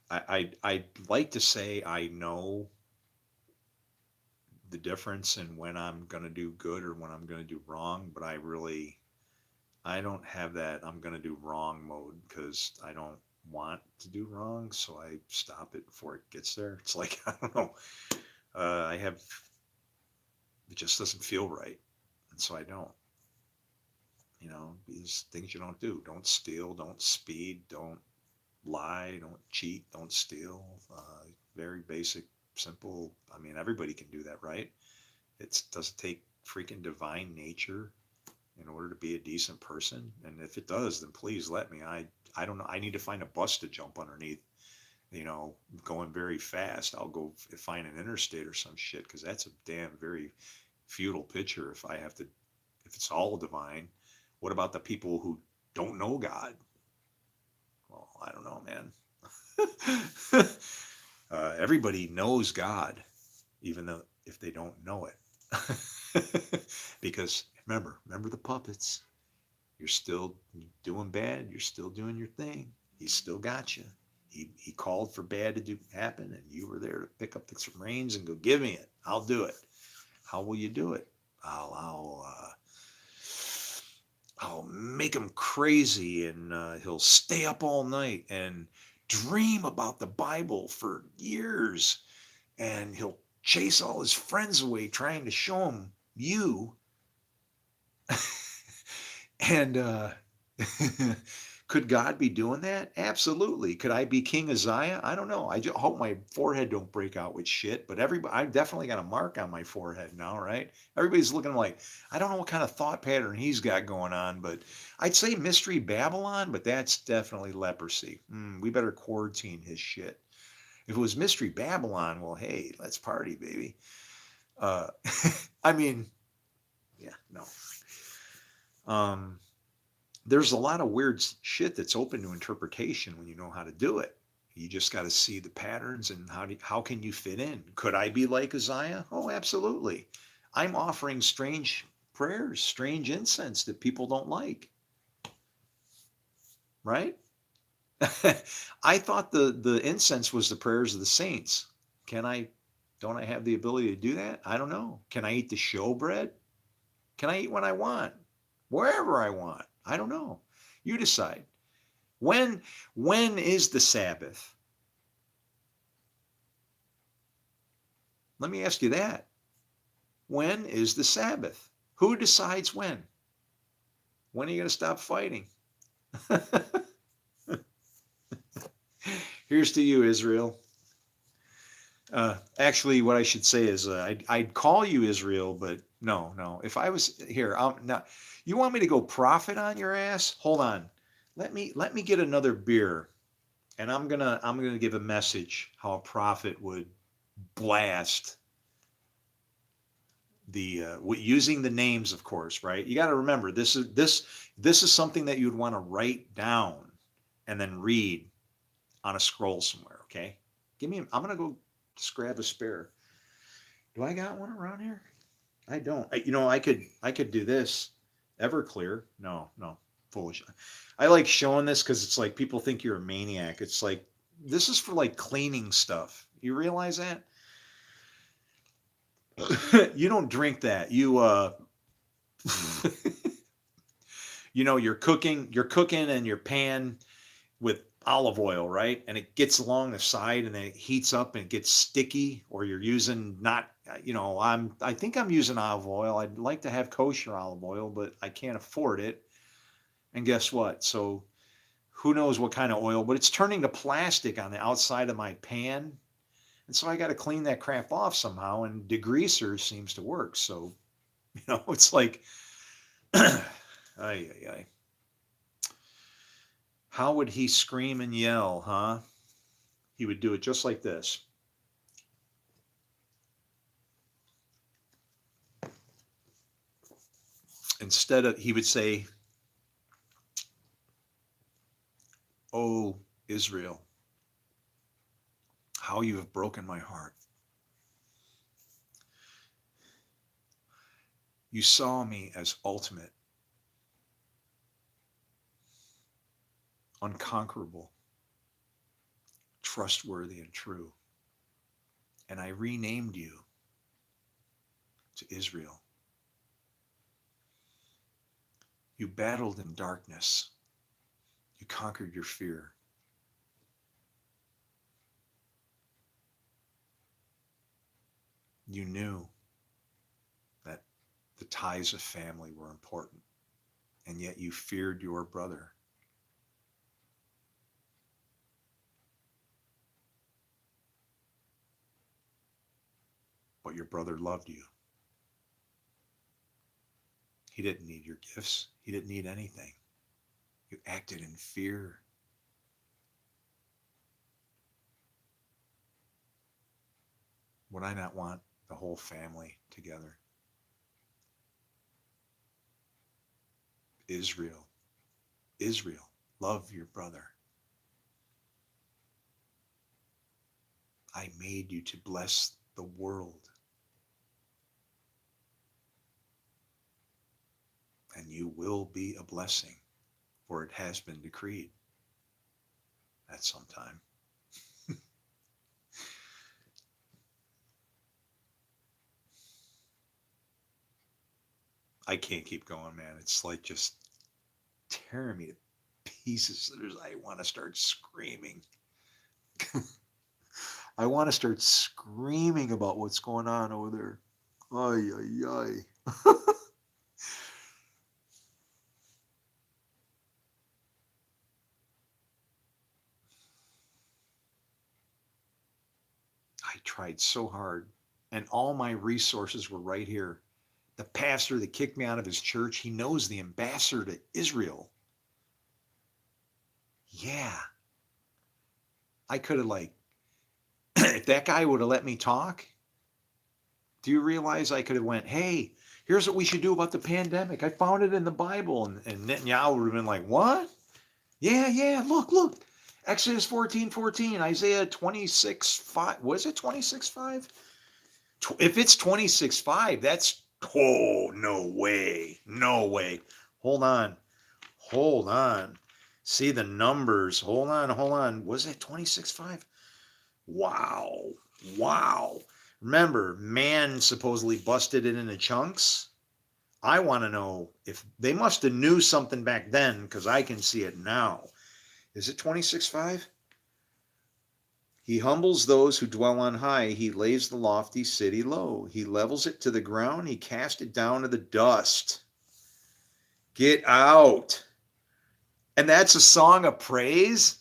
I'd like to say I know the difference in when I'm going to do good or when I'm going to do wrong, but I don't have that I'm going to do wrong mode because I don't want to do wrong. So I stop it before it gets there. It's like, I don't know. It just doesn't feel right. And so I don't, these things you don't do. Don't steal, don't speed, don't lie, don't cheat, don't steal. Very basic, simple. I mean, everybody can do that, right? It doesn't take freaking divine nature in order to be a decent person. And if it does, then please let me. I don't know. I need to find a bus to jump underneath, going very fast. I'll go find an interstate or some shit because that's a damn very futile picture if it's all divine. What about the people who don't know God? Well, I don't know, man. Everybody knows God, even though if they don't know it. Because remember the puppets. You're still doing bad. You're still doing your thing. He's still got you. He called for bad to happen, and you were there to pick up the reins and go, give me it. I'll do it. How will you do it? I'll make him crazy, and he'll stay up all night and dream about the Bible for years, and he'll chase all his friends away trying to show him you. And could God be doing that? Absolutely. Could I be King Uzziah? I don't know. I just hope my forehead don't break out with shit. But I've definitely got a mark on my forehead now, right? Everybody's looking like, I don't know what kind of thought pattern he's got going on, but I'd say Mystery Babylon, but that's definitely leprosy. We better quarantine his shit. If it was Mystery Babylon, well, hey, let's party, baby. I mean, yeah, no. There's a lot of weird shit that's open to interpretation when you know how to do it. You just got to see the patterns and how can you fit in? Could I be like Uzziah? Oh, absolutely. I'm offering strange prayers, strange incense that people don't like. Right? I thought the incense was the prayers of the saints. Don't I have the ability to do that? I don't know. Can I eat the showbread? Can I eat when I want? Wherever I want? I don't know. You decide. When is the Sabbath? Let me ask you that. When is the Sabbath? Who decides when? When are you going to stop fighting? Here's to you, Israel. Actually, what I should say is I'd call you Israel, but no. If I was here, now you want me to go prophet on your ass? Hold on. Let me get another beer, and I'm gonna give a message how a prophet would blast the using the names, of course, right? You got to remember this is something that you'd want to write down and then read on a scroll somewhere. Okay, I'm gonna go just grab a spare. Do I got one around here? I don't. I could do this. Everclear. No, foolish. I like showing this because it's like people think you're a maniac. It's like this is for like cleaning stuff. You realize that? You don't drink that. You're cooking in your pan with olive oil, right? And it gets along the side and then it heats up and it gets sticky, or you're using I think I'm using olive oil. I'd like to have kosher olive oil, but I can't afford it. And guess what? So who knows what kind of oil, but it's turning to plastic on the outside of my pan. And so I got to clean that crap off somehow, and degreaser seems to work. So, it's like, ay. How would he scream and yell, huh? He would do it just like this. He would say, O Israel, how you have broken my heart. You saw me as ultimate, unconquerable, trustworthy, and true. And I renamed you to Israel. You battled in darkness. You conquered your fear. You knew that the ties of family were important, and yet you feared your brother. But your brother loved you. He didn't need your gifts. He didn't need anything. You acted in fear. Would I not want the whole family together? Israel, Israel, love your brother. I made you to bless the world. And you will be a blessing, for it has been decreed at some time. I can't keep going, man. It's like just tearing me to pieces. I want to start screaming. I want to start screaming about what's going on over there. Ay, ay, ay. I tried so hard, and all my resources were right here. The pastor that kicked me out of his church, he knows the ambassador to Israel. Yeah. I could have if that guy would have let me talk, do you realize I could have went, hey, here's what we should do about the pandemic. I found it in the Bible. And Netanyahu would have been like, what? Yeah, look. Exodus 14:14, Isaiah 26:5. Was it 26:5? If it's 26:5, that's, oh, no way. Hold on. See the numbers. Hold on. Was it 26:5? Wow. Remember, man supposedly busted it into chunks. I want to know if they must have knew something back then, because I can see it now. Is it 26:5? He humbles those who dwell on high. He lays the lofty city low. He levels it to the ground. He cast it down to the dust. Get out. And that's a song of praise?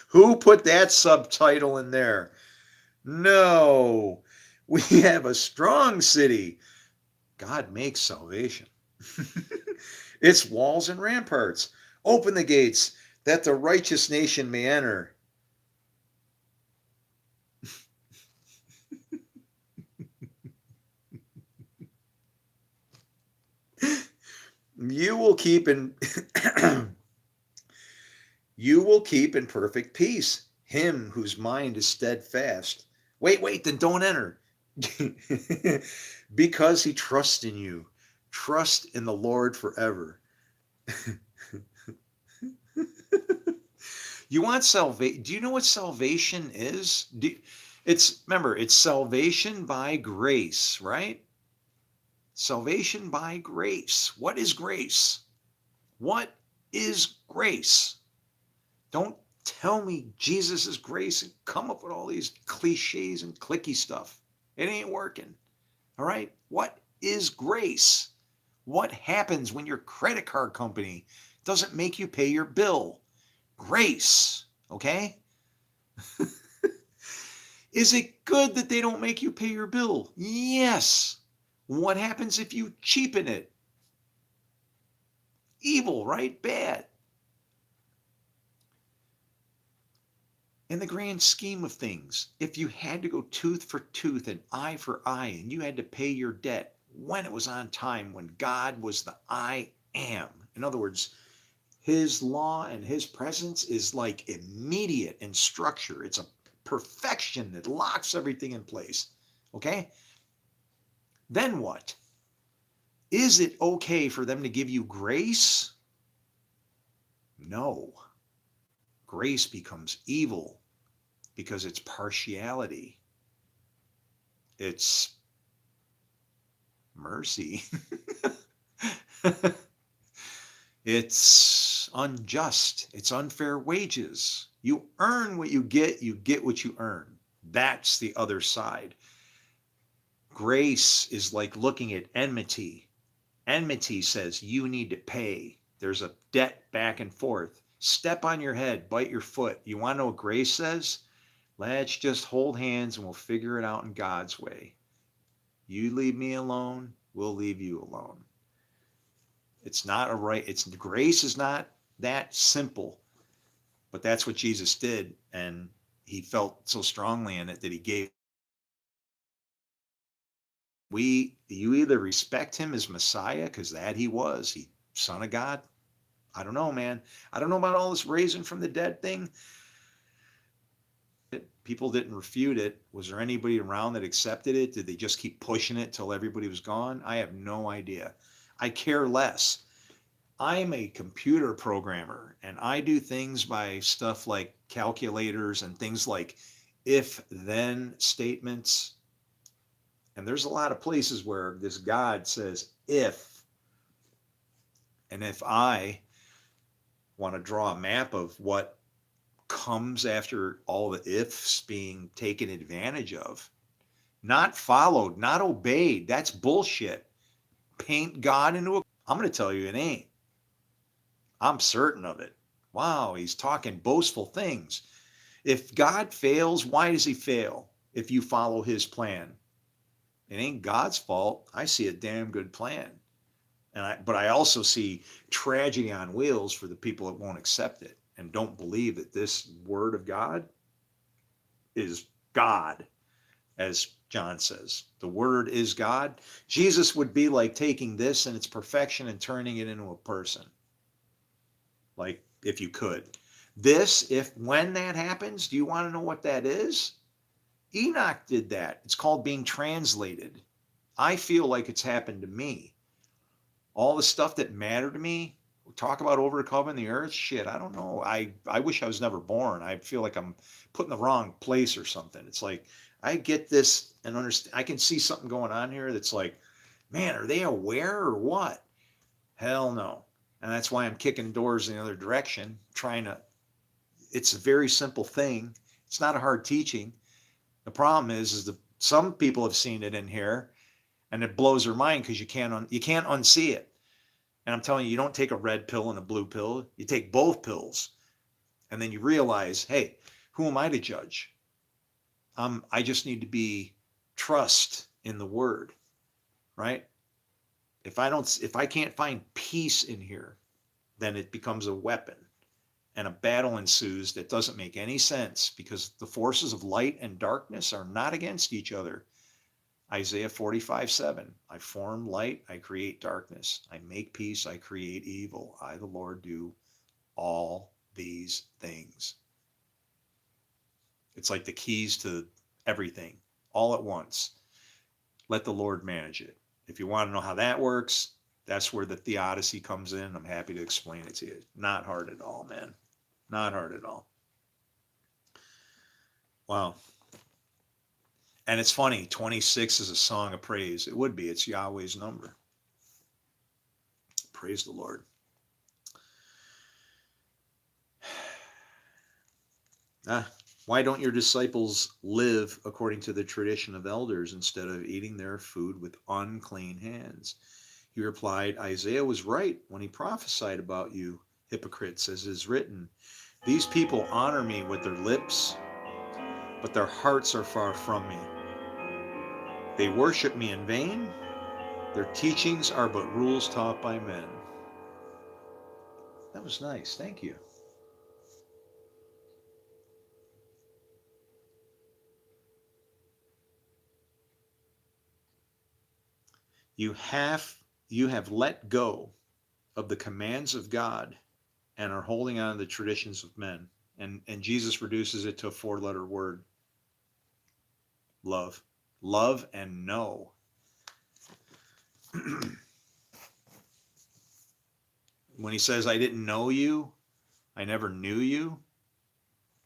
Who put that subtitle in there? No. We have a strong city. God makes salvation. Its walls and ramparts. Open the gates that the righteous nation may enter. You will keep in perfect peace him whose mind is steadfast. Wait, then don't enter. Because he trusts in you. Trust in the Lord forever. You want salvation? Do you know what salvation is? Remember, it's salvation by grace, right? Salvation by grace. What is grace? What is grace? Don't tell me Jesus is grace and come up with all these cliches and clicky stuff. It ain't working. All right? What is grace? What happens when your credit card company doesn't make you pay your bill? Grace, okay? Is it good that they don't make you pay your bill? Yes. What happens if you cheapen it? Evil, right? Bad. In the grand scheme of things, if you had to go tooth for tooth and eye for eye, and you had to pay your debt when it was on time, when God was the I am. In other words, His law and his presence is like immediate in structure. It's a perfection that locks everything in place. Okay? Then what? Is it okay for them to give you grace? No. Grace becomes evil because it's partiality. It's mercy. It's unjust. It's unfair wages. You earn what you get what you earn. That's the other side. Grace is like looking at enmity. Enmity says you need to pay. There's a debt back and forth. Step on your head, bite your foot. You want to know what grace says? Let's just hold hands and we'll figure it out in God's way. You leave me alone, we'll leave you alone. It's not a right, grace is not that simple, but that's what Jesus did. And he felt so strongly in it that he gave. You either respect him as Messiah, because that he was, he Son of God. I don't know, man. I don't know about all this raising from the dead thing. People didn't refute it. Was there anybody around that accepted it? Did they just keep pushing it till everybody was gone? I have no idea. I care less. I'm a computer programmer and I do things by stuff like calculators and things like if-then statements. And there's a lot of places where this God says if. And if I want to draw a map of what comes after all the ifs being taken advantage of, not followed, not obeyed, that's bullshit. Paint God into a... I'm going to tell you it ain't. I'm certain of it. Wow, he's talking boastful things. If God fails, why does he fail? If you follow his plan, it ain't God's fault. I see a damn good plan. But I also see tragedy on wheels for the people that won't accept it and don't believe that this word of God is God, as John says. The word is God. Jesus would be like taking this and its perfection and turning it into a person. Like, if you could. When that happens, do you want to know what that is? Enoch did that. It's called being translated. I feel like it's happened to me. All the stuff that mattered to me, talk about overcoming the earth, shit, I don't know. I wish I was never born. I feel like I'm put in the wrong place or something. It's like, I get this and understand. I can see something going on here that's like, man, are they aware or what? Hell no. And that's why I'm kicking doors in the other direction, it's a very simple thing. It's not a hard teaching. The problem is that some people have seen it in here and it blows their mind because you can't unsee it. And I'm telling you, you don't take a red pill and a blue pill. You take both pills. And then you realize, hey, who am I to judge? I just need to trust in the word, right? If I can't find peace in here, then it becomes a weapon and a battle ensues that doesn't make any sense because the forces of light and darkness are not against each other. Isaiah 45:7. I form light, I create darkness. I make peace, I create evil. I, the Lord, do all these things. It's like the keys to everything all at once. Let the Lord manage it. If you want to know how that works, that's where the theodicy comes in. I'm happy to explain it to you. Not hard at all, man. Not hard at all. Wow. And it's funny, 26 is a song of praise. It would be. It's Yahweh's number. Praise the Lord. Why don't your disciples live according to the tradition of elders instead of eating their food with unclean hands? He replied, Isaiah was right when he prophesied about you, hypocrites, as is written. These people honor me with their lips, but their hearts are far from me. They worship me in vain. Their teachings are but rules taught by men. That was nice. Thank you. You have let go of the commands of God and are holding on to the traditions of men. And Jesus reduces it to a 4-letter word: love. Love and know. When he says, I didn't know you, I never knew you,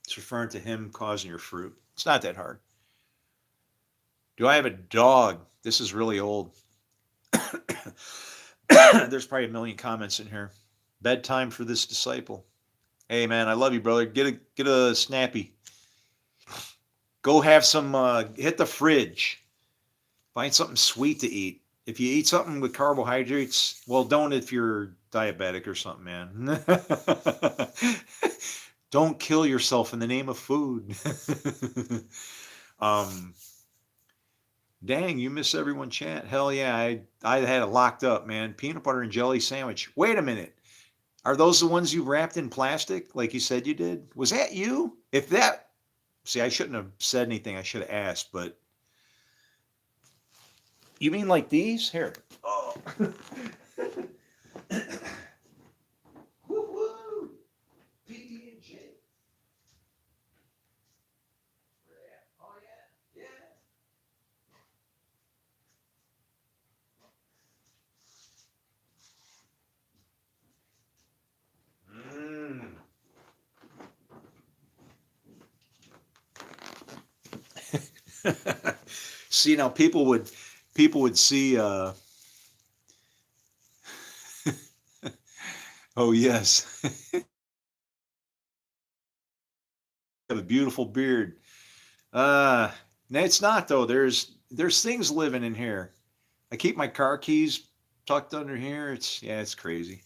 it's referring to him causing your fruit. It's not that hard. Do I have a dog? This is really old. There's probably a million comments in here. Bedtime for this disciple. Hey man, I love you, brother. Get a snappy. Go have some. Hit the fridge. Find something sweet to eat. If you eat something with carbohydrates, well, don't if you're diabetic or something, man. Don't kill yourself in the name of food. Dang, you miss everyone chat. Hell yeah, I had it locked up, man. Peanut butter and jelly sandwich. Wait a minute. Are those the ones you wrapped in plastic like you said you did? Was that you? If that, see, I shouldn't have said anything. I should have asked, but you mean like these? Here. Oh. Woo-woo. PB&J. Oh yeah, yeah. See, now people would see oh yes. Have a beautiful beard. No, it's not though. There's things living in here. I keep my car keys tucked under here. It's crazy.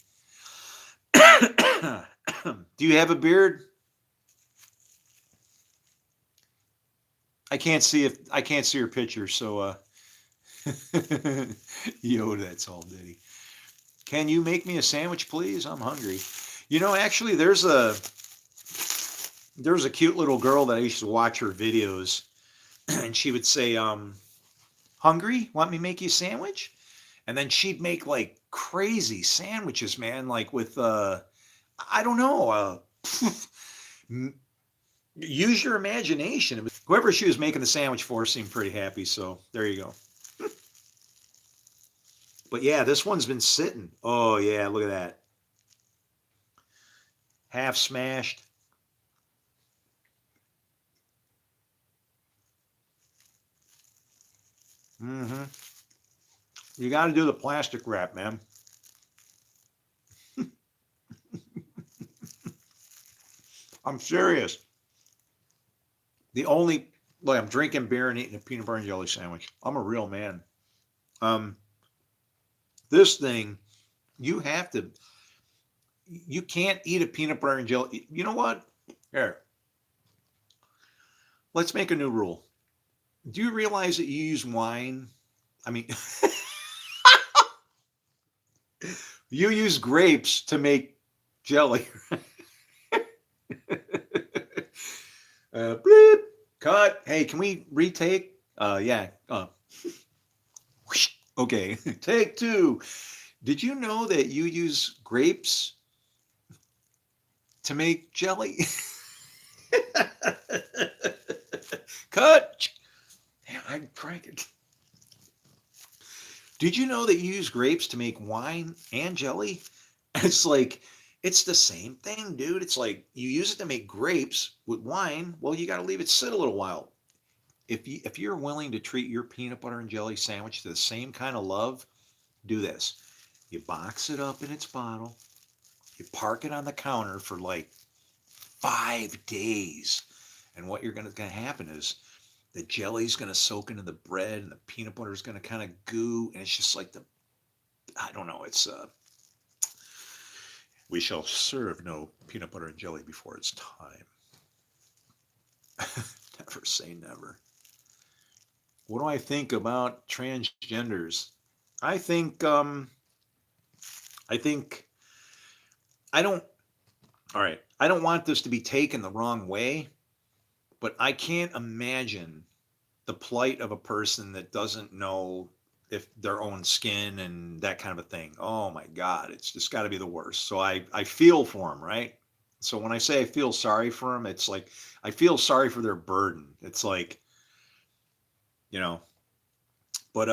Do you have a beard? I can't see your picture, so yo, that's all Diddy. Can you make me a sandwich, please? I'm hungry. You know, actually, there's a cute little girl that I used to watch her videos, and she would say, hungry? Want me to make you a sandwich? And then she'd make like crazy sandwiches, man, like with I don't know, use your imagination. Whoever she was making the sandwich for seemed pretty happy, so there you go. But yeah, this one's been sitting. Oh yeah, look at that. Half smashed. Mm-hmm. You got to do the plastic wrap, man. I'm serious. Look, I'm drinking beer and eating a peanut butter and jelly sandwich. I'm a real man. This thing, you can't eat a peanut butter and jelly. You know what? Here. Let's make a new rule. Do you realize that you use wine? I mean, you use grapes to make jelly. Bleep, cut. Hey, can we retake? Yeah. Okay, take 2. Did you know that you use grapes to make jelly? Cut. Damn, I'm cranking. Did you know that you use grapes to make wine and jelly? It's like, it's the same thing, dude. It's like you use it to make grapes with wine. Well, you got to leave it sit a little while. If you're willing to treat your peanut butter and jelly sandwich to the same kind of love, do this. You box it up in its bottle. You park it on the counter for like 5 days. And what going to happen is the jelly's going to soak into the bread and the peanut butter is going to kind of goo. And it's just like I don't know. It's, we shall serve no peanut butter and jelly before it's time. Never say never. What do I think about transgenders? I think, all right, I don't want this to be taken the wrong way, but I can't imagine the plight of a person that doesn't know if their own skin and that kind of a thing. Oh my God, it's just got to be the worst. So I feel for them, right? So when I say I feel sorry for them, it's like I feel sorry for their burden. It's like, you know, but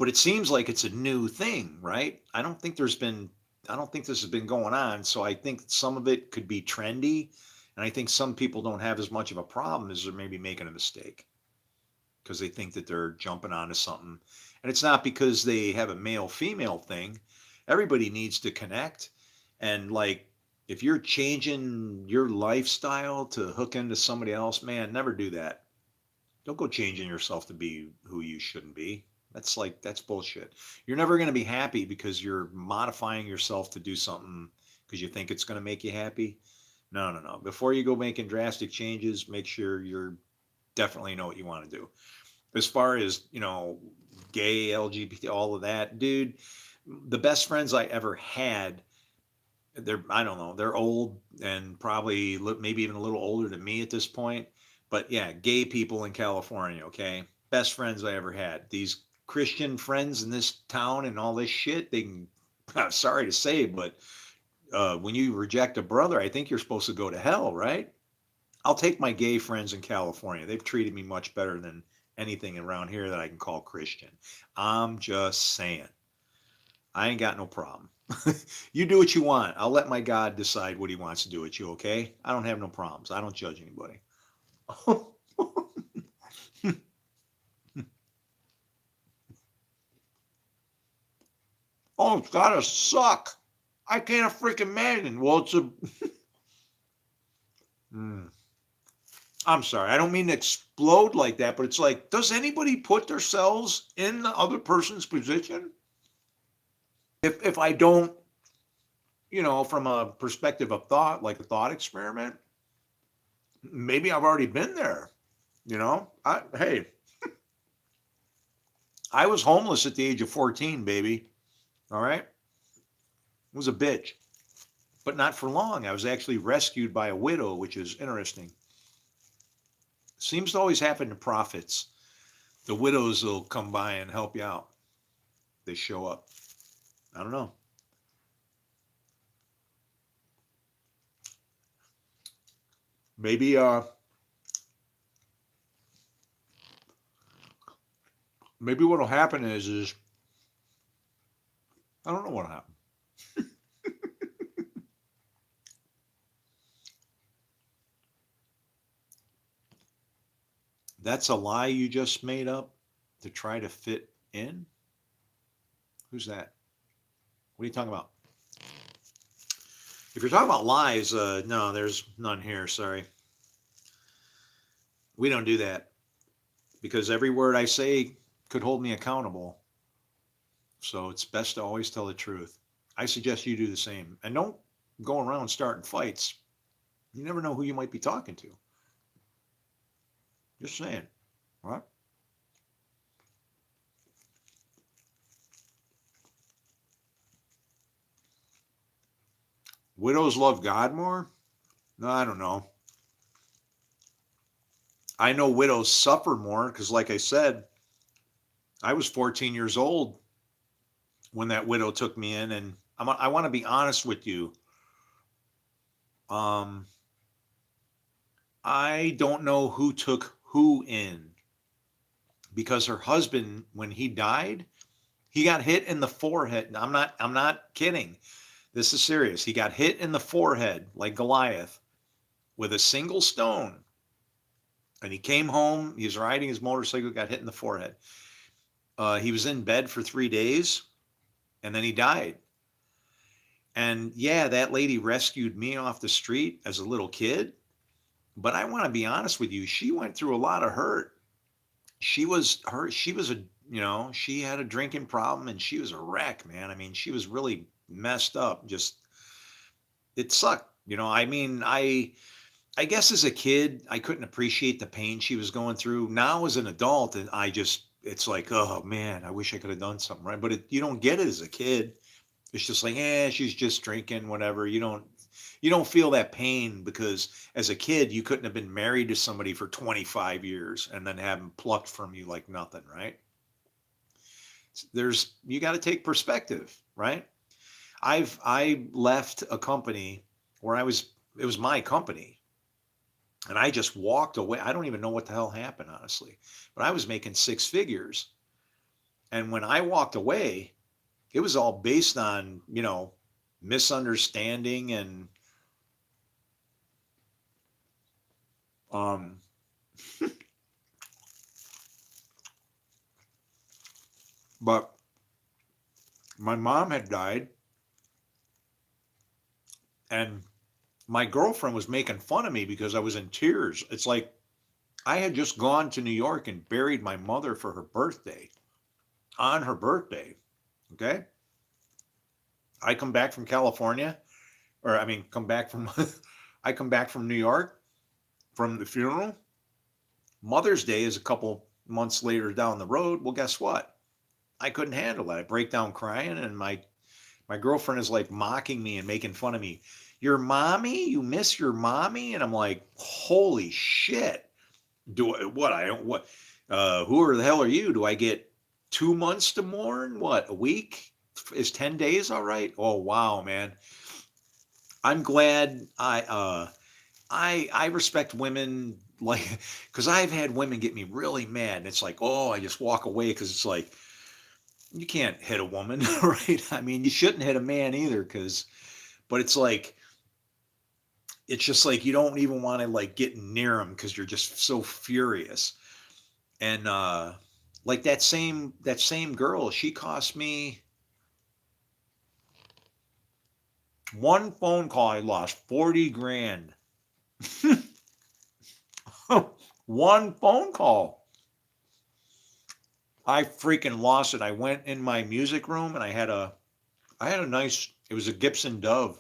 it seems like it's a new thing, right? I don't think this has been going on. So I think some of it could be trendy, and I think some people don't have as much of a problem as they're maybe making a mistake because they think that they're jumping onto something. And it's not because they have a male female thing. Everybody needs to connect. And like, if you're changing your lifestyle to hook into somebody else, man, never do that. Don't go changing yourself to be who you shouldn't be. That's bullshit. You're never going to be happy because you're modifying yourself to do something because you think it's going to make you happy. No, no, no. Before you go making drastic changes, make sure you're definitely know what you want to do. As far as, gay, LGBT, all of that, dude, the best friends I ever had, I don't know, they're old and probably maybe even a little older than me at this point. But yeah, gay people in California, okay? Best friends I ever had. These Christian friends in this town and all this shit, they can, I'm sorry to say, but when you reject a brother, I think you're supposed to go to hell, right? I'll take my gay friends in California. They've treated me much better than anything around here that I can call Christian. I'm just saying. I ain't got no problem. You do what you want. I'll let my God decide what he wants to do with you, okay? I don't have no problems. I don't judge anybody. Oh, it's gotta suck. I can't freaking imagine. Well, it's a. I'm sorry. I don't mean to explode like that, but it's like, does anybody put themselves in the other person's position? If I don't, from a perspective of thought, like a thought experiment, maybe I've already been there. Hey, I was homeless at the age of 14, baby. All right. It was a bitch, but not for long. I was actually rescued by a widow, which is interesting. Seems to always happen to prophets. The widows will come by and help you out. They show up. I don't know. Maybe what'll happen is I don't know what'll happen. That's a lie you just made up to try to fit in? Who's that? What are you talking about? If you're talking about lies, no, there's none here. Sorry. We don't do that because every word I say could hold me accountable. So it's best to always tell the truth. I suggest you do the same. And don't go around starting fights. You never know who you might be talking to. Just saying. What? Widows love God more? No, I don't know. I know widows suffer more because, like I said, I was 14 years old when that widow took me in, and I want to be honest with you. I don't know who took who in because her husband, when he died, he got hit in the forehead. I'm not kidding. This is serious. He got hit in the forehead like Goliath with a single stone. And he came home. He was riding his motorcycle, got hit in the forehead. He was in bed for 3 days, and then he died. And yeah, that lady rescued me off the street as a little kid. But I want to be honest with you. She went through a lot of hurt. She had a drinking problem and she was a wreck, man. I mean, she was really messed up. Just, it sucked. I guess as a kid, I couldn't appreciate the pain she was going through. Now as an adult, and it's like, oh man, I wish I could have done something, right? But you don't get it as a kid. It's just like, she's just drinking, whatever. You don't feel that pain because as a kid, you couldn't have been married to somebody for 25 years and then have them plucked from you like nothing, right? You got to take perspective, right? I left a company where it was my company, and I just walked away. I don't even know what the hell happened, honestly, but I was making six figures. And when I walked away, it was all based on, misunderstanding and, um, but my mom had died, and my girlfriend was making fun of me because I was in tears. It's like I had just gone to New York and buried my mother for her birthday, on her birthday. Okay. I come back from California, or I mean, come back from, I come back from New York from the funeral. Mother's Day is a couple months later down the road. Well, guess what? I couldn't handle it. I break down crying, and my girlfriend is like mocking me and making fun of me. Your mommy? You miss your mommy? And I'm like, holy shit. Do I, what? I don't, what? Who the hell are you? Do I get 2 months to mourn? What? A week? Is 10 days all right? Oh, wow, man. I'm glad I respect women, like, because I've had women get me really mad. And it's like, oh, I just walk away because it's like, you can't hit a woman, right? I mean, you shouldn't hit a man either, but it's like, it's just like you don't even want to like get near them because you're just so furious. And like that same girl, she cost me one phone call. I lost 40 grand. One phone call. I freaking lost it. I went in my music room and I had a nice, it was a Gibson Dove.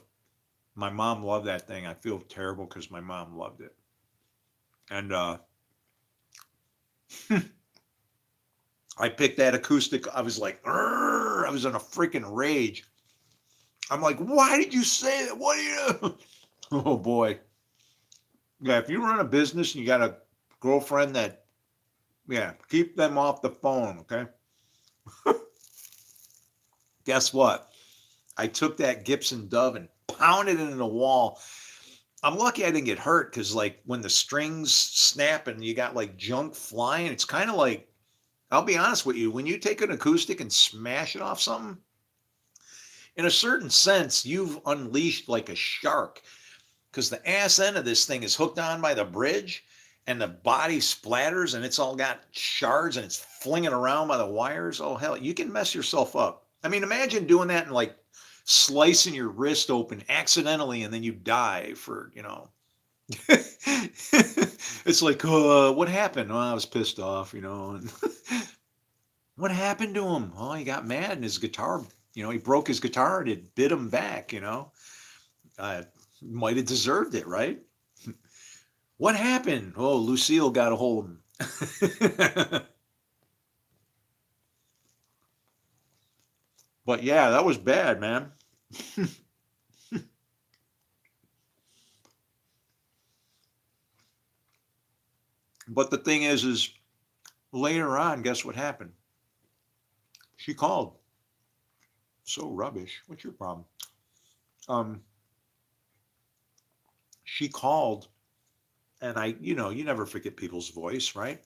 My mom loved that thing. I feel terrible because my mom loved it. And I picked that acoustic. I was like, I was in a freaking rage. I'm like, why did you say that? What are you? Oh boy. Yeah, if you run a business and you got a girlfriend that, yeah, keep them off the phone, okay? Guess what? I took that Gibson Dove and pounded it in the wall. I'm lucky I didn't get hurt because, like, when the strings snap and you got like junk flying, it's kind of like, I'll be honest with you, when you take an acoustic and smash it off something, in a certain sense, you've unleashed like a shark because the ass end of this thing is hooked on by the bridge and the body splatters and it's all got shards and it's flinging around by the wires. Oh, hell, you can mess yourself up. I mean, imagine doing that and like slicing your wrist open accidentally and then you die for. It's like, what happened? Oh, I was pissed off. And what happened to him? Oh, he got mad and his guitar, he broke his guitar and it bit him back. Might have deserved it, right? What happened? Oh, Lucille got a hold of him. But yeah, that was bad, man. But the thing is later on, guess what happened? She called. So rubbish. What's your problem? Um, she called, and you never forget people's voice, right?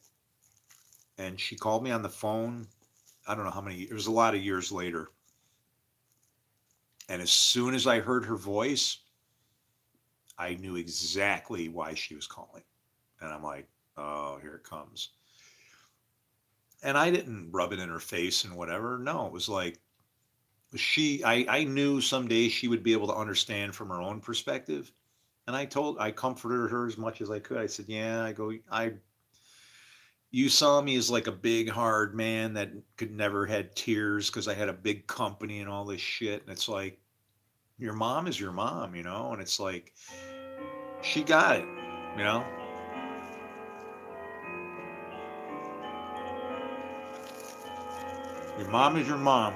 And she called me on the phone. I don't know how many, it was a lot of years later. And as soon as I heard her voice, I knew exactly why she was calling. And I'm like, oh, here it comes. And I didn't rub it in her face and whatever. No, it was like I knew someday she would be able to understand from her own perspective. And I comforted her as much as I could. I said, yeah, you saw me as like a big, hard man that could never had tears because I had a big company and all this shit. And it's like, your mom is your mom. And it's like, she got it, you know? Your mom is your mom.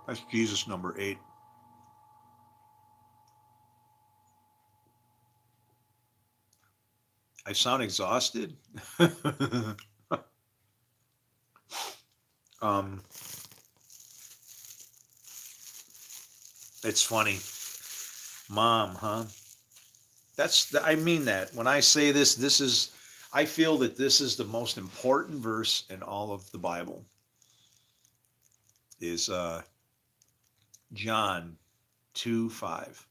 That's Jesus number 8. I sound exhausted. um, it's funny. Mom, huh? I mean that. When I say this, I feel that this is the most important verse in all of the Bible. Is John 2:5.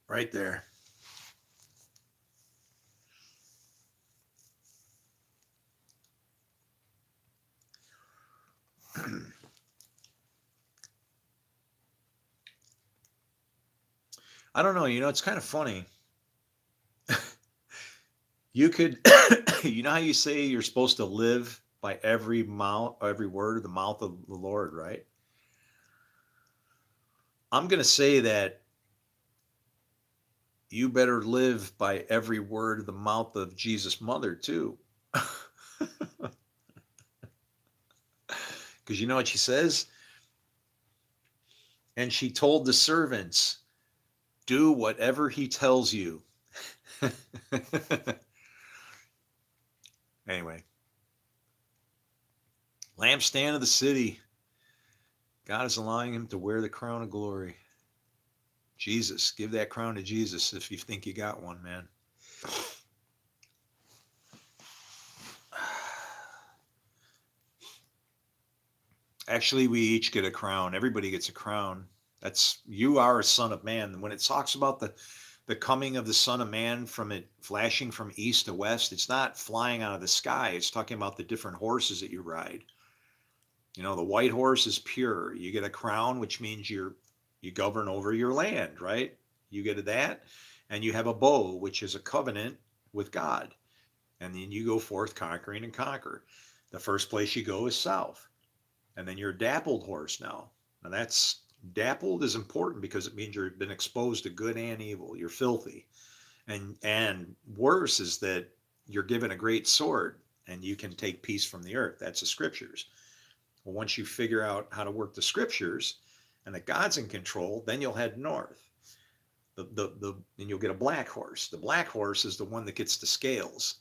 Right there. I don't know, it's kind of funny. You could you know how you say you're supposed to live by every word of the mouth of the Lord, right? I'm going to say that you better live by every word of the mouth of Jesus' mother too. Because you know what she says? And she told the servants, do whatever he tells you. Anyway, lampstand of the city. God is allowing him to wear the crown of glory. Jesus, give that crown to Jesus if you think you got one, man. Actually, we each get a crown. Everybody gets a crown. You are a son of man. When it talks about the coming of the Son of Man, from it flashing from east to west, it's not flying out of the sky. It's talking about the different horses that you ride. The white horse is pure. You get a crown, which means you govern over your land, right? You get that. And you have a bow, which is a covenant with God. And then you go forth conquering and conquer. The first place you go is south. And then you're a dappled horse now. Now that's dappled is important because it means you've been exposed to good and evil. You're filthy. And worse is that you're given a great sword and you can take peace from the earth. That's the scriptures. Well, once you figure out how to work the scriptures and that God's in control, then you'll head north. And you'll get a black horse. The black horse is the one that gets the scales.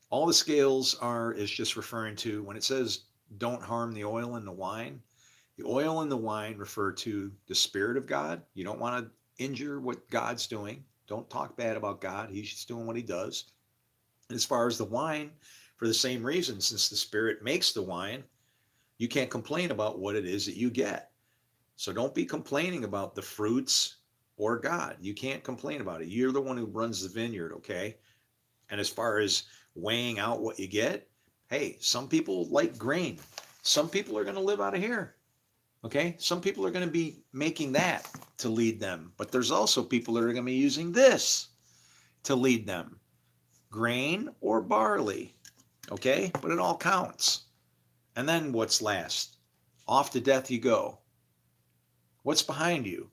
All the scales is just referring to, when it says don't harm the oil and the wine and the wine refer to the Spirit of God. You don't want to injure what God's doing. Don't talk bad about God. He's just doing what he does. And as far as the wine, for the same reason, since the Spirit makes the wine, you can't complain about what it is that you get. So don't be complaining about the fruits or God. You can't complain about it. You're the one who runs the vineyard, okay? And as far as weighing out what you get, hey, some people like grain. Some people are going to live out of here, okay? Some people are going to be making that to lead them. But there's also people that are going to be using this to lead them. Grain or barley, okay? But it all counts. And then what's last? Off to death you go. What's behind you?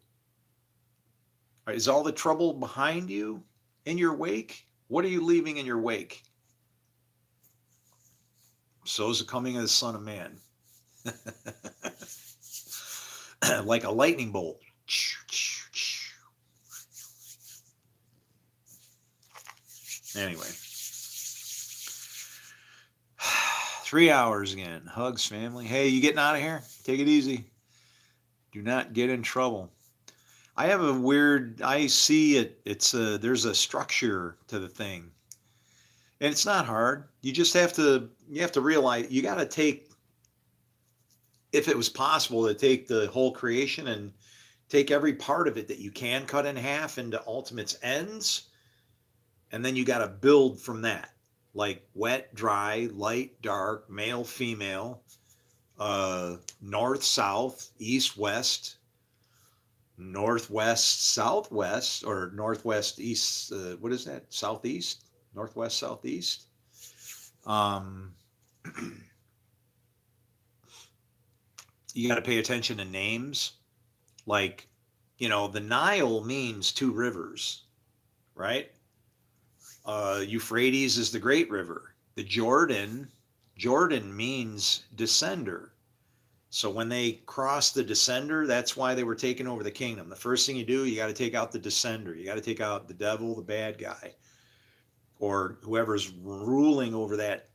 Is all the trouble behind you in your wake? What are you leaving in your wake? So is the coming of the Son of Man. Like a lightning bolt. Anyway. 3 hours again. Hugs, family. Hey, you getting out of here? Take it easy. Do not get in trouble. I have I see it. There's a structure to the thing. And it's not hard. You just have to realize you got to take if it was possible to take the whole creation and take every part of it that you can cut in half into ultimate's ends, and then you got to build from that, like wet, dry, light, dark, male, female, north, south, east, west, northwest, southwest, or northwest, east. What is that? Southeast, northwest, southeast. Um, you got to pay attention to names. Like, the Nile means two rivers, right? Euphrates is the great river. The Jordan means descender. So when they crossed the descender, that's why they were taking over the kingdom. The first thing you do, you got to take out the descender. You got to take out the devil, the bad guy, or whoever's ruling over that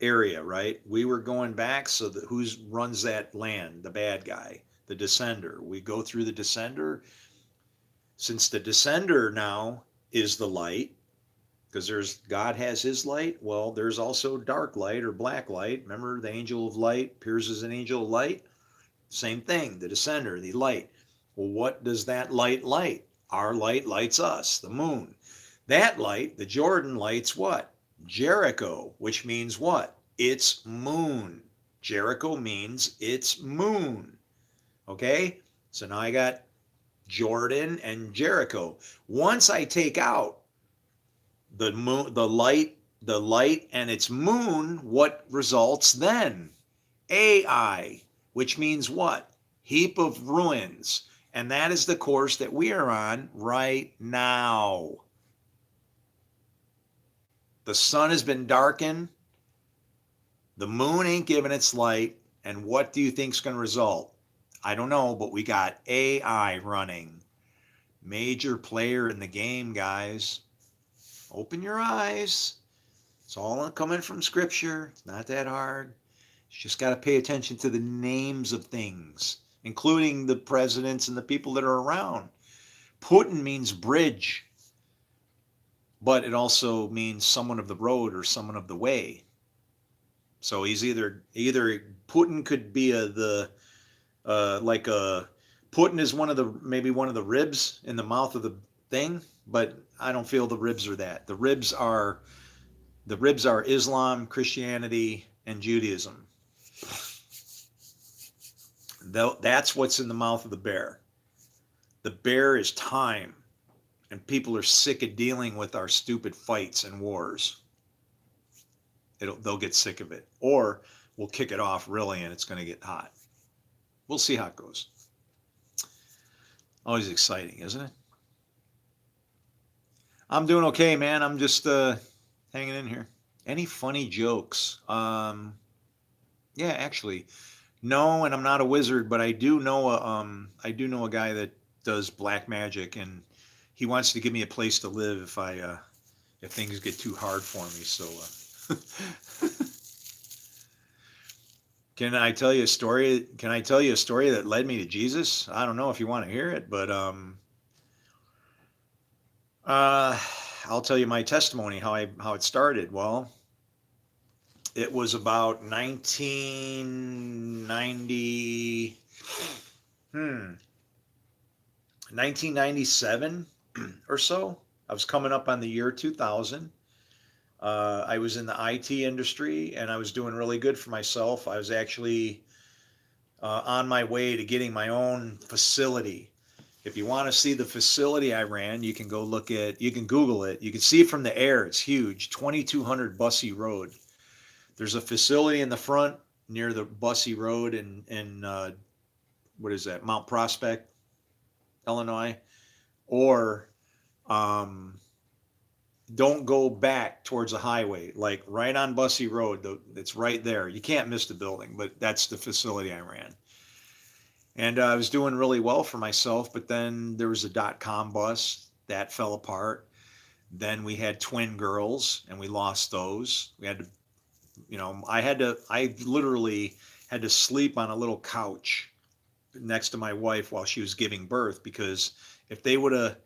area, right? We were going back, so that who runs that land? The bad guy, the descender. We go through the descender. Since the descender now is the light, because God has his light, well, there's also dark light or black light. Remember, the angel of light appears as an angel of light? Same thing, the descender, the light. Well, what does that light light? Our light lights us, the moon. That light, the Jordan, lights what? Jericho, which means what? It's moon. Jericho means it's moon. Okay? So now I got Jordan and Jericho. Once I take out the moon, the light and its moon, what results then? Ai, which means what? Heap of ruins. And that is the course that we are on right now. The sun has been darkened. The moon ain't giving its light. And what do you think is going to result? I don't know, but we got AI running. Major player in the game, guys. Open your eyes. It's all coming from scripture. It's not that hard. You just got to pay attention to the names of things, including the presidents and the people that are around. Putin means bridge, but it also means someone of the road or someone of the way. So he's either Putin could be Putin is maybe one of the ribs in the mouth of the thing, but I don't feel the ribs are that. The ribs are Islam, Christianity, and Judaism. That's what's in the mouth of the bear. The bear is time, and people are sick of dealing with our stupid fights and wars. They'll get sick of it, or we'll kick it off really, and it's going to get hot. We'll see how it goes. Always exciting, isn't it? I'm doing okay, man. I'm just hanging in here. Any funny jokes? Yeah, actually, no. And I'm not a wizard, but I do know a guy that does black magic, and he wants to give me a place to live if things get too hard for me. So, can I tell you a story? Can I tell you a story that led me to Jesus? I don't know if you want to hear it, but I'll tell you my testimony, how it started. Well, it was about 1997 or so. I was coming up on the year 2000. I was in the IT industry, and I was doing really good for myself. I was actually on my way to getting my own facility. If you want to see the facility I ran, you can Google it. You can see it from the air. It's huge, 2200 Bussey Road. There's a facility in the front near the Bussey Road in what is that, Mount Prospect, Illinois. Or don't go back towards the highway, like right on Bussey Road. It's right there. You can't miss the building, but that's the facility I ran. And I was doing really well for myself, but then there was a .com bust that fell apart. Then we had twin girls, and we lost those. We had to, I literally had to sleep on a little couch next to my wife while she was giving birth, because if they would have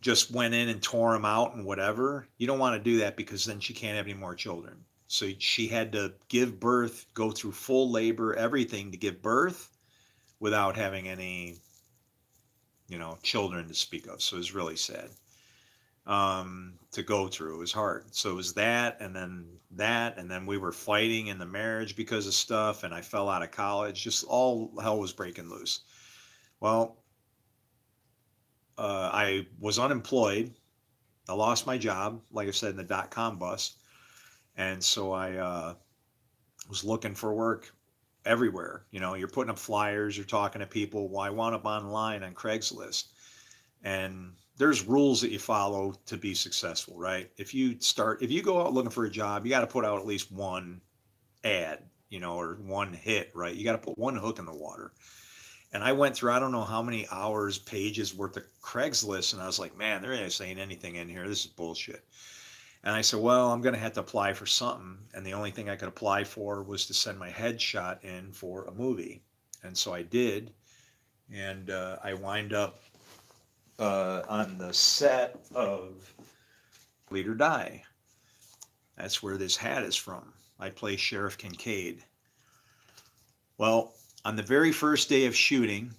just went in and tore them out and whatever, you don't want to do that, because then she can't have any more children. So she had to give birth, go through full labor, everything to give birth without having any, children to speak of. So it was really sad to go through. It was hard. So it was that, and then we were fighting in the marriage because of stuff, and I fell out of college. Just all hell was breaking loose. Well, I was unemployed. I lost my job, like I said, in the dot-com bust. And so I was looking for work everywhere. You're putting up flyers, you're talking to people. Well, I wound up online on Craigslist. And there's rules that you follow to be successful, right? If you go out looking for a job, you got to put out at least one ad, or one hit, right? You got to put one hook in the water. And I went through, I don't know how many hours, pages worth of Craigslist. And I was like, man, there ain't saying anything in here. This is bullshit. And I said, well, I'm going to have to apply for something. And the only thing I could apply for was to send my headshot in for a movie. And so I did. And I wind up on the set of Lead or Die. That's where this hat is from. I play Sheriff Kincaid. Well, on the very first day of shooting,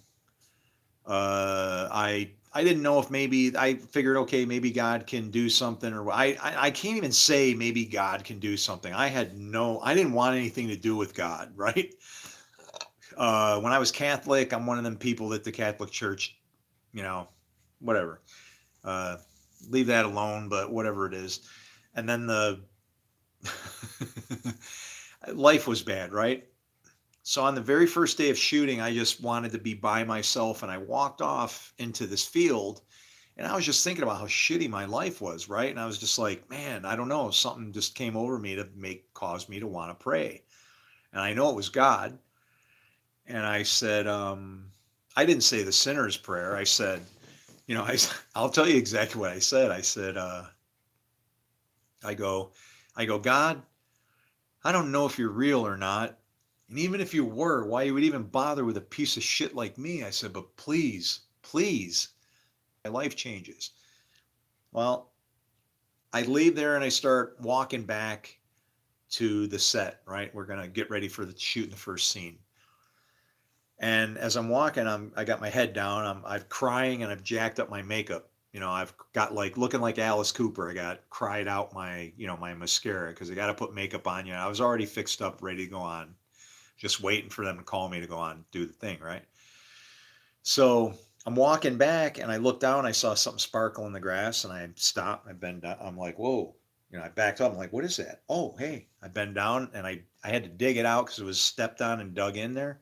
I didn't know if maybe, I figured, okay, maybe God can do something, or I can't even say maybe God can do something. I didn't want anything to do with God, right? When I was Catholic, I'm one of them people that the Catholic Church, whatever, leave that alone, but whatever it is. And then life was bad, right? So on the very first day of shooting, I just wanted to be by myself, and I walked off into this field, and I was just thinking about how shitty my life was, right? And I was just like, man, I don't know, something just came over me to cause me to want to pray. And I know it was God. And I said, I didn't say the sinner's prayer. I said, I'll tell you exactly what I said. I said, I go, God, I don't know if you're real or not. And even if you were, why you would even bother with a piece of shit like me? I said, but please, my life changes. Well, I leave there and I start walking back to the set, right? We're going to get ready for shooting the first scene. And as I'm walking, I got my head down. I'm crying, and I've jacked up my makeup. I've got looking like Alice Cooper. I got cried out my mascara, because I got to put makeup on you. I was already fixed up, ready to go on, just waiting for them to call me to go on, do the thing, right? So I'm walking back, and I looked down, I saw something sparkle in the grass, and I stopped, I bend down, I'm like, whoa, I backed up, I'm like, what is that? Oh, hey, I bend down, and I had to dig it out because it was stepped on and dug in there,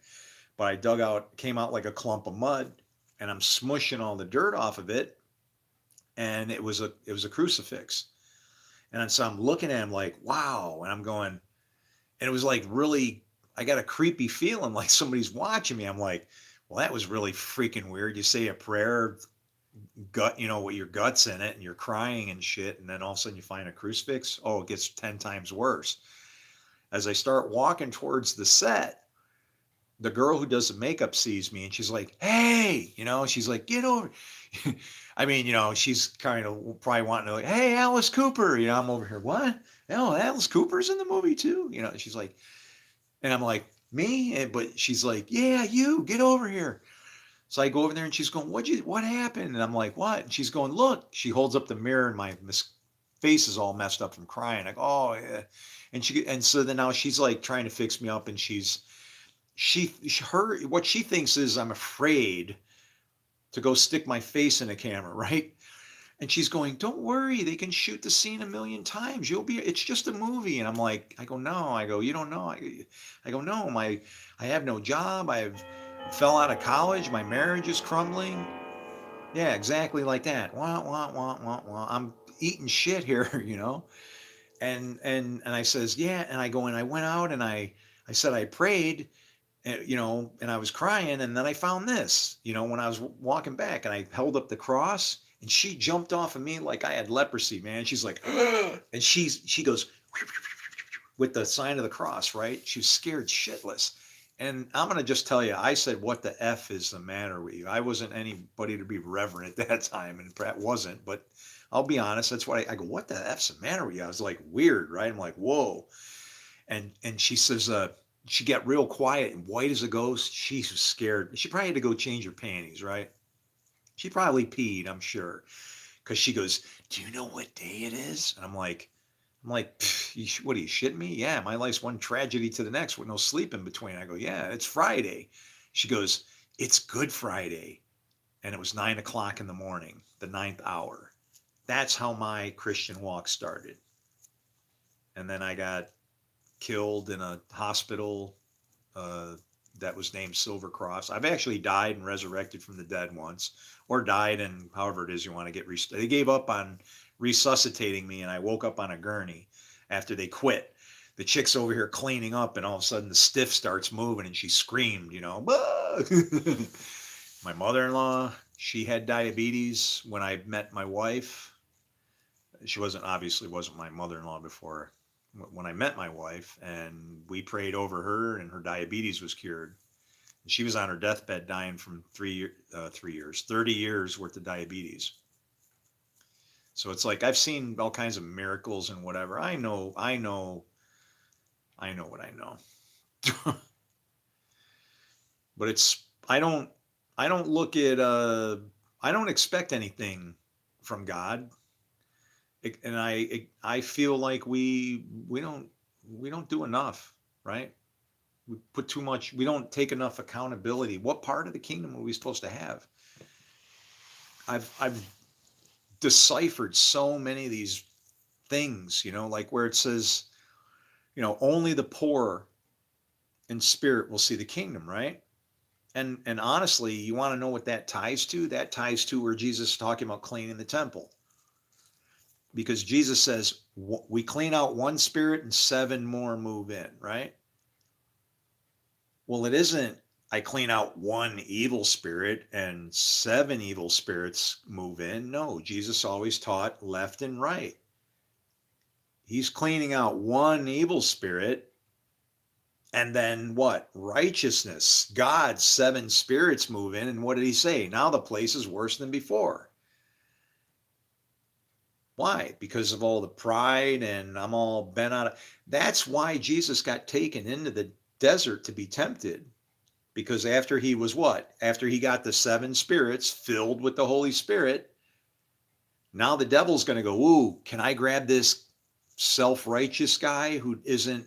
but I came out like a clump of mud, and I'm smushing all the dirt off of it, and it was a crucifix. And so I'm looking at him like, wow, and I'm going, and it was like really, I got a creepy feeling like somebody's watching me. I'm like, well, that was really freaking weird. You say a prayer, with your guts in it, and you're crying and shit, and then all of a sudden you find a crucifix. Oh, it gets 10 times worse. As I start walking towards the set, the girl who does the makeup sees me, and she's like, hey, she's like, get over. I mean, she's kind of probably wanting to, like, hey, Alice Cooper, I'm over here. What? Oh, Alice Cooper's in the movie too. She's like, and I'm like, me? But she's like, yeah, you get over here. So I go over there, and she's going, what happened? And I'm like, what? And she's going, look. She holds up the mirror, and my face is all messed up from crying. I go, oh yeah. And so then now she's like trying to fix me up, and what she thinks is I'm afraid to go stick my face in a camera, right? And she's going, don't worry, they can shoot the scene 1,000,000 times. It's just a movie. And I'm like, I go, no. I go, you don't know. I go, no, I have no job. Fell out of college. My marriage is crumbling. Yeah, exactly like that. Wah, wah, wah, wah, wah. I'm eating shit here, And I says, yeah. And I go, and I went out, and I said, I prayed, and I was crying. And then I found this, when I was walking back, and I held up the cross, and she jumped off of me like I had leprosy, man. She's like, and she goes with the sign of the cross, right? She was scared shitless. And I'm going to just tell you, I said, what the F is the matter with you? I wasn't anybody to be reverent at that time, and Pratt wasn't, but I'll be honest. That's why I go, what the F's the matter with you? I was like, weird, right? I'm like, whoa. and she says, she got real quiet and white as a ghost. She was scared. She probably had to go change her panties, right? She probably peed, I'm sure, because she goes, "Do you know what day it is?" And I'm like, what are you shitting me? Yeah, my life's one tragedy to the next with no sleep in between. I go, yeah, it's Friday. She goes, it's Good Friday. And it was 9 o'clock in the morning, the ninth hour. That's how my Christian walk started. And then I got killed in a hospital uh, that was named Silver Cross. I've actually died and resurrected from the dead once, or died and however it is you want to get they gave up on resuscitating me, and I woke up on a gurney after they quit. The chick's over here cleaning up, and all of a sudden the stiff starts moving, and she screamed, My mother-in-law, she had diabetes when I met my wife. She obviously wasn't my mother-in-law before when I met my wife, and we prayed over her, and her diabetes was cured. And she was on her deathbed dying from 30 years worth of diabetes. So it's like I've seen all kinds of miracles and whatever. I know what I know. But I don't look at I don't expect anything from God. And I feel like we don't do enough, right? We put too much, we don't take enough accountability. What part of the kingdom are we supposed to have? I've deciphered so many of these things, like where it says, only the poor in spirit will see the kingdom, right? And honestly, you want to know what that ties to? That ties to where Jesus is talking about cleaning the temple. Because Jesus says we clean out one spirit and 7 more move in, right? Well, it isn't I clean out one evil spirit and 7 evil spirits move in. No, Jesus always taught left and right. He's cleaning out one evil spirit, and then what? Righteousness. God's 7 spirits move in, and what did he say? Now the place is worse than before. Why? Because of all the pride, and I'm all bent out of. That's why Jesus got taken into the desert to be tempted. Because after he was what? After he got the 7 spirits filled with the Holy Spirit, now the devil's going to go, ooh, can I grab this self-righteous guy who isn't,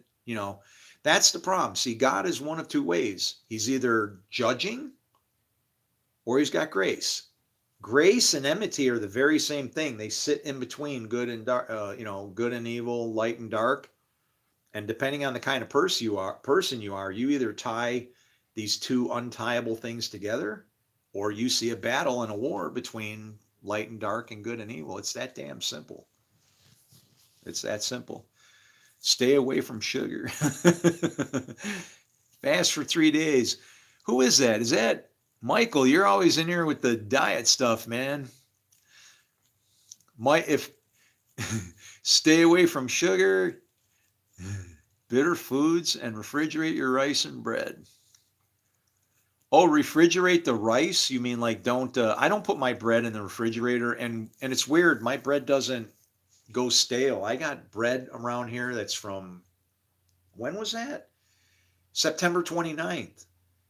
that's the problem. See, God is one of 2 ways. He's either judging or he's got grace. Grace and enmity are the very same thing. They sit in between good and dark, good and evil, light and dark. And depending on the kind of person you are, you either tie these 2 untiable things together, or you see a battle and a war between light and dark and good and evil. It's that damn simple. It's that simple. Stay away from sugar. Fast for 3 days. Who is that? Is that Michael? You're always in here with the diet stuff, man. Stay away from sugar, bitter foods, and refrigerate your rice and bread. Oh, refrigerate the rice? You mean like I don't put my bread in the refrigerator, and it's weird. My bread doesn't go stale. I got bread around here that's from, when was that? September 29th.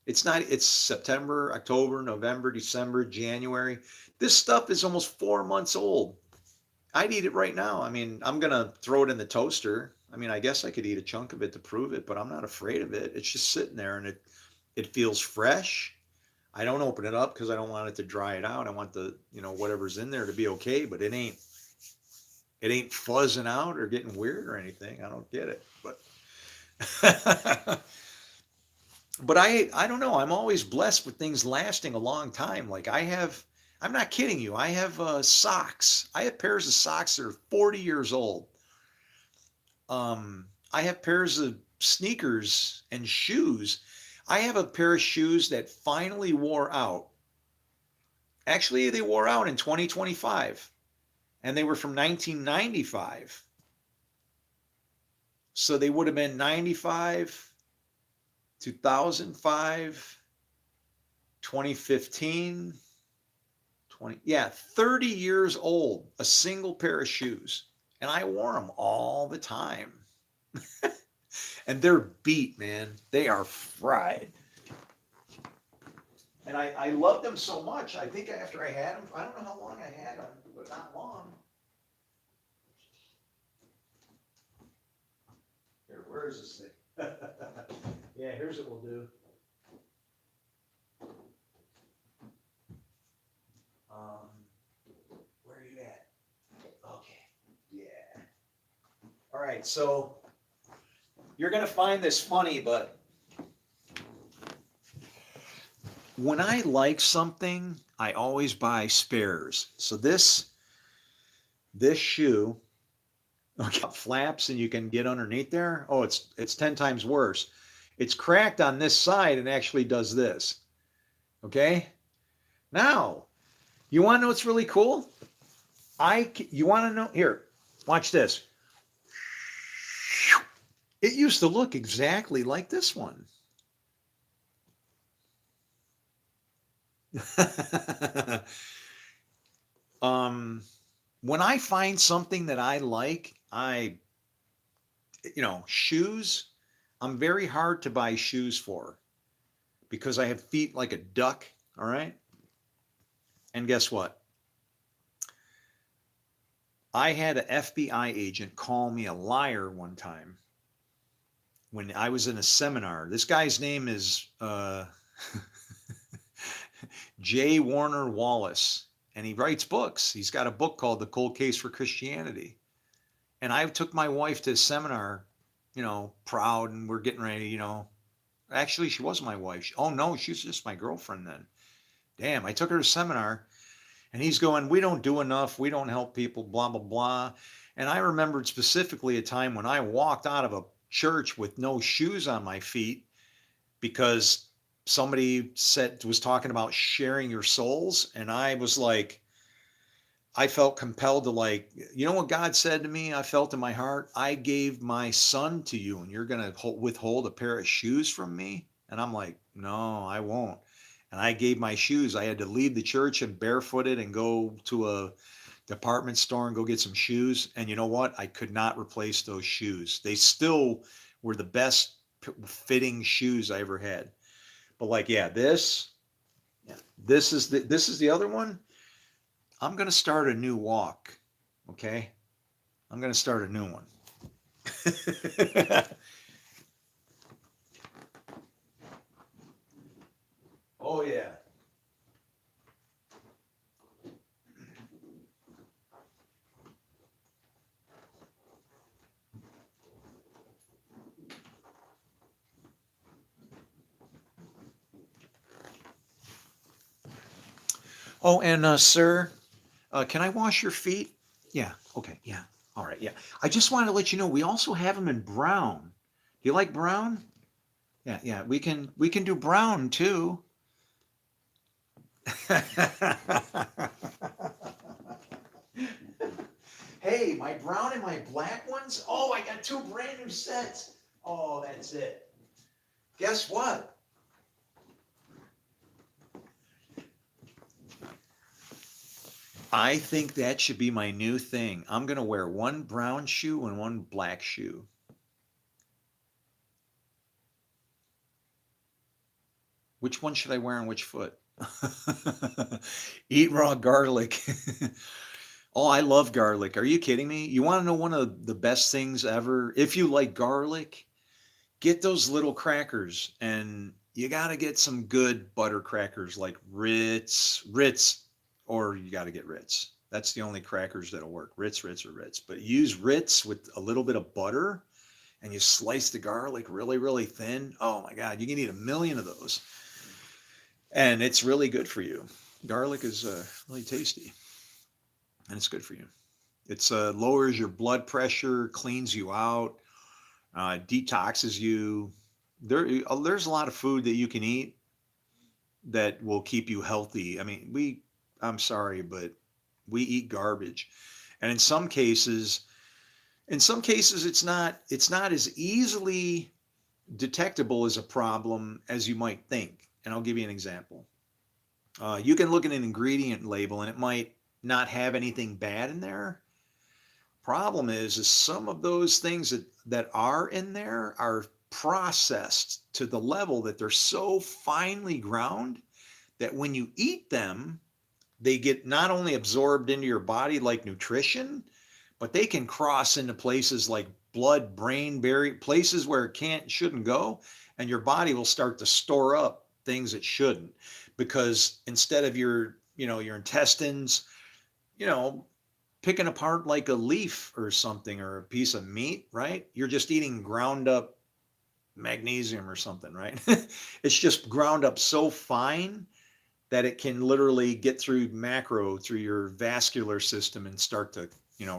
It's September, October, November, December, January. This stuff is almost 4 months old. I'd eat it right now. I mean, I'm going to throw it in the toaster. I mean, I guess I could eat a chunk of it to prove it, but I'm not afraid of it. It's just sitting there, and it feels fresh. I don't open it up because I don't want it to dry it out. I want the, whatever's in there to be okay, but it ain't fuzzing out or getting weird or anything. I don't get it, but but I don't know. I'm always blessed with things lasting a long time. Like I'm not kidding you. I have socks. I have pairs of socks that are 40 years old. I have pairs of sneakers and shoes. I have a pair of shoes that finally wore out. Actually, they wore out in 2025, and they were from 1995. So they would have been 95, 2005, 2015, 30 years old, a single pair of shoes. And I wore them all the time. And they're beat, man. They are fried. And I loved them so much. I think after I had them, I don't know how long I had them, but not long. Here, where is this thing? Yeah, here's what we'll do. Where are you at? Okay, yeah. All right, so you're gonna find this funny, but when I like something, I always buy spares. So this shoe, okay, flaps and you can get underneath there. Oh, it's 10 times worse. It's cracked on this side and actually does this. Okay? Now, you want to know what's really cool? You want to know? Here, watch this. It used to look exactly like this one. When I find something that I like, shoes, I'm very hard to buy shoes for because I have feet like a duck. All right. And guess what? I had an FBI agent call me a liar one time when I was in a seminar. This guy's name is J. Warner Wallace, and he writes books. He's got a book called The Cold Case for Christianity. And I took my wife to a seminar, proud, and we're getting ready, Actually, she wasn't my wife. Oh, no, she was just my girlfriend then. Damn, I took her to a seminar, and he's going, we don't do enough. We don't help people, blah, blah, blah. And I remembered specifically a time when I walked out of a church with no shoes on my feet because somebody was talking about sharing your souls. And I was like, I felt compelled to you know what God said to me? I felt in my heart, I gave my son to you and you're going to withhold a pair of shoes from me. And I'm like, no, I won't. And I gave my shoes. I had to leave the church and barefooted and go to a department store and go get some shoes. And you know what? I could not replace those shoes. They still were the best fitting shoes I ever had. But this is the other one. I'm going to start a new walk. Okay. I'm going to start a new one. Oh yeah. Oh, and sir, can I wash your feet? Yeah. Okay. Yeah. All right. Yeah. I just wanted to let you know we also have them in brown. Do you like brown? Yeah. Yeah. We can do brown too. Hey, my brown and my black ones. Oh, I got 2 brand new sets. Oh, that's it. Guess what? I think that should be my new thing. I'm going to wear 1 brown shoe and 1 black shoe. Which one should I wear on which foot? Eat raw garlic. Oh, I love garlic. Are you kidding me? You want to know one of the best things ever? If you like garlic, get those little crackers, and you got to get some good butter crackers like Ritz, or you got to get Ritz. That's the only crackers that'll work. Ritz, or Ritz. But use Ritz with a little bit of butter, and you slice the garlic really, really thin. Oh my God, you can eat 1 million of those. And it's really good for you. Garlic is really tasty, and it's good for you. It's lowers your blood pressure, cleans you out, detoxes you. There's a lot of food that you can eat that will keep you healthy. I mean, I'm sorry, but we eat garbage. And in some cases it's not as easily detectable as a problem as you might think. And I'll give you an example. You can look at an ingredient label and it might not have anything bad in there, Problem is some of those things that are in there are processed to the level that they're so finely ground that when you eat them, they get not only absorbed into your body like nutrition, but they can cross into places like blood, brain, places where it shouldn't go, and your body will start to store up things it shouldn't, because instead of your intestines, you know, picking apart like a leaf or something or a piece of meat, right? You're just eating ground up magnesium or something, right? It's just ground up so fine that it can literally get through through your vascular system and start to,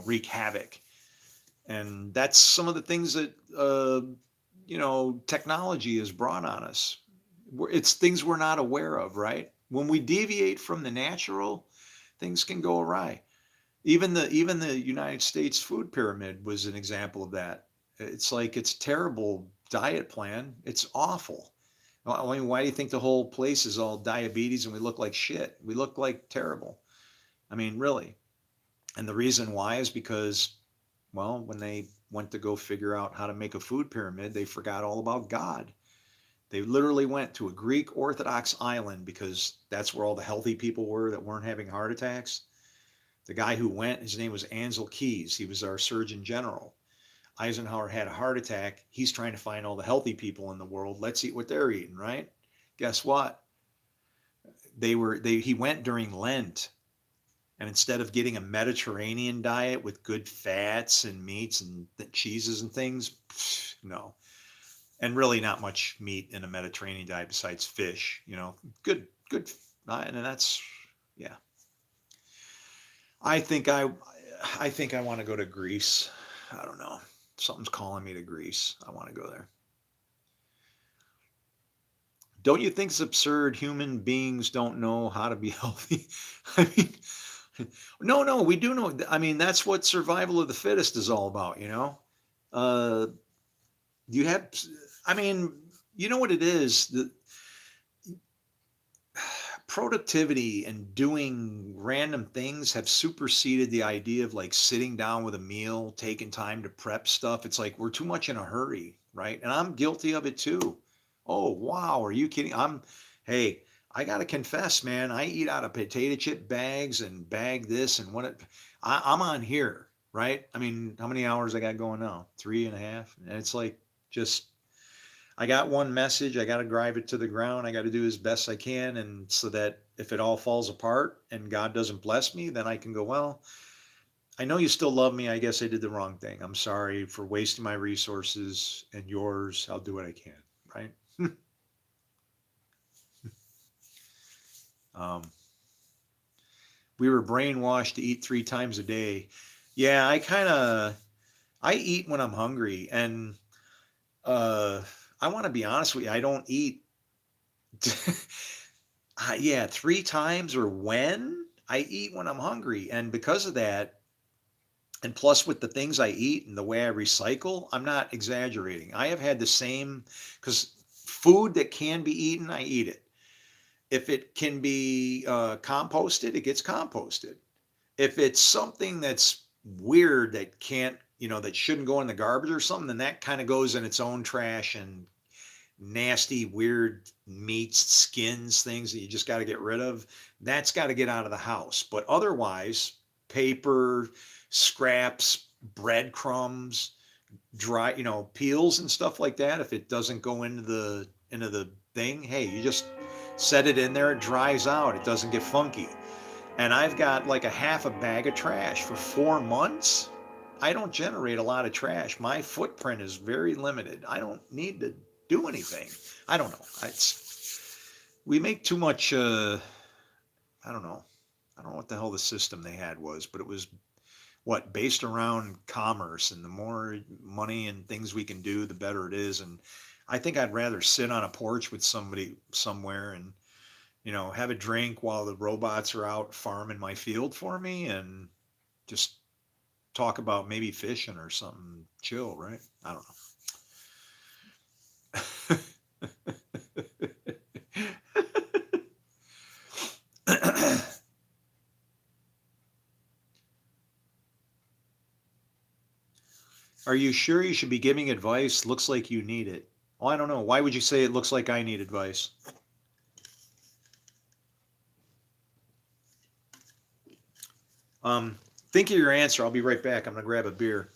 wreak havoc. And that's some of the things that, technology has brought on us. It's things we're not aware of, right? When we deviate from the natural, things can go awry. Even the United States food pyramid was an example of that. It's like it's terrible diet plan. It's awful. I mean, why do you think the whole place is all diabetes and we look like shit? We look like terrible. I mean, really. And the reason why is because, well, when they went to go figure out how to make a food pyramid, they forgot all about God. They literally went to a Greek Orthodox island because that's where all the healthy people were that weren't having heart attacks. The guy who went, his name was Ansel Keys. He was our Surgeon General. Eisenhower had a heart attack. He's trying to find all the healthy people in the world. Let's eat what they're eating, right? Guess what? He went during Lent. And instead of getting a Mediterranean diet with good fats and meats and cheeses and things, no. And really not much meat in a Mediterranean diet besides fish, good, and that's, yeah. I think I want to go to Greece. I don't know. Something's calling me to Greece. I want to go there. Don't you think it's absurd human beings don't know how to be healthy? I mean, no, we do know. I mean, that's what survival of the fittest is all about, you have, I mean, you know what it is? The productivity and doing random things have superseded the idea of like sitting down with a meal, taking time to prep stuff. It's like we're too much in a hurry, right? And I'm guilty of it too. Oh, wow. Are you kidding? Hey, I got to confess, man, I eat out of potato chip bags and bag this and I'm on here, right? I mean, how many hours I got going now? 3.5. And it's like, I got one message. I got to drive it to the ground. I got to do as best I can. And so that if it all falls apart and God doesn't bless me, then I can go, well, I know you still love me. I guess I did the wrong thing. I'm sorry for wasting my resources and yours. I'll do what I can. Right. We were brainwashed to eat 3 times a day. Yeah, I eat when I'm hungry, and I want to be honest with you. I don't eat. 3 times or when I eat when I'm hungry, and because of that, and plus with the things I eat and the way I recycle, I'm not exaggerating. I have had the same, because food that can be eaten, I eat it. If it can be composted, it gets composted. If it's something that's weird that can't, that shouldn't go in the garbage or something, then that kind of goes in its own trash and nasty, weird meats, skins, things that you just got to get rid of. That's got to get out of the house. But otherwise, paper, scraps, breadcrumbs, dry, peels and stuff like that, if it doesn't go into the thing, hey, you just set it in there, it dries out, it doesn't get funky. And I've got like a half a bag of trash for 4 months. I don't generate a lot of trash. My footprint is very limited. I don't need to do anything. I don't know. We make too much, I don't know. I don't know what the hell the system they had was, but it was based around commerce, and the more money and things we can do, the better it is. And I think I'd rather sit on a porch with somebody somewhere and, have a drink while the robots are out farming my field for me and just talk about maybe fishing or something chill, right? I don't know. Are you sure you should be giving advice? Looks like you need it. Well, I don't know. Why would you say it looks like I need advice? Think of your answer. I'll be right back. I'm going to grab a beer.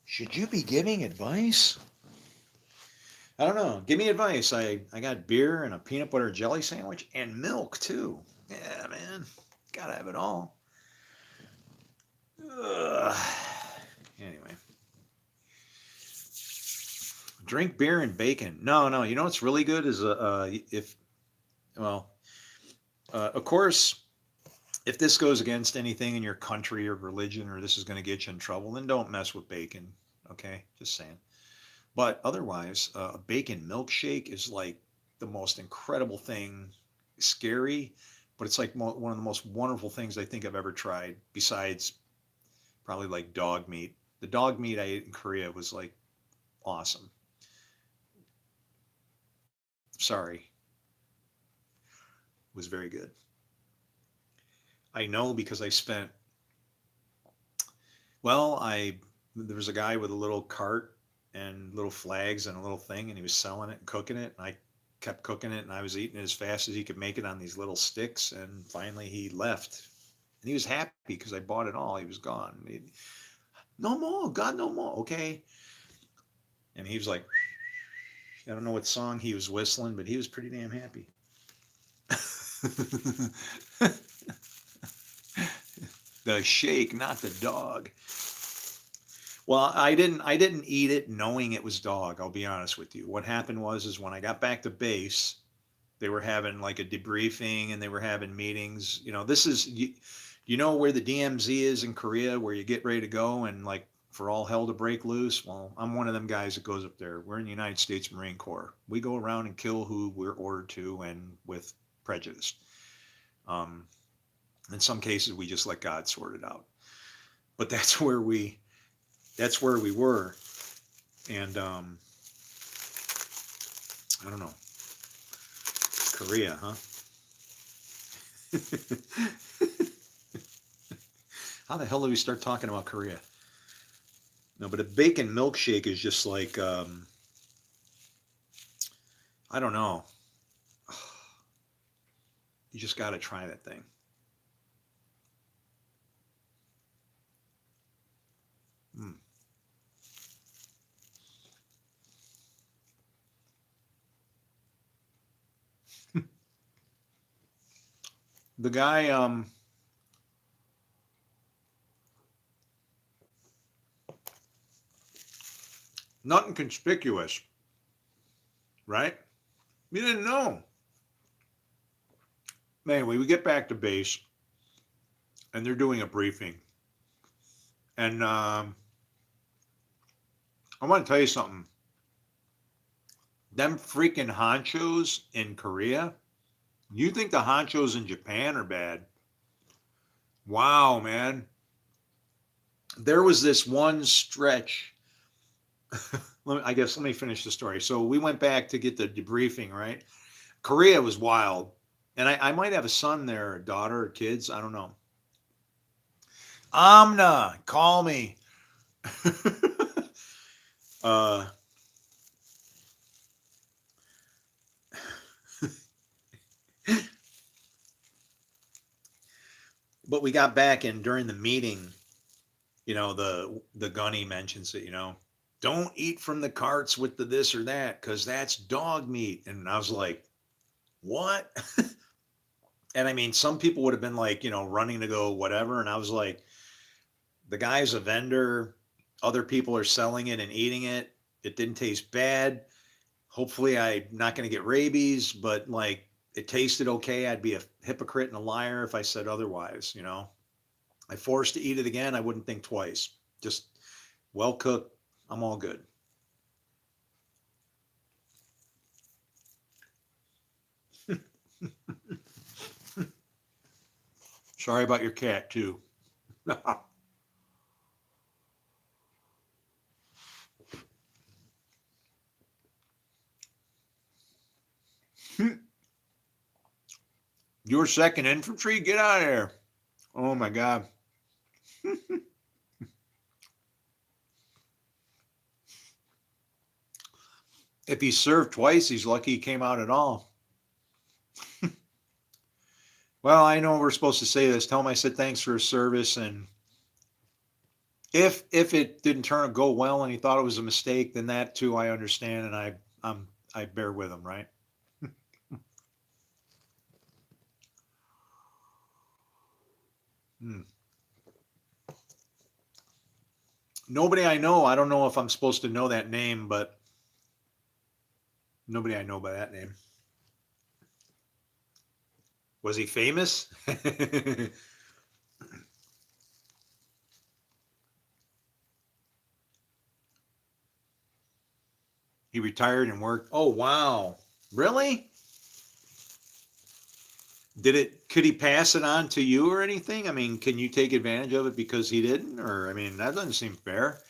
Should you be giving advice? I don't know. Give me advice. I got beer and a peanut butter jelly sandwich and milk too. Yeah, man. Gotta have it all. Ugh. Anyway. Drink beer and bacon. No. You know what's really good is of course, if this goes against anything in your country or religion, or this is going to get you in trouble, then don't mess with bacon. Okay, just saying. But otherwise, a bacon milkshake is like the most incredible thing. Scary, but it's like one of the most wonderful things I think I've ever tried. Besides, probably like dog meat. The dog meat I ate in Korea was like awesome. Sorry, was very good. I know because I spent. Well, I there was a guy with a little cart and little flags and a little thing, and he was selling it and cooking it, and I kept cooking it, and I was eating it as fast as he could make it on these little sticks, and finally he left, and he was happy because I bought it all. He was gone. No more, God, no more. Okay, and he was like, I don't know what song he was whistling, but he was pretty damn happy. The shake, not the dog. Well, I didn't eat it knowing it was dog. I'll be honest with you. What happened is when I got back to base, they were having like a debriefing and they were having meetings. This is you know where the DMZ is in Korea, where you get ready to go and like for all hell to break loose. Well, I'm one of them guys that goes up there. We're in the United States Marine Corps. We go around and kill who we're ordered to, and with prejudice. In some cases, we just let God sort it out. But that's where we were, and I don't know, Korea, huh? How the hell do we start talking about Korea? No, but a bacon milkshake is just like I don't know. You just got to try that thing. Mm. The guy, nothing conspicuous, right? You didn't know. Anyway, we get back to base, and they're doing a briefing. And I want to tell you something. Them freaking honchos in Korea, You think the honchos in Japan are bad? Wow, man. There was this one stretch. Let me finish the story. So we went back to get the debriefing, right? Korea was wild. And I might have a son there, a daughter, or kids. I don't know. Amna, call me. uh, but we got back, and during the meeting, the gunny mentions it, don't eat from the carts with the this or that because that's dog meat. And I was like, what? And I mean, some people would have been like, running to go whatever. And I was like, the guy's a vendor. Other people are selling it and eating it. It didn't taste bad. Hopefully, I'm not going to get rabies, but like it tasted okay. I'd be a hypocrite and a liar if I said otherwise, I forced to eat it again. I wouldn't think twice. Just well cooked. I'm all good. Sorry about your cat, too. Your second infantry? Get out of there. Oh, my God. If he served twice, he's lucky he came out at all. Well, I know we're supposed to say this. Tell him I said thanks for his service. And if it didn't go well and he thought it was a mistake, then that too I understand, and I bear with him, right? Nobody I know. I don't know if I'm supposed to know that name, but nobody I know by that name. Was he famous? He retired and worked. Oh, wow. Really? Could he pass it on to you or anything? I mean, can you take advantage of it because he didn't? Or, I mean, that doesn't seem fair.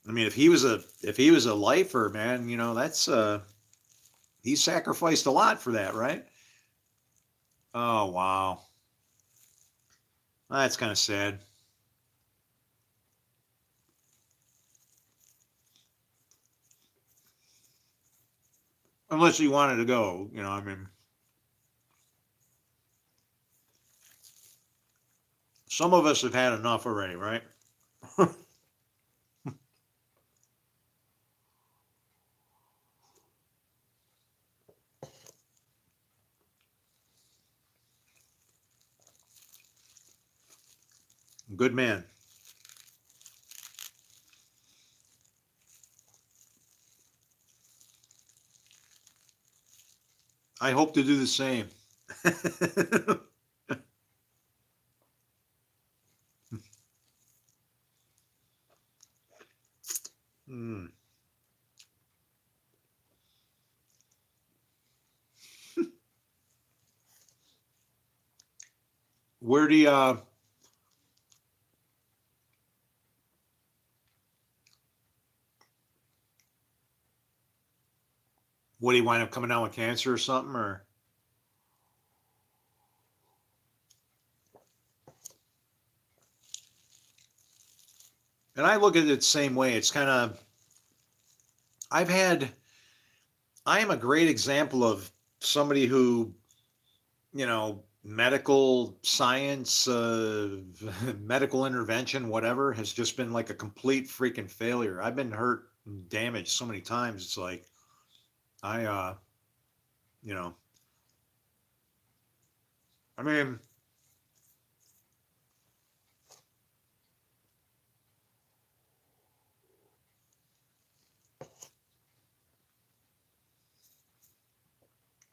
I mean, if he was a lifer, man, that's, he sacrificed a lot for that, right? Oh, wow. That's kind of sad. Unless he wanted to go, I mean. Some of us have had enough already, right? Good man. I hope to do the same. Hmm. Where do you, what do you wind up coming down with cancer or something, or? And I look at it the same way. It's kind of, I am a great example of somebody who, medical science, medical intervention, whatever, has just been like a complete freaking failure. I've been hurt and damaged so many times. It's like, I, I mean,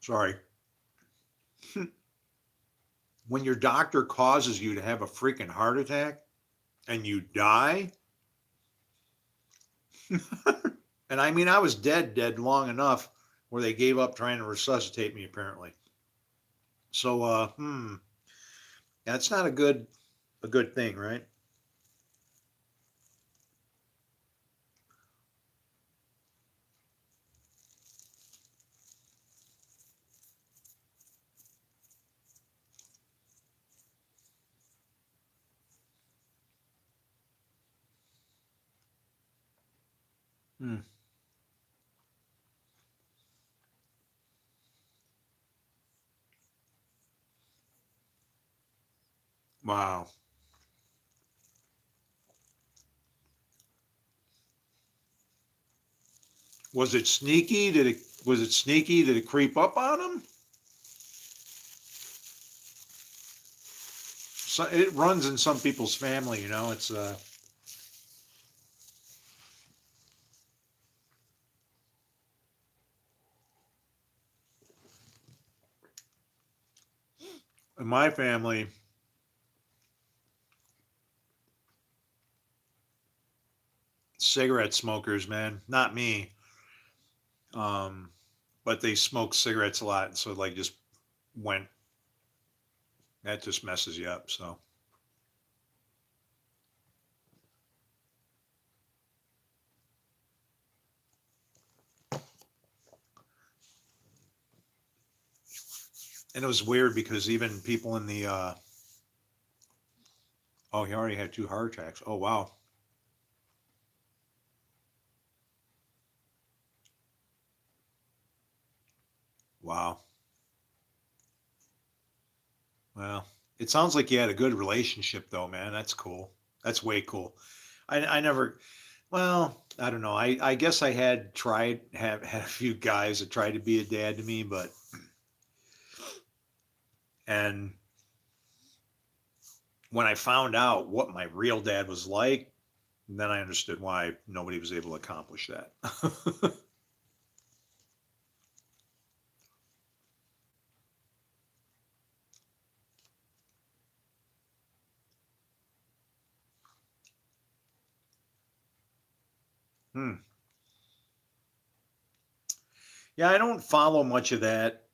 sorry. When your doctor causes you to have a freaking heart attack and you die, and I mean, I was dead long enough where they gave up trying to resuscitate me, apparently. So, that's not a good thing, right? Hmm. Wow. Was it sneaky? Was it sneaky? Did it creep up on him? So it runs in some people's family, it's in my family, cigarette smokers, man. Not me. Um, but they smoke cigarettes a lot, so like just went that just messes you up. So, and it was weird because even people in the oh, he already had 2 heart attacks. Oh wow. Wow. Well, it sounds like you had a good relationship though, man. That's cool. That's way cool. I never, well, I don't know. I guess I had a few guys that tried to be a dad to me, and when I found out what my real dad was like, then I understood why nobody was able to accomplish that. Hmm. Yeah, I don't follow much of that,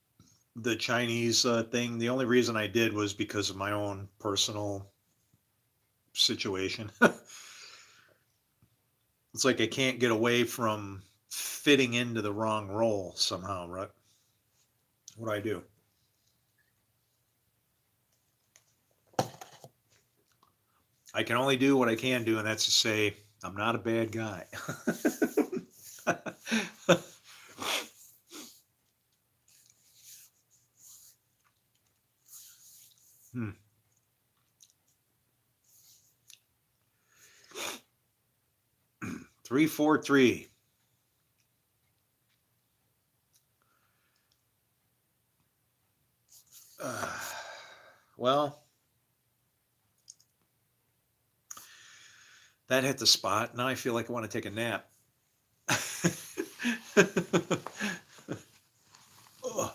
the Chinese thing. The only reason I did was because of my own personal situation. It's like I can't get away from fitting into the wrong role somehow, right? What do I do? I can only do what I can do, and that's to say, I'm not a bad guy. Hmm. 343. Uh, well, that hit the spot. Now I feel like I want to take a nap. Ugh.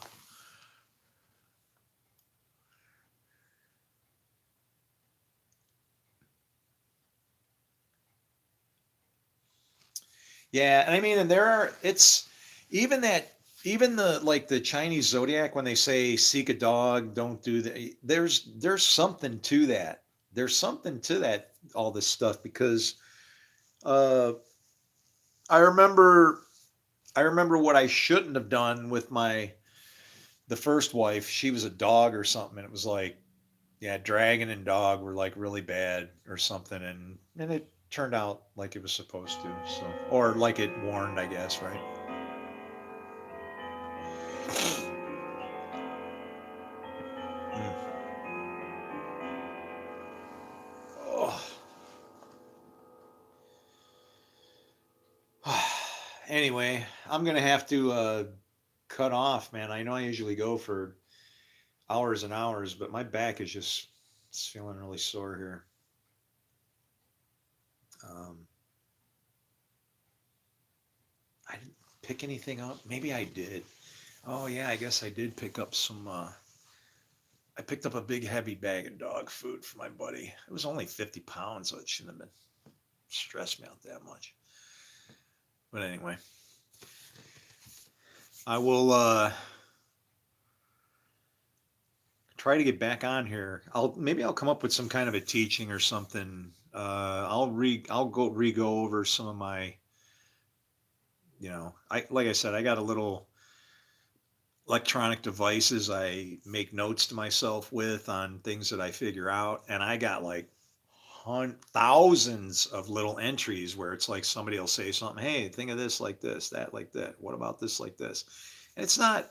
Yeah, and I mean, and there are it's even that even the like the Chinese zodiac when they say seek a dog, don't do that. There's something to that. There's something to that all this stuff because uh, I remember I remember what I shouldn't have done with the first wife. She was a dog or something, and it was like yeah, dragon and dog were like really bad or something, and it turned out like it was supposed to. So or like it warned, I guess, right? Mm. Oh. Anyway, I'm gonna have to cut off, man. I know I usually go for hours and hours, but my back is just it's feeling really sore here. Um, I didn't pick anything up. Maybe I did. Oh yeah, I guess I did pick up some. I picked up a big heavy bag of dog food for my buddy. It was only 50 pounds, so it shouldn't have been stressed me out that much. But anyway, I will. try to get back on here. Maybe I'll come up with some kind of a teaching or something. I'll go over some of my, like I said, I got a little electronic devices I make notes to myself with on things that I figure out, and I got like thousands of little entries where it's like somebody will say something, hey, think of this like this, that like that, what about this like this? And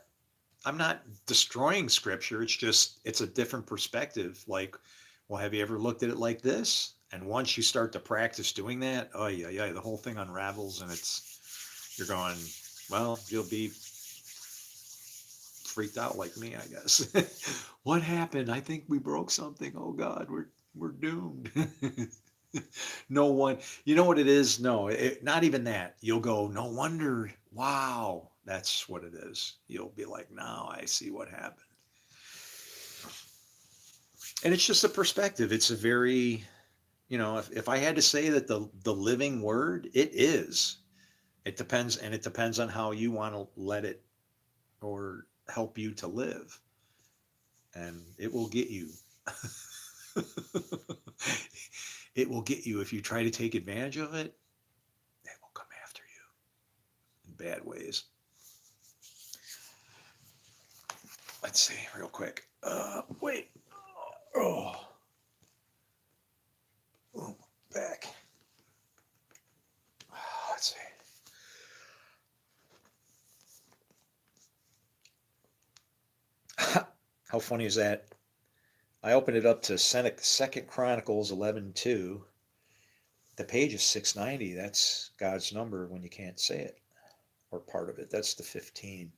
I'm not destroying scripture, it's a different perspective. Like, well, have you ever looked at it like this? And once you start to practice doing that, oh yeah, the whole thing unravels, and you're going, well, you'll be freaked out like me, I guess. What happened? I think we broke something. Oh God, we're doomed. No one, you know what it is? No, not even that. You'll go, no wonder. Wow, that's what it is. You'll be like, now I see what happened. And it's just a perspective. It's a very, if I had to say that the living word, it is. It depends, and it depends on how you want to let it or help you to live. And it will get you. It will get you if you try to take advantage of it. It will come after you in bad ways. Let's see, real quick. Wait. Oh, back. Let's see. How funny is that? I opened it up to 2 Chronicles 11:2. The page is 690. That's God's number when you can't say it, or part of it. That's the 15.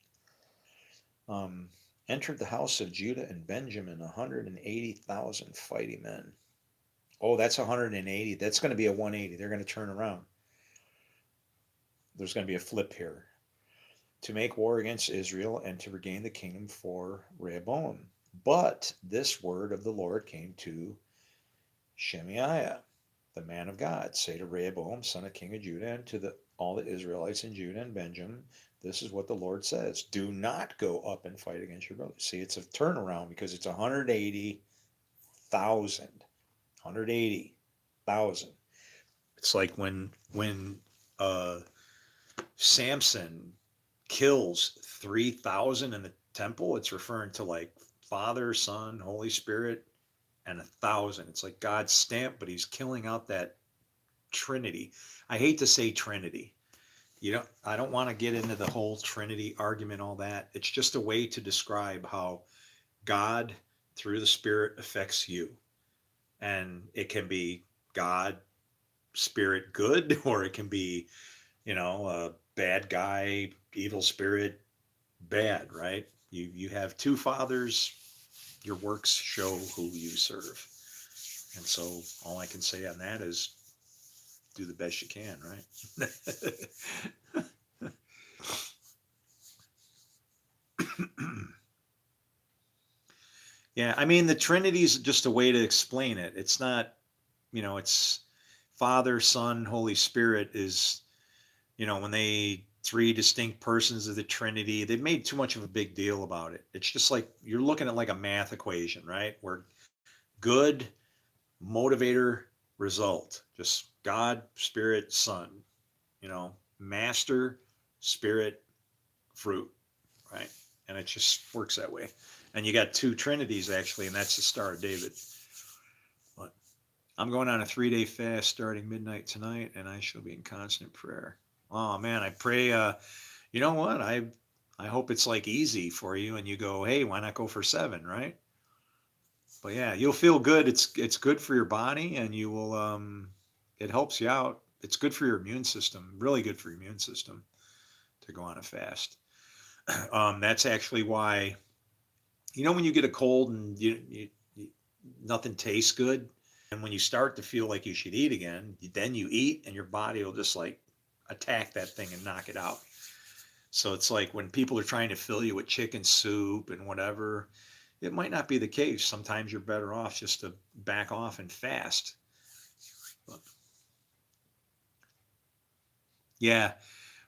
Entered the house of Judah and Benjamin 180,000 fighting men. Oh, that's 180. That's going to be a 180. They're going to turn around. There's going to be a flip here. To make war against Israel and to regain the kingdom for Rehoboam. But this word of the Lord came to Shemaiah, the man of God. Say to Rehoboam, son of king of Judah, and to all the Israelites in Judah and Benjamin, this is what the Lord says. Do not go up and fight against your brothers. See, it's a turnaround because it's 180,000. 180,000. It's like when Samson kills 3,000 in the temple, it's referring to like Father, Son, Holy Spirit, and 1,000. It's like God's stamp, but he's killing out that Trinity. I hate to say Trinity. I don't want to get into the whole Trinity argument, all that. It's just a way to describe how God through the Spirit affects you. And it can be God, Spirit, good, or it can be, a bad guy, evil spirit, bad, right? You have two fathers, your works show who you serve. And so all I can say on that is do the best you can, right? Yeah, I mean, the Trinity is just a way to explain it. It's not, it's Father, Son, Holy Spirit is, when they three distinct persons of the Trinity, they've made too much of a big deal about it. It's just like you're looking at like a math equation, right? Where good, motivator, result, just God, Spirit, Son, master, Spirit, fruit, right? And it just works that way. And you got two Trinities actually, and that's the Star of David. But I'm going on a 3-day fast starting midnight tonight, and I shall be in constant prayer. Oh man, I pray, you know what? I hope it's like easy for you and you go, hey, why not go for 7, right? But yeah, you'll feel good. It's good for your body, and you will, it helps you out. It's good for your immune system, really good for your immune system to go on a fast. That's actually why, when you get a cold and you nothing tastes good, and when you start to feel like you should eat again, then you eat and your body will just like attack that thing and knock it out. So it's like when people are trying to fill you with chicken soup and whatever, it might not be the case. Sometimes you're better off just to back off and fast. But yeah,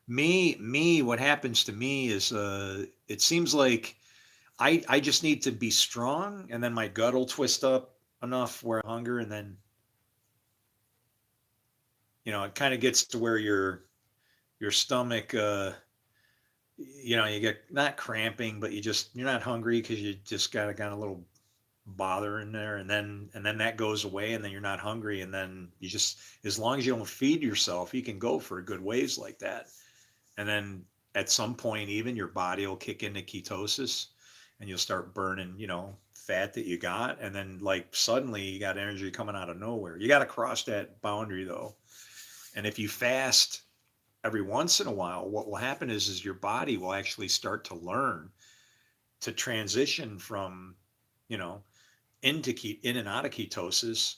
me, what happens to me is, it seems like I just need to be strong, and then my gut will twist up enough where I hunger, and then it kind of gets to where your stomach, you get not cramping, but you're not hungry because you just got a little bother in there, and then that goes away, and then you're not hungry, and then you just, as long as you don't feed yourself, you can go for a good ways like that. And then at some point, even your body will kick into ketosis, and you'll start burning, fat that you got, and then like suddenly you got energy coming out of nowhere. You got to cross that boundary though. And if you fast every once in a while, what will happen is your body will actually start to learn to transition from, you know, in and out of ketosis,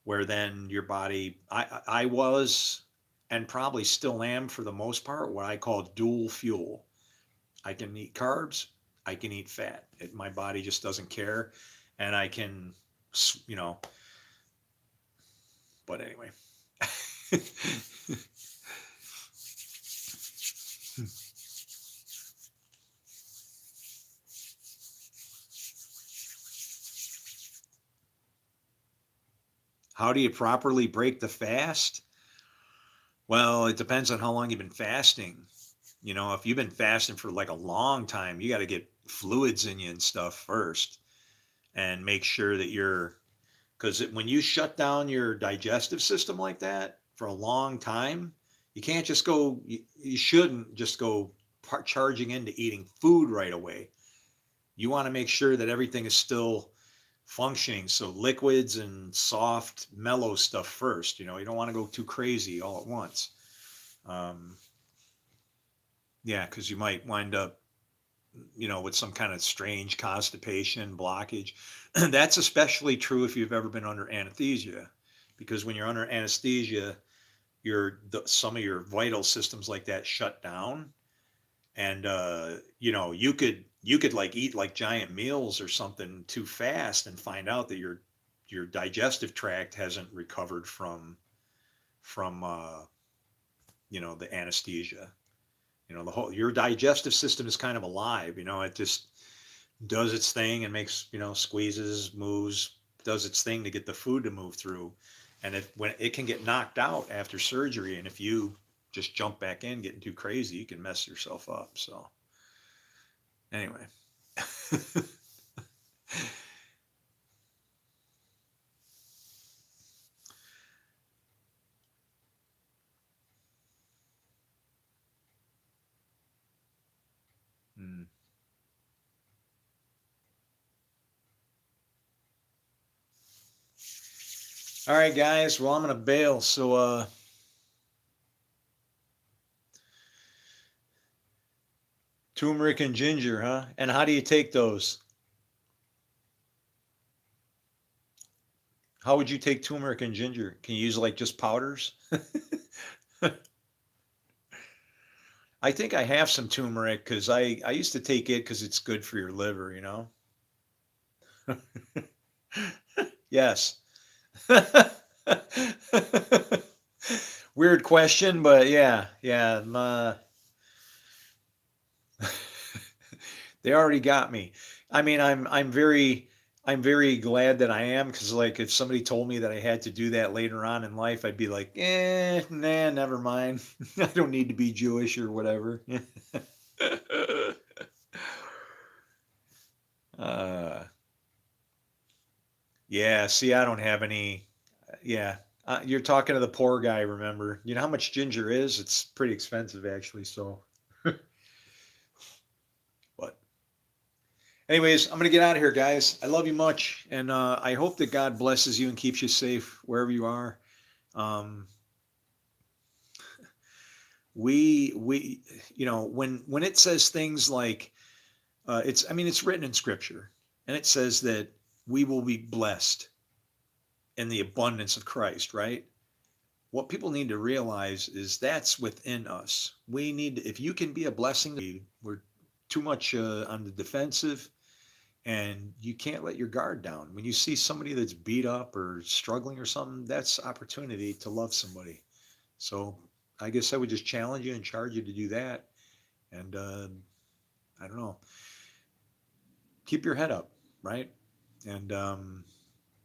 where then your body, I was, and probably still am for the most part, what I call dual fuel. I can eat carbs, I can eat fat. My body just doesn't care, and I can, you know. But anyway. How do you properly break the fast? Well, it depends on how long you've been fasting. If you've been fasting for like a long time, you got to get fluids in you and stuff first, and make sure that because when you shut down your digestive system like that for a long time, you can't just go, you shouldn't just go charging into eating food right away. You want to make sure that everything is still functioning. So liquids and soft, mellow stuff first. You don't want to go too crazy all at once. Yeah, because you might wind up, with some kind of strange constipation, blockage. That's especially true if you've ever been under anesthesia, because when you're under anesthesia, some of your vital systems like that shut down, and you could like eat like giant meals or something too fast and find out that your digestive tract hasn't recovered from the anesthesia. The whole your digestive system is kind of alive. It just does its thing and makes, squeezes, moves, does its thing to get the food to move through. And when it can get knocked out after surgery, and if you just jump back in getting too crazy, you can mess yourself up. So anyway. Hmm. All right, guys. Well, I'm gonna bail. So turmeric and ginger, huh? And how do you take those? How would you take turmeric and ginger? Can you use like just powders? I think I have some turmeric because I used to take it because it's good for your liver. Yes. Weird question, but yeah, yeah. They already got me. I mean, I'm very glad that I am, because like if somebody told me that I had to do that later on in life, I'd be like, nah, never mind. I don't need to be Jewish or whatever. uh, yeah. See, I don't have any. Yeah. You're talking to the poor guy, remember? You know how much ginger is? It's pretty expensive, actually. So, but anyways, I'm gonna get out of here, guys. I love you much, and I hope that God blesses you and keeps you safe wherever you are. Um, we when it says things like it's written in Scripture, and it says that we will be blessed in the abundance of Christ, right? What people need to realize is that's within us. If you can be a blessing, we're too much on the defensive, and you can't let your guard down. When you see somebody that's beat up or struggling or something, that's opportunity to love somebody. So I guess I would just challenge you and charge you to do that. And I don't know. keep your head up, right? And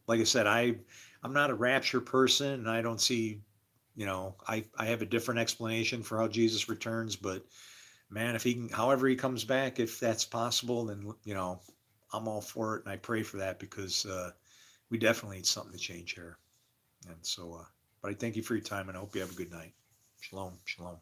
like I said, I'm not a rapture person, and I don't see, I have a different explanation for how Jesus returns, but man, if he can, however he comes back, if that's possible, then I'm all for it, and I pray for that because we definitely need something to change here. And so, but I thank you for your time, and I hope you have a good night. Shalom, shalom.